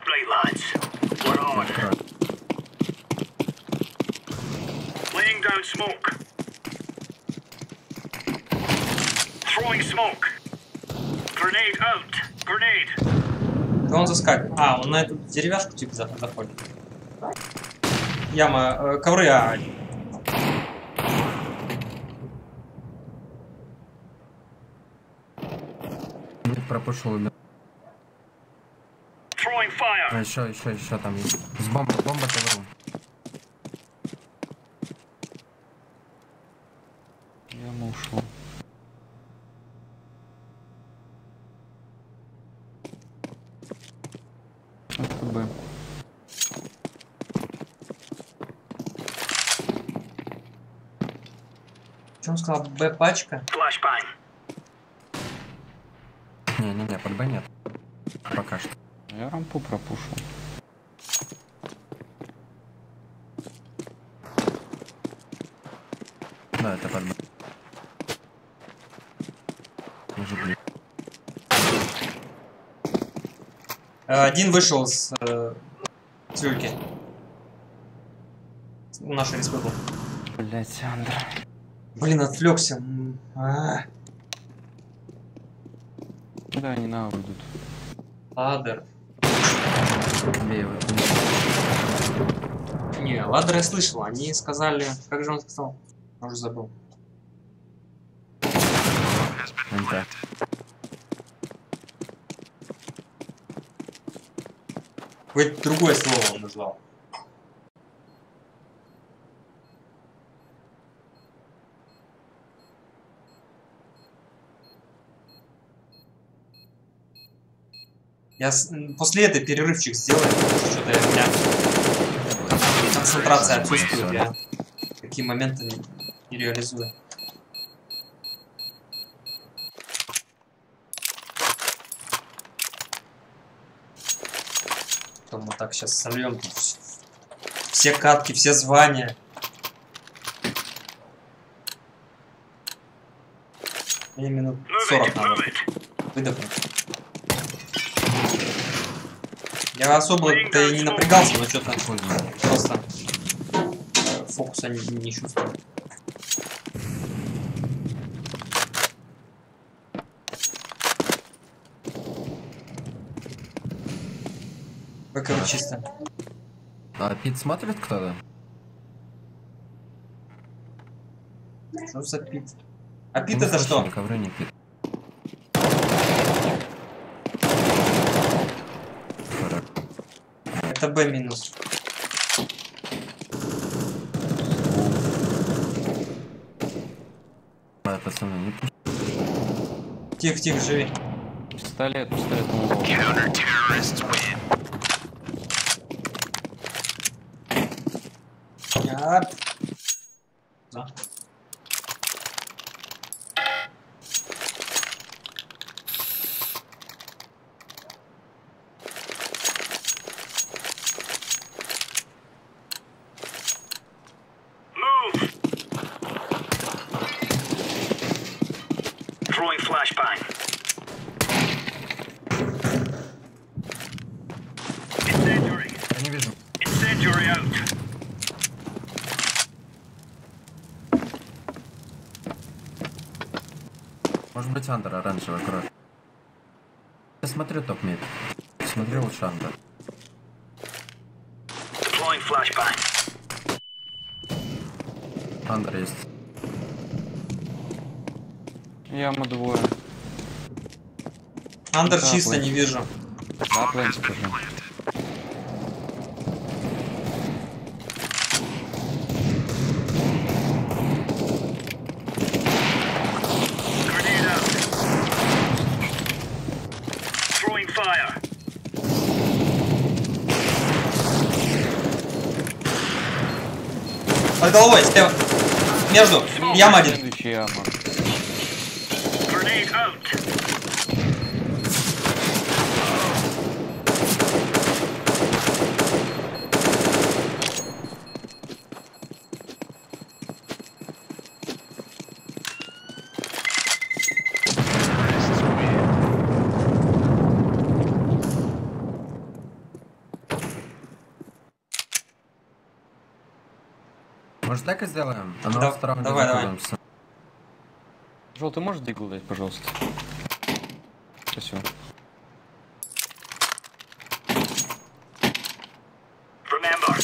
Right, lads. We're on. Laying down smoke. Throwing smoke. Grenade out. Grenade. Да он заскакивает. А, он на эту деревяшку типа заходит. Яма, ковры А. Пропушил. Throwing fire. А еще там есть. С бомба ковру. Я ушел. ФБ. Что он сказал? Б пачка? Flashbang. Не, под Б нет. Пока что. Я рампу пропушил. Да, это под Б. Может быть. Один вышел с люльки. У нашей республики. Блять, Андра. Блин, отвлекся. Куда они на идут? Ладер. Левый. Не, ладер я слышал. Они сказали... Как же он сказал? Я уже забыл. МТ. Какое-то другое слово он назвал. Я после этой перерывчик сделаю, что-то у меня концентрация отсутствует, я такие моменты не реализую. Потом мы так сейчас сольем тут все катки, все звания. Мне минут 40 надо выдохнуть. Я особо-то и не напрягался, но что-то просто фокуса не чувствую. ВК чисто. А Пит смотрит кто-то? Что за пит? А пит Не это слышали, что? ковры не пит. Это Б минус. Пацаны, не пусть. Тихо, тихо, живи. Пистолет на лоб. Нет. Да. Move! Throwing flashbang. Incendiary. Я не вижу. Incendiary out. Может быть андер оранжевый кровь. Я смотрю топ-мид. Смотрю лучше андер. Deploying flashbang. Андер есть. Яма двое. Андер Да, чисто плей. не вижу. Да, плейн скажи. Grenade out. Throwing fire. Под головой, слева. Между. Яма один. Сэндвич и яма. Grenade out. Может так и сделаем? А на Да, втором давай, давай. закроемся. Желтый, можешь дигл дать, пожалуйста? Спасибо. Remember,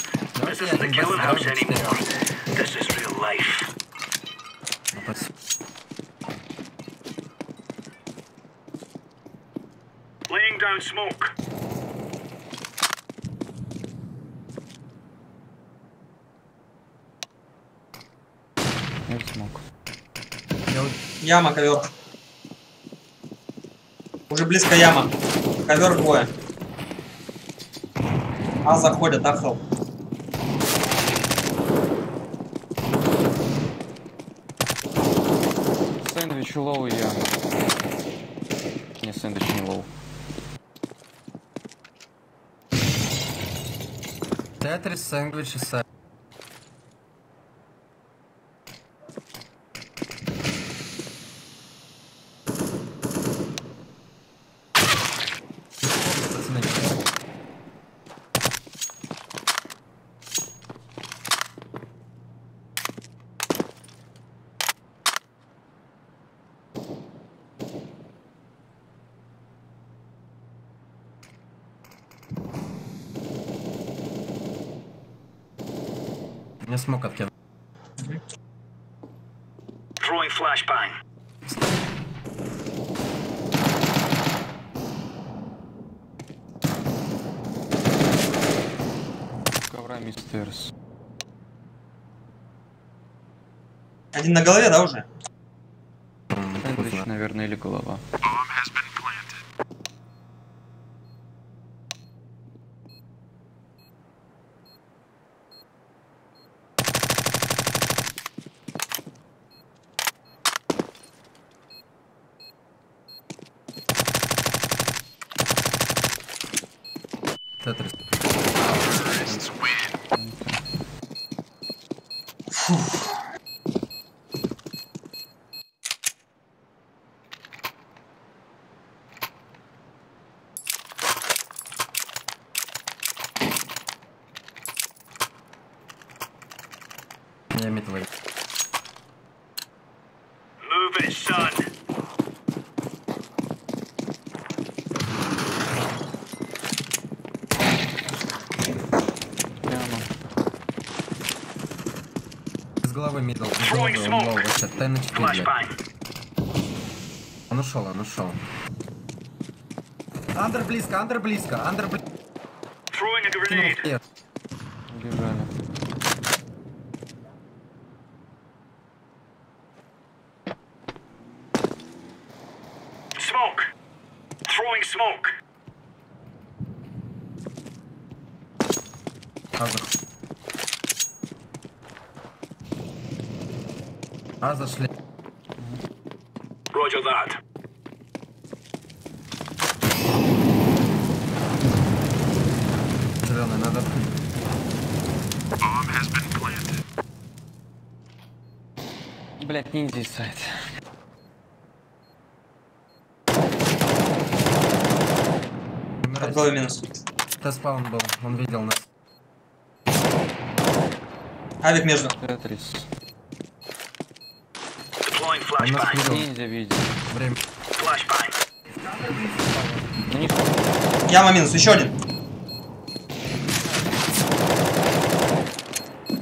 this isn't the killing house anymore. This is real life. Laying down smoke. Не смог. Яма, ковер. Уже близко яма. Ковер двое. А заходят, ахал. Сэндвич лоу и яма. Не, сэндвич не лоу. Тетрис, сэндвич и сэндвич. Мне смог откинуть. Throwing flashbang. Ковра мистерс. Один на голове, да, уже? Сэндвич, наверное, или голова. Тетрис. Я метлой. Move it, son. Яма. Из головы Беговый мидл, беговый, он лоу, вообще, Т на 4, блядь. Он ушел, он ушел. Андер близко, андер близко, андер близко. Убежали. Smoke. Throwing smoke. Зашли. Roger that. Зеленый, надо открыть. Блять, ниндзя из сайт. Под головой минус. Это спаун был, он видел нас. Авик между. Тетрис. Deploying Он нас flashbang. видел. Ниндзя видел. Время. Flashbang. У них Яма минус, еще один.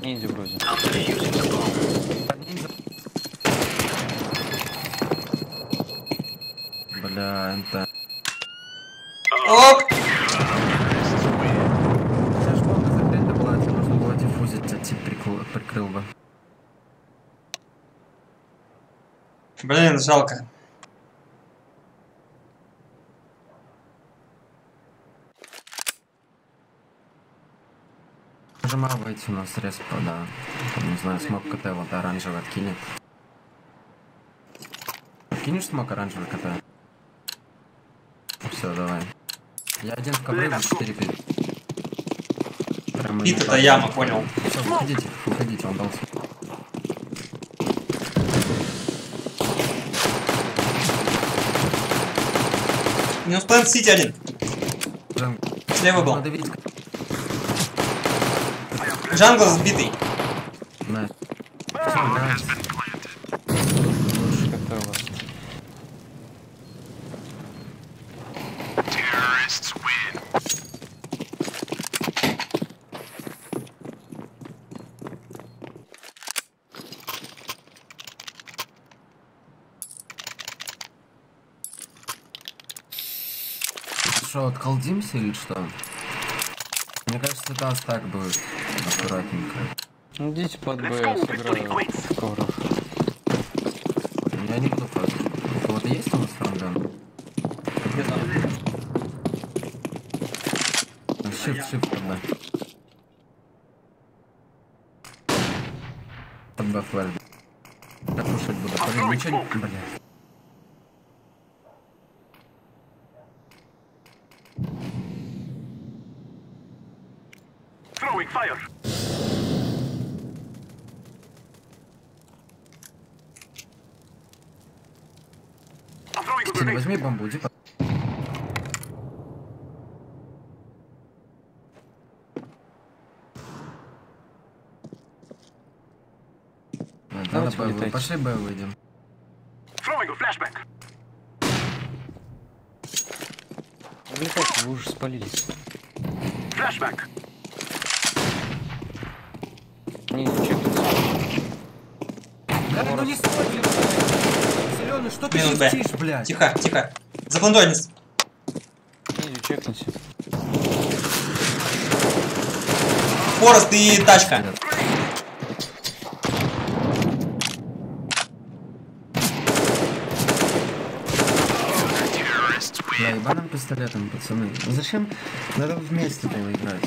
ниндзя вроде. Бля, НТ. Оп! Вся школа закрыта была, тебе нужно было диффузить, а тип прикрыл бы. Блин, жалко. Можем выйти у нас респа, да. Там, не знаю, смог КТ вот оранжевый откинет. Откинешь смог оранжевый КТ? Все, давай. Я один в ковры, 4 пит. Пит это яма, понял. Все, выходите, он дался. Минус плент сити один. Слева был. Надо видеть. Джангл сбитый. Найс. Лучше КТ у вас. Что, отколдимся или что? Мне кажется, это так будет. Аккуратненько. Идите под Б, сыграю в коврах. Я не буду фазу. У кого-то есть у нас франган? Shift тогда. Под Б флэш. Как кушать буду? Блин, ничего не... Бля. Throwing fire. I'm throwing a Ты не grenade. возьми бомбу, иди. Давайте Надо Б, вылетайте. пошли Б выйдем. Throwing a flashbang. Вылетайте, вы уже спалились. Flashbang. Ниндзя чекнется. Бля, ну не стой, блядь. Зеленый, что ты Минус Б. кричишь, блядь? Тихо, тихо. За плантой один. Ниндзя чекните. Форест и тачка. Бля, ебаным пистолетом, пацаны. Ну зачем? Надо вместе было играть.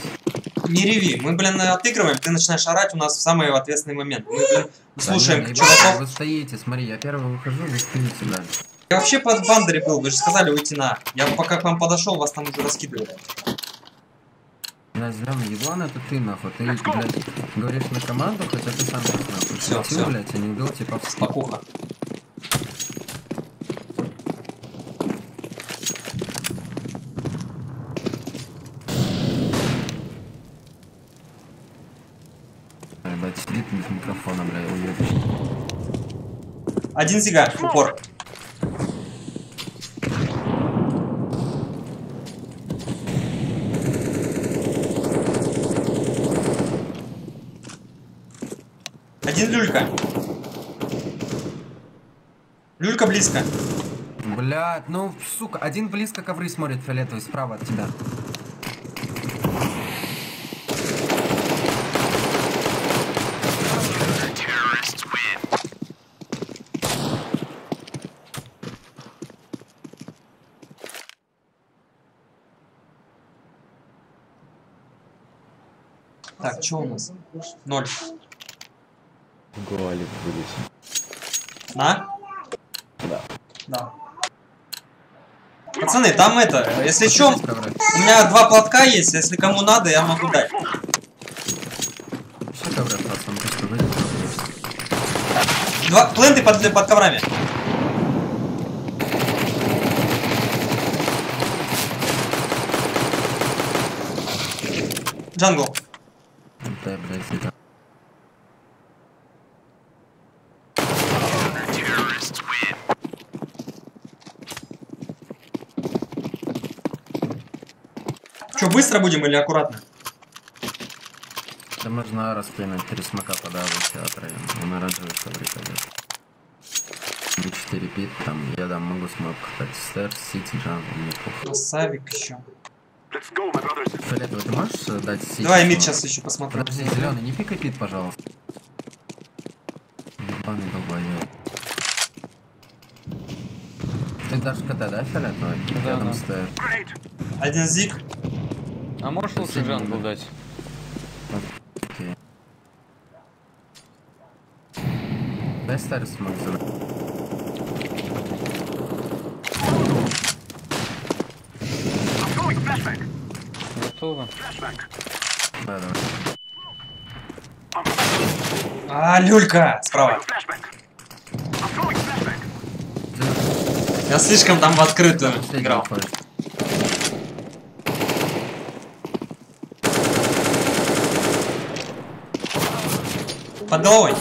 Не реви. Мы, блин, отыгрываем, ты начинаешь орать у нас в самый ответственный момент. Мы, блин, слушаем Да, чуваков. вы стоите, смотри, я первый выхожу, вы стоите дальше. Я вообще под бандере был, вы же сказали уйти на. Я пока к вам подошел, вас там уже раскидывали. Бля, зеленый, еблан это ты, нахуй. Ты, блядь, говоришь на команду, хотя ты сам так, нахуй. Всё, Схватил, всё. блядь, а не убил, типа, в Спокуха. Ебать, сидит без микрофона, бля, уебищ. Один сига, упор. Один люлька. Люлька близко. Блядь, ну, сука, один близко ковры смотрит фиолетовый справа от тебя. Так, что у нас? 0. Голик будет. На? Да. Да. Пацаны, там это, если что, у меня 2 платка есть, если кому надо, я могу дать. Все ковры, пацан, ты что, выйдет? 2 пленты под коврами. Джангл. Да, блядь, это... Что, быстро будем или аккуратно? Да можно распрямить 3 смока подавать театра, он оранжевый ковры пойдет. 4 пит, там я дам могу смог, так, стер, сити, джангл, мне похуй. Красавик еще. Фиолетовый, ты можешь дать сити? Давай мид сейчас еще посмотрим. Подожди, зеленый, не пикай пит, пожалуйста. Ебаный долбоёб. Ты дашь КТ, да, фиолетовый? Да, Рядом да. стер. Один зиг. А можешь лучше джангл дать? Окей. Дай стер смог забрать. Готово. Да, давай. А, люлька справа. Я слишком там в открытую играл. Под головой.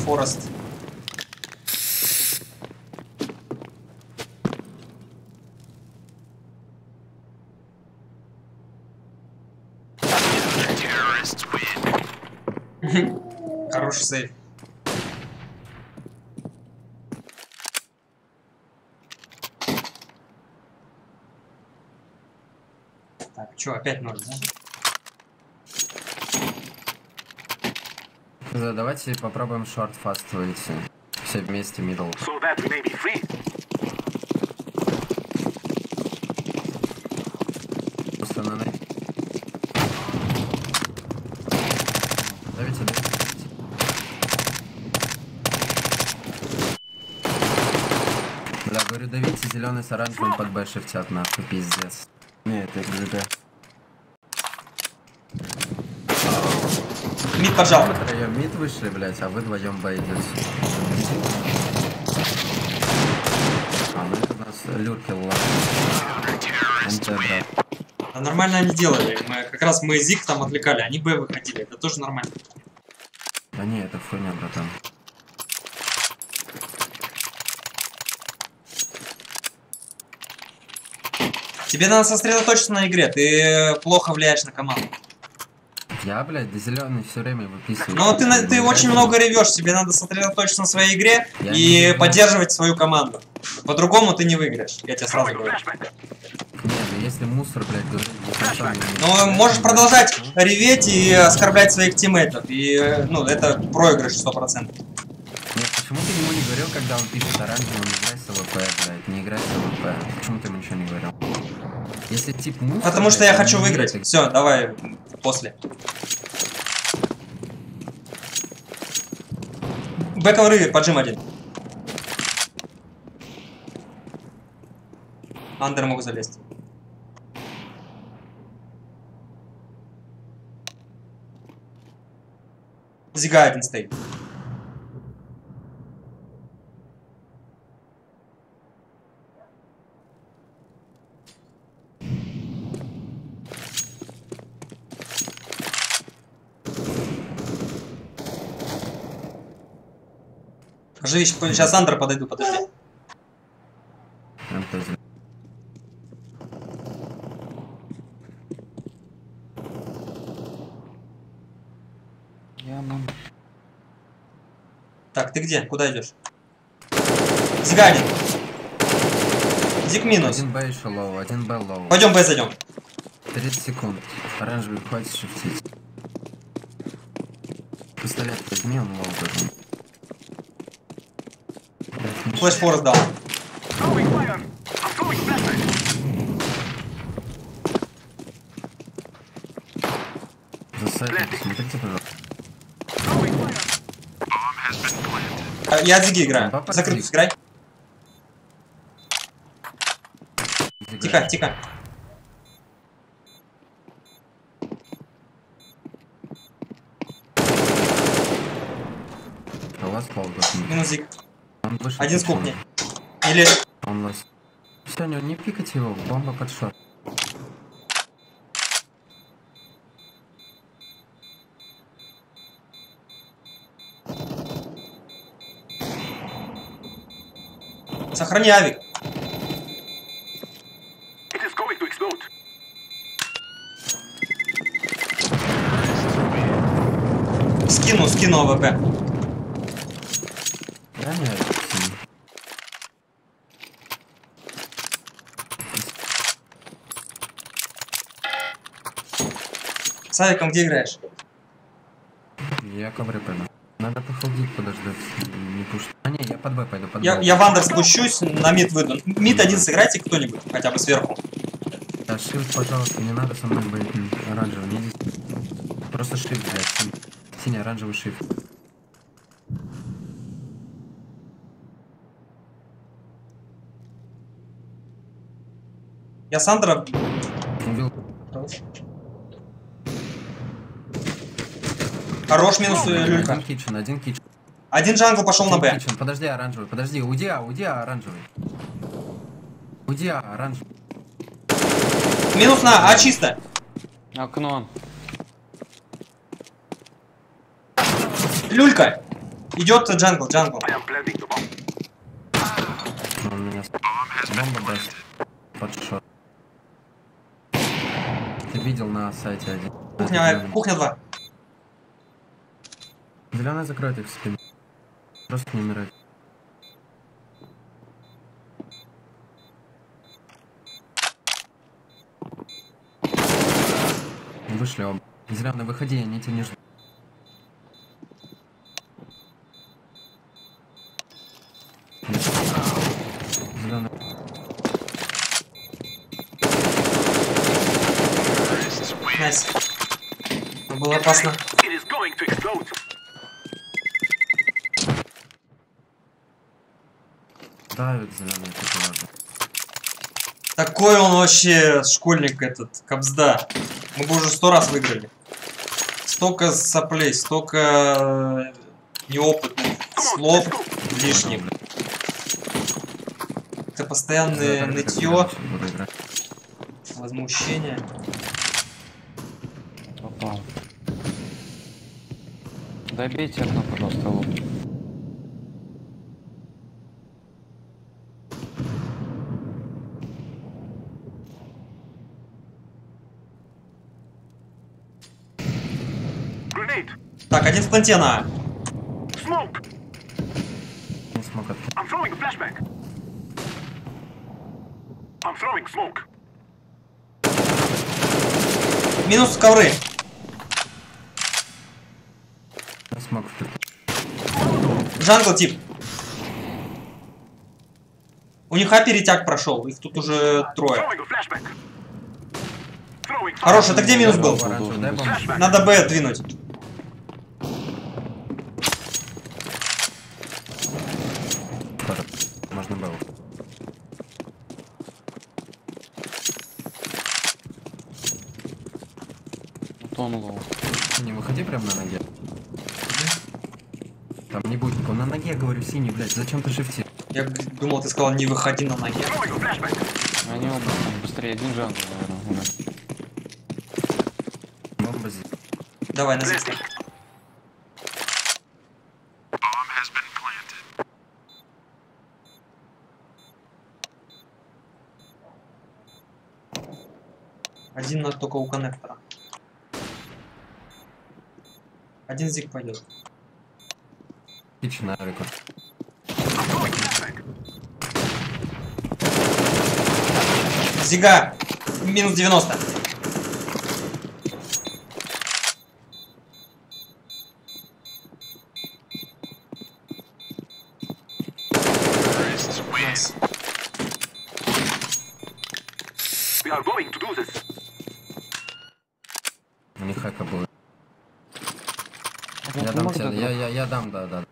Форест. Хороший сейф. Так, что, опять 0, да? Да, давайте попробуем шорт фаст выйти. Все вместе мидл. Просто на найт. Давите, давите. Бля, говорю, давите, зеленый с оранжевым под Б шифтят, нахуй, пиздец. Не, это ГГ. Мид поджал. Мы втроем мид вышли, блять, а вы вдвоем Б идете. А, ну это у нас люрки МТ, брат. А нормально они делали. Как раз мы зиг там отвлекали, они Б выходили. Это тоже нормально. Да не, это хуйня, братан. Тебе надо сосредоточиться на игре, ты плохо влияешь на команду. Я, блядь, да зеленый все время выписываю. Но ты очень много ревешь, тебе надо сосредоточиться на своей игре и поддерживать свою команду. По-другому ты не выиграешь, я тебе сразу говорю. Не, ну если мусор, блядь, говорит, Но можешь продолжать реветь и оскорблять своих тиммейтов, и, ну, это проигрыш 100%. Нет, почему ты ему не говорил, когда он пишет оранжевый, не играй с АВП, блядь, не играй с АВП? Почему ты ему ничего не говорил? Если тип мусор... Потому что я хочу выиграть. Все, давай после. Бэковый поджим один. Андер мог залезть. Зига один стоит. Живи, сейчас Андер подойду, подожди. Так, ты где? Куда идешь? Зига один. Зиг минус. Один Б еще лоу, один Б лоу. Пойдем Б зайдем. 30 секунд. Оранжевый, хватит шифтить. Пистолет возьми, он лоу должен. Флэш форс дал. За сайтом посмотрите, пожалуйста. Я от Зиги играю. Закрыт, играй. Тихо, тихо. А у вас лоу. Минус Зиг. Вышел, один с кухни. Или... Он лось. Все, не пикайте его, бомба под шот. Сохрани авик. Скину АВП. Да, не, С авиком где играешь? я ковры пойду. Надо похолдить, подождать. Не пушить. А не, я под Б пойду, под Б. Я в андер спущусь, на мид выйду. Мид один сыграйте кто-нибудь, хотя бы сверху. Да, шифт, пожалуйста, не надо со мной быть оранжевый, не здесь. Просто шифт, блядь, синий оранжевый шифт. Я с андера... Убил. Хорош минус люлька. Один китчен. Один джангл пошел на Б. Подожди, оранжевый, подожди, уйди, оранжевый. Уйди, оранжевый. Минус на А чисто. Окно. Люлька. Идет джангл. Он меня... Бомба даст. Под шот. Ты видел на сайте один. Кухня 2. Зеленый закроет их в спину. Просто не умирать. Вышли оба. Зеленый, выходи, они тебя не ждут. Зеленый. Найс. Было опасно. Давит зеленый, это ладно. Такой он вообще школьник этот, капсда. Мы бы уже 100 раз выиграли. Столько соплей, столько неопытных слов лишних. Это постоянное нытье, возмущение. Попал. Добейте окно, пожалуйста, лоб. Так, один в планте на. Не смог открыть. Минус ковры. Не смог открыть. Джангл тип. У них А перетяг прошел, их тут уже трое. Хорош, это где минус был? Надо Б двинуть. Можно было. Антон лоу. Не выходи прям на ноге. Там не будет никого. На ноге, говорю, синий, блядь. Зачем ты шифти? Я думал, ты сказал, не выходи на ноги. Они оба там быстрее. Один джангл, наверное, умер. Бомба здесь. Давай, на звезду. Один только у коннектора. Один зиг пойдет. Кич на рекорд. Зига! Минус 90. We are going to do this. У них хака будет. Я дам тебе, я дам, да. Да.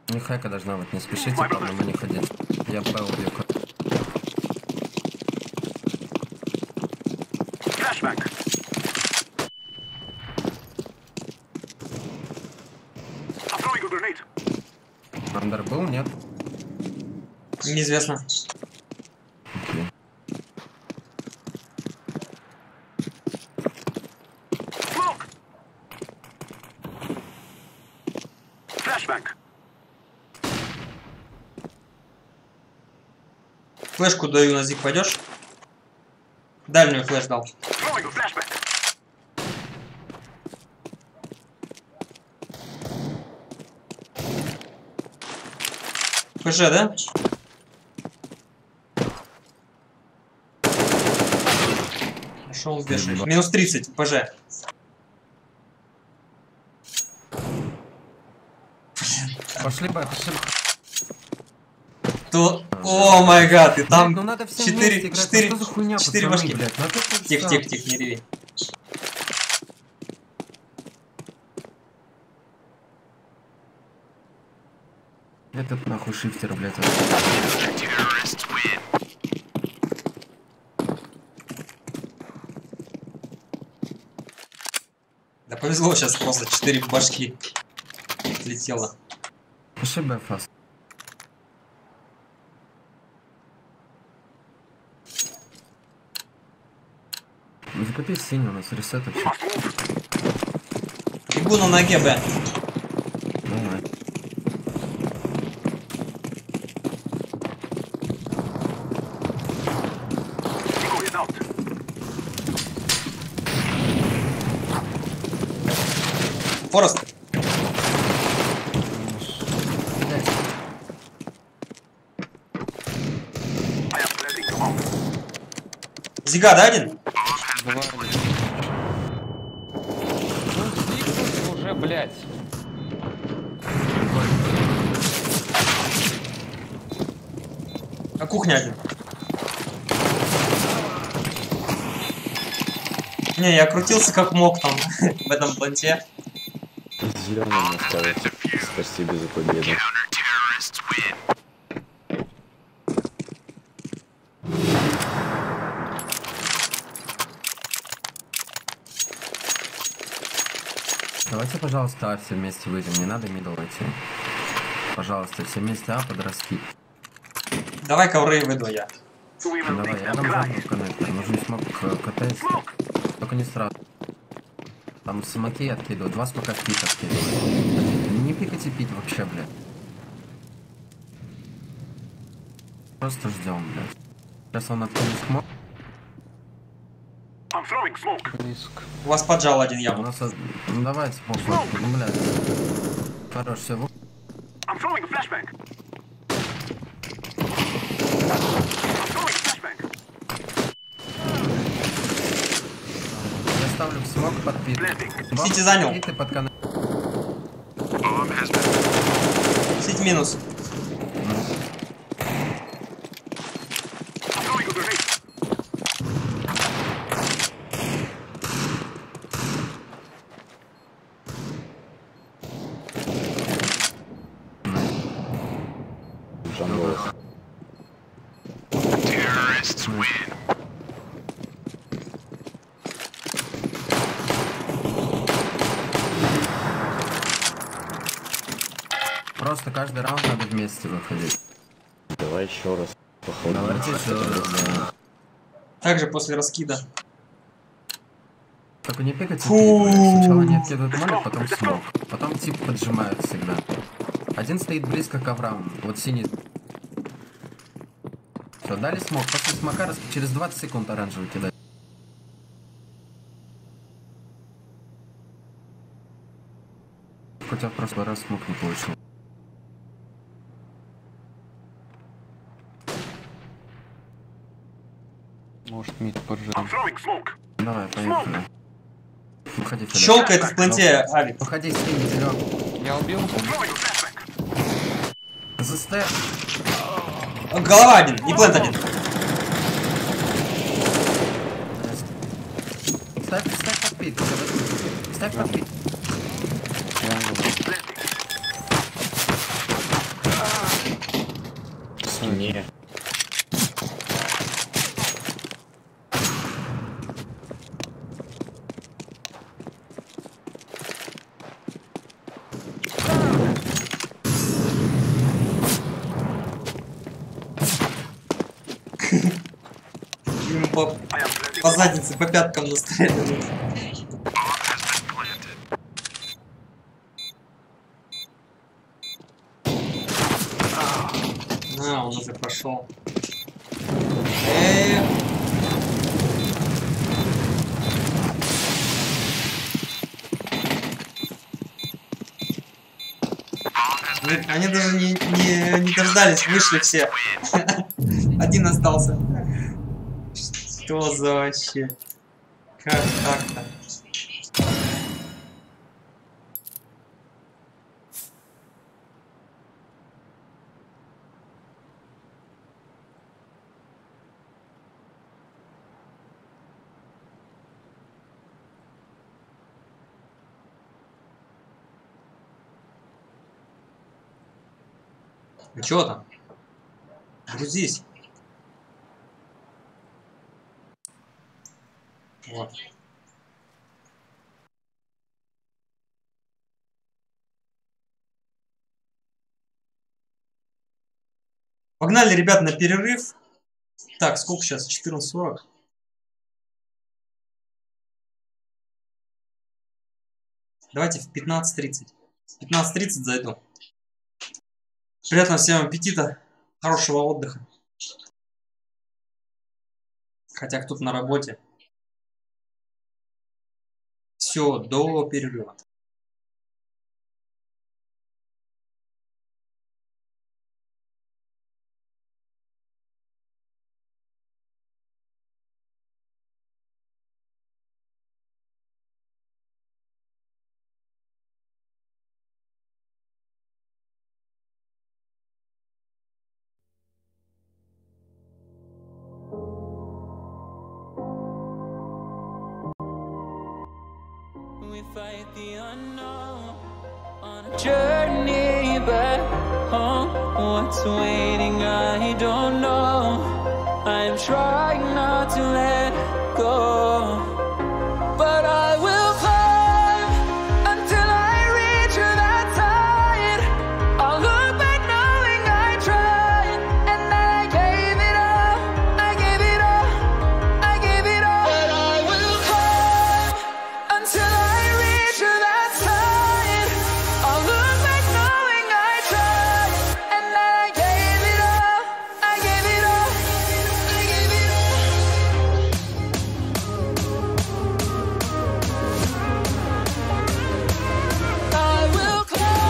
У них хайка должна быть, не спешите, по одному не ходить. Я Б убью. Flashback. I'm throwing a grenade. Андер был, нет? Неизвестно. Окей. Smoke. Flashback. Флешку даю на зиг, пойдешь? Дальнюю флеш дал. Throwing a flashback. ПЖ, да? Нашел, вешаешь. Минус 30, ПЖ. Пошли Б, пошли. То... О май гад, и там Ну надо всем 4 башки. блядь. Тихо, не реви. Этот нахуй шифтер, блядь. Да повезло, сейчас просто 4 башки отлетело. Пиши Б фаст. Закупи синий, у нас ресет вообще. Бегу на ноге, Б. Давай. Going out. Форест. I am planting the bomb. Зига, да, один? Два. Ну, слишком уже, блядь. А кухня один. Не, я крутился как мог там в этом планте. Зеленым осталось. Спасибо за победу. Давайте, пожалуйста, А все вместе выйдем. Не надо мидл идти. Пожалуйста, все вместе А под раскид. Давай ковры выйду я. So we will Давай, make я them дам cry. жопу в коннектор. Нужен смог КТС. Только не сразу. Там смоки откидывают. 2 смока в пик откидывают. Не пикайте пить вообще, блядь. Просто ждем, блядь. Сейчас он откинет смог. I'm throwing smoke. Риск. У вас поджал один У яму. нас... Ну давайте, похуй. Ну, блядь. Хорош, все. I'm throwing a flashbang. I'm throwing a flashbang. Я ставлю смог под пит. Сити занял. Пит и под коннектор. Сить минус. I'm throwing a grenade. Джангл. Просто каждый раунд надо вместе выходить. Давай еще раз. Давайте еще раз. Также после раскида. Только не пикайте типа. Сначала они откидывают молик, потом смог. Потом тип поджимают всегда. Один стоит близко к коврам. Вот синий. Все, дали смог. После смока через 20 секунд оранжевый кидать. Хотя в прошлый раз смог не получил. Может, мид поджим. Давай, поехали. Выходи, Филипп. Щелкает в планте, Авик. Выходи, скинь, зелён. Я убил. ЗСТ. Голова один, и плент один. Ставь под пит. Ставь под пит. Не. Ему по заднице, по пяткам настреливают. А, он уже прошел. Они даже не дождались, вышли все. Один остался. Что за вообще? Как так-то? Ну чё там? Грузись. Вот. Погнали, ребят, на перерыв. Так, сколько сейчас? 14:40. Давайте в 15:30. В 15:30 зайду. Приятного всем аппетита, хорошего отдыха. Хотя кто-то на работе. Все, до перерыва. Fight the unknown on a journey back home. What's waiting, I don't know. I'm trying not to let go, but I will climb until I reach that side. I'll look back knowing I tried, and that I gave it all, I gave it all, I gave it all. But I will climb until I that side. I'll look back knowing I tried, and that I gave it all, I gave it all, I gave it all. I will climb. I will.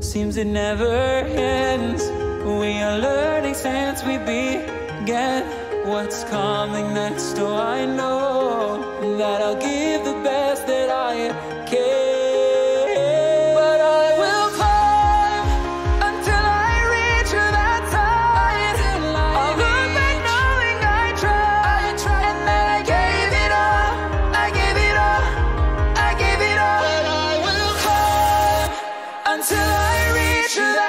Seems it never ends. We are learning since we began. What's coming next? Oh, I know that I'll give the best that I can. But I will climb until I reach that side. I'll look back knowing I tried, and then I gave it up. I gave it up. I gave it up. But I will climb until I reach that.